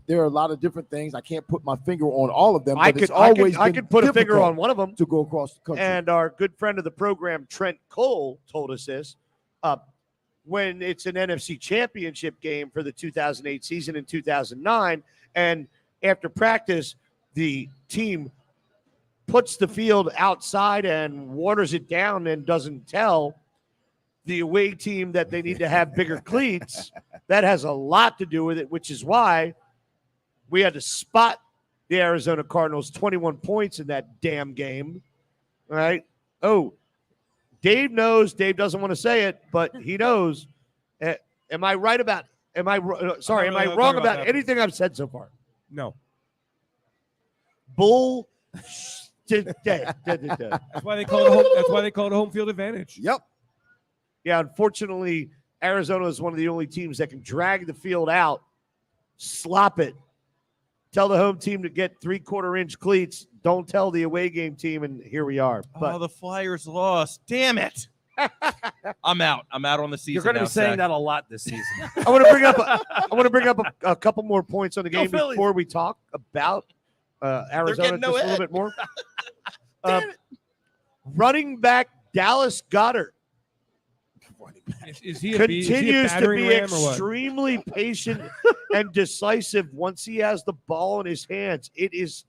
There are a lot of different things. I can't put my finger on all of them. I But it's could always I been could put a finger difficult on one of them to go across the country. And our good friend of the program, Trent Cole, told us this. When it's an NFC championship game for the 2008 season in 2009, and after practice, the team puts the field outside and waters it down and doesn't tell the away team that they need to have bigger cleats. That has a lot to do with it, which is why we had to spot the Arizona Cardinals 21 points in that damn game. All right. Oh, Dave knows. Dave doesn't want to say it, but he knows. Am I right about? Am I wrong about anything I've said so far? No. Bull. That's why they call it home. That's why they call it home field advantage. Yep. Yeah. Unfortunately, Arizona is one of the only teams that can drag the field out, slop it, tell the home team to get 3/4-inch cleats. Don't tell the away game team, and here we are. But the Flyers lost. Damn it. I'm out. I'm out on the season. You're going to now, be saying Zach. that a lot this season. I want to bring up a couple more points on the game Phillies. before we talk about Arizona getting no just a little hit. bit more. Running back Dallas Goedert Is he a continues to battering be ram or what? extremely patient and decisive once he has the ball in his hands. It is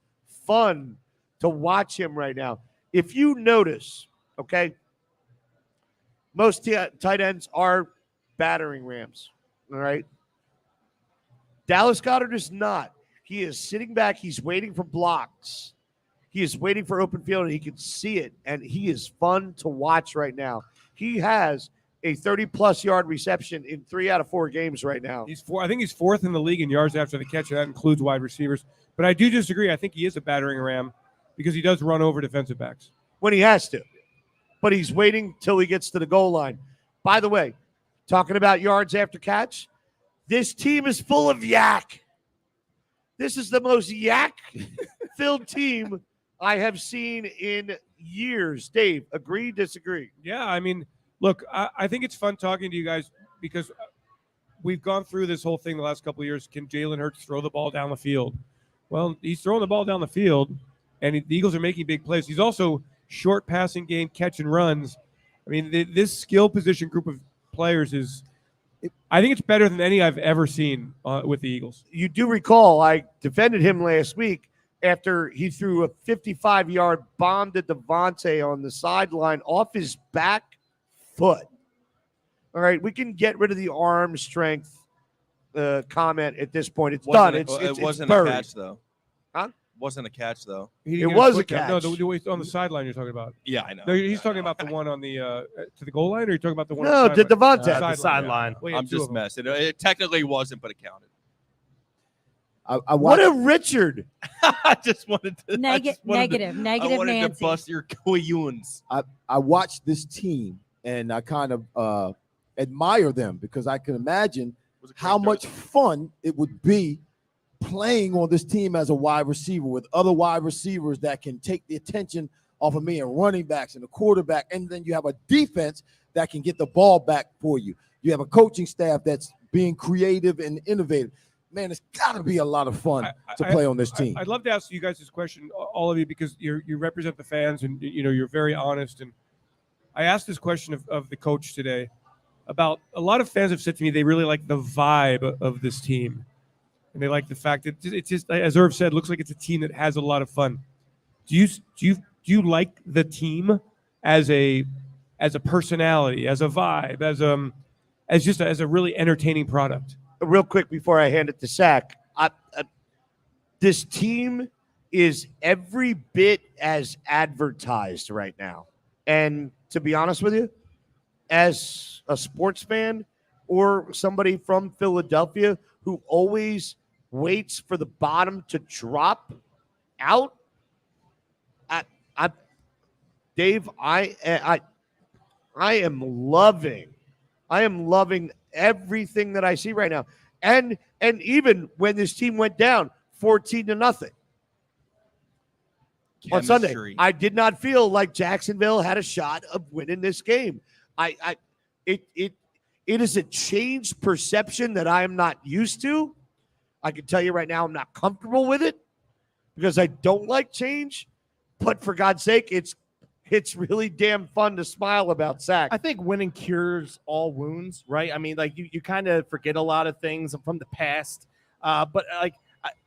fun to watch him right now. If you notice, okay, most tight ends are battering rams, all right? Dallas Goedert is not. He is sitting back. He's waiting for blocks. He is waiting for open field, and he can see it, and he is fun to watch right now. He has a 30-plus yard reception in 3 out of 4 games right now. I think he's fourth in the league in yards after the catch, and that includes wide receivers. But I do disagree. I think he is a battering ram because he does run over defensive backs. When he has to. But he's waiting till he gets to the goal line. By the way, talking about yards after catch, this team is full of yak. This is the most yak-filled team I have seen in years. Dave, agree, disagree? Yeah, I mean, look, I think it's fun talking to you guys because we've gone through this whole thing the last couple of years. Can Jalen Hurts throw the ball down the field? Well, he's throwing the ball down the field, and the Eagles are making big plays. He's also short passing game, catch and runs. I mean, this skill position group of players I think it's better than any I've ever seen with the Eagles. You do recall I defended him last week after he threw a 55-yard bomb to Devontae on the sideline off his back foot. All right, we can get rid of the arm strength comment at this point. It's done. It wasn't buried. a catch, though. Huh? Wasn't a catch, though. He It didn't get was a foot down. No, catch. the on the sideline you're talking about. Yeah, I know. No, he's talking about the one on the to the goal line, or you're talking about the one? No, on the to sideline? Devontae. The sideline. Well, yeah, I'm two of just them. messing. It technically wasn't, but it counted. I What watched, a Richard. I just wanted to. Negative, I wanted Nancy. to bust your coyoons. I watched this team and I kind of admire them because I can imagine how much fun it would be playing on this team as a wide receiver with other wide receivers that can take the attention off of me and running backs and a quarterback. And then you have a defense that can get the ball back for you. You have a coaching staff that's being creative and innovative. Man, it's got to be a lot of fun to play on this team. I'd love to ask you guys this question, all of you, because you represent the fans and you're very honest. And I asked this question of the coach today about a lot of fans have said to me they really like the vibe of this team, and they like the fact that it's just, as Irv said, looks like it's a team that has a lot of fun. Do you like the team as a personality, as a vibe, as a really entertaining product? Real quick before I hand it to Zach, this team is every bit as advertised right now. And to be honest with you, as a sports fan or somebody from Philadelphia who always waits for the bottom to drop out, Dave, I am loving everything that I see right now. And even when this team went down 14-0, on Sunday. chemistry. I did not feel like Jacksonville had a shot of winning this game. It is a changed perception that I am not used to. I can tell you right now, I'm not comfortable with it because I don't like change. But for God's sake, it's really damn fun to smile about Zach. I think winning cures all wounds, right? I mean, like you kind of forget a lot of things from the past. But like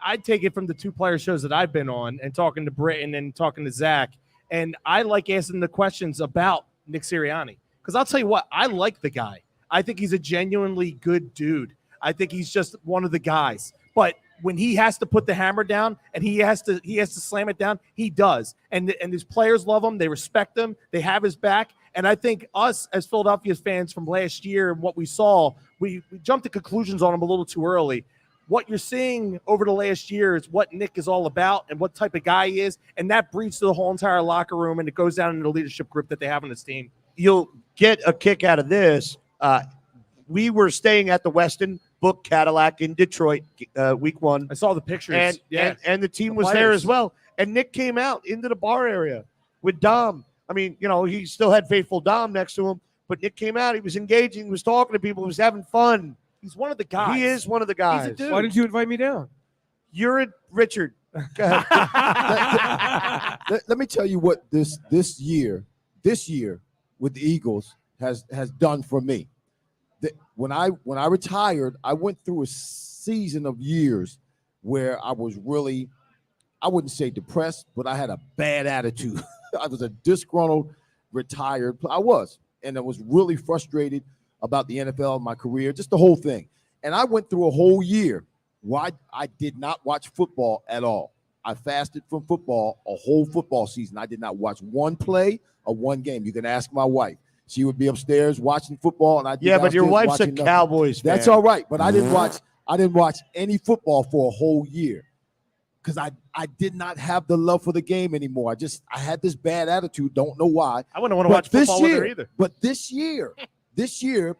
I take it from the two player shows that I've been on and talking to Britton and talking to Zach. And I like asking the questions about Nick Sirianni because I'll tell you what, I like the guy. I think he's a genuinely good dude. I think he's just one of the guys. But when he has to put the hammer down and he has to slam it down, he does. And his players love him. They respect him. They have his back. And I think us as Philadelphia fans from last year and what we saw, we jumped to conclusions on him a little too early. What you're seeing over the last year is what Nick is all about and what type of guy he is. And that breeds to the whole entire locker room, and it goes down into the leadership group that they have on this team. You'll get a kick out of this. We were staying at the Westin Book Cadillac in Detroit week 1. I saw the pictures. And the team was there as well. And Nick came out into the bar area with Dom. I mean, he still had faithful Dom next to him, but Nick came out. He was engaging. He was talking to people. He was having fun. He's one of the guys. He is one of the guys. He's a dude. Why didn't you invite me down? You're Richard. Go ahead. Let me tell you what this year with the Eagles has done for me. When I retired, I went through a season of years where I was really, I wouldn't say depressed, but I had a bad attitude. I was a disgruntled, retired. I was really frustrated about the NFL, my career, just the whole thing. And I went through a whole year where I did not watch football at all. I fasted from football a whole football season. I did not watch one play or one game. You can ask my wife. She would be upstairs watching football, and but your wife's a Cowboys fan. That's all right, but I didn't watch any football for a whole year because I did not have the love for the game anymore. I had this bad attitude. Don't know why. I wouldn't want to watch football with her either. But this year,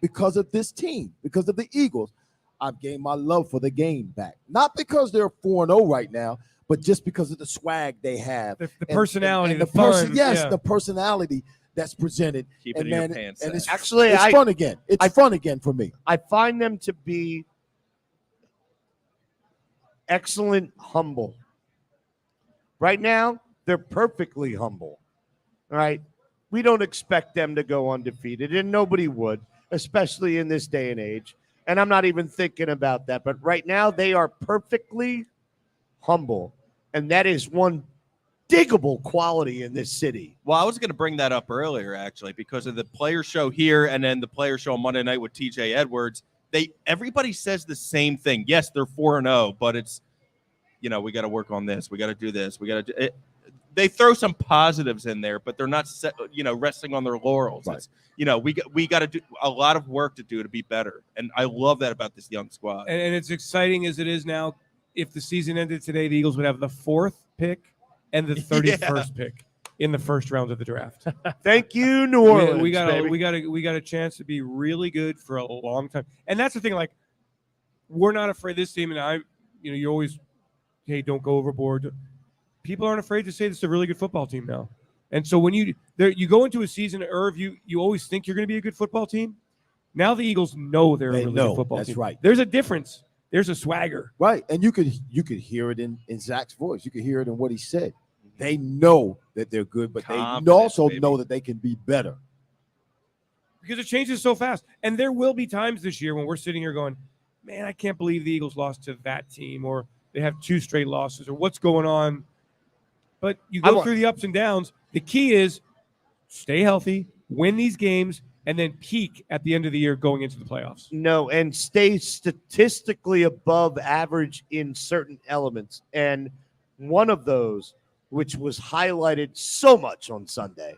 because of this team, because of the Eagles, I've gained my love for the game back. Not because they're 4-0 right now, but just because of the swag they have, the personality, and the fun. the personality that's presented. Keep it in your pants. And it's actually it's fun again. It's fun again for me. I find them to be excellent, humble. Right now, they're perfectly humble. All right. We don't expect them to go undefeated, and nobody would, especially in this day and age. And I'm not even thinking about that. But right now, they are perfectly humble. And that is one diggable quality in this city. Well, I was going to bring that up earlier, actually, because of the player show here and then the player show on Monday night with TJ Edwards. Everybody says the same thing. Yes, they're 4-0, but it's, we got to work on this. We got to do this. We got to do it. They throw some positives in there, but they're not, resting on their laurels. Right. It's, we got to do a lot of work to be better. And I love that about this young squad. And it's exciting as it is now. If the season ended today, the Eagles would have the 4th pick and the 31st pick in the first round of the draft. Thank you, New Orleans. We got a chance to be really good for a long time. And that's the thing, like, we're not afraid this team, and you always, hey, don't go overboard. People aren't afraid to say this is a really good football team now. And so when you go into a season, Irv, you always think you're going to be a good football team. Now the Eagles know they're a really good football team. That's right. There's a difference. There's a swagger. Right. And you could hear it in Zach's voice. You could hear it in what he said. They know that they're good, but they also know that they can be better. Because it changes so fast. And there will be times this year when we're sitting here going, man, I can't believe the Eagles lost to that team, or they have 2 straight losses, or what's going on. But you go through the ups and downs. The key is stay healthy, win these games, and then peak at the end of the year going into the playoffs. No, and stay statistically above average in certain elements. And one of those, which was highlighted so much on Sunday,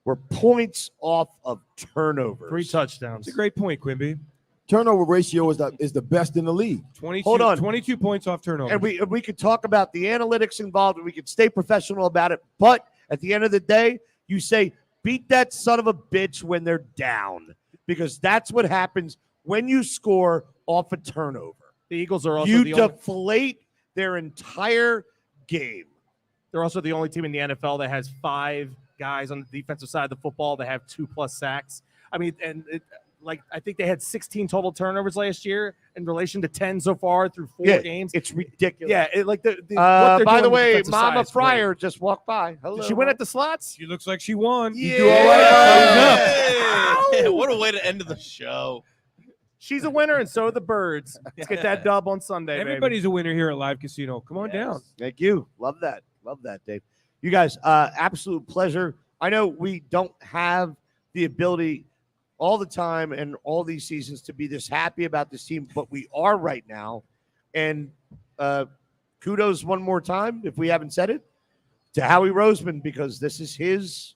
were points off of turnovers. 3 touchdowns. It's a great point, Quimby. Turnover ratio is the best in the league. 22 points off turnovers. And we could talk about the analytics involved, and we could stay professional about it. But at the end of the day, you say, beat that son of a bitch when they're down, because that's what happens when you score off a turnover. The Eagles are also deflate their entire game. They're also the only team in the NFL that has 5 guys on the defensive side of the football that have 2+ sacks. I mean, I think they had 16 total turnovers last year in relation to 10 so far through 4 games. It's ridiculous. Yeah, what they're by doing the on way, defensive side Mama is great. Fryer just walked by. Hello. Did she win at the slots? She looks like she won. Yeah. You do all right. Hey, what a way to end the show. She's a winner, and so are the Birds. Let's get that dub on Sunday, Everybody's a winner here at Live Casino. Come on down. Thank you. Love that, Dave. You guys, absolute pleasure. I know we don't have the ability all the time and all these seasons to be this happy about this team, but we are right now. And kudos one more time, if we haven't said it, to Howie Roseman, because this is his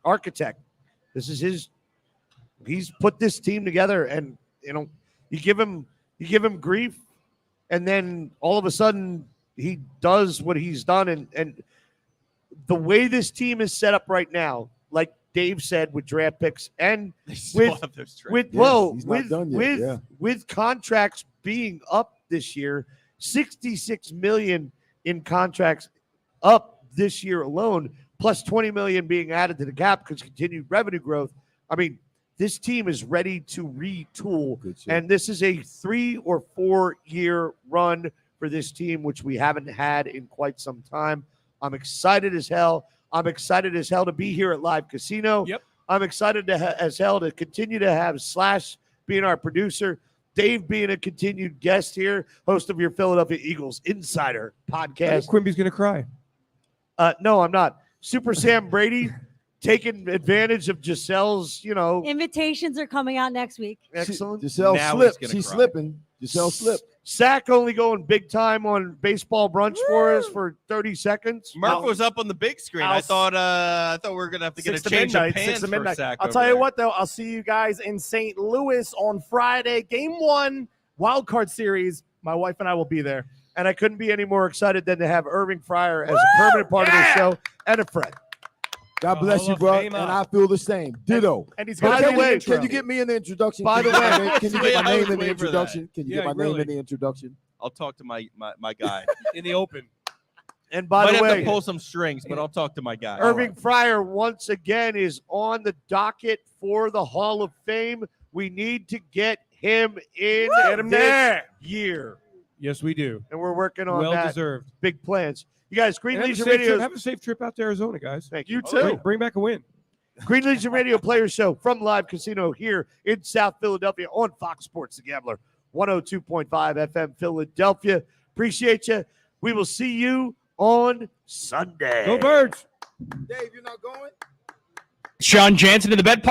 architect. This is he's put this team together, and you give him grief, and then all of a sudden he does what he's done, and the way this team is set up right now, like Dave said, with draft picks and with contracts being up this year, $66 million in contracts up this year alone, plus $20 million being added to the cap because continued revenue growth. I mean, this team is ready to retool, and this is a 3 or 4 year run for this team, which we haven't had in quite some time. I'm excited as hell. I'm excited as hell to be here at Live Casino. Yep. I'm excited as hell to continue to have Slash being our producer, Dave being a continued guest here, host of your Philadelphia Eagles Insider podcast. Quimby's going to cry. No, I'm not. Super Sam Brady taking advantage of Giselle's, Invitations are coming out next week. Excellent. Giselle slipped. She's slipping. Giselle slipped. Sack only going big time on baseball brunch for us for 30 seconds. Murph was up on the big screen. I thought we were gonna have to get a change of pants for Sack. I'll tell you what, though. I'll see you guys in St. Louis on Friday. Game 1, wild card series. My wife and I will be there. And I couldn't be any more excited than to have Irving Fryer as a permanent part of the show and a friend. God bless you, bro. And I feel the same. Ditto. And he's By going the way, intro. can you get me in the introduction? By the way, can you get my name in the introduction? Can you get my name in the introduction? I'll talk to my guy in the open. And by Might the have way, to pull some strings, but I'll talk to my guy. Irving Fryer once again is on the docket for the Hall of Fame. We need to get him in this year. Yes, we do. And we're working on well that. deserved. Big plans. You guys, Green And Legion have a safe Radio. trip- Have a safe trip out to Arizona, guys. Thank you. Bring back a win. Green Legion Radio Players Show from Live Casino here in South Philadelphia on Fox Sports The Gambler, 102.5 FM Philadelphia. Appreciate you. We will see you on Sunday. Go Birds. Dave, you're not going? Sean Jansen in the bed.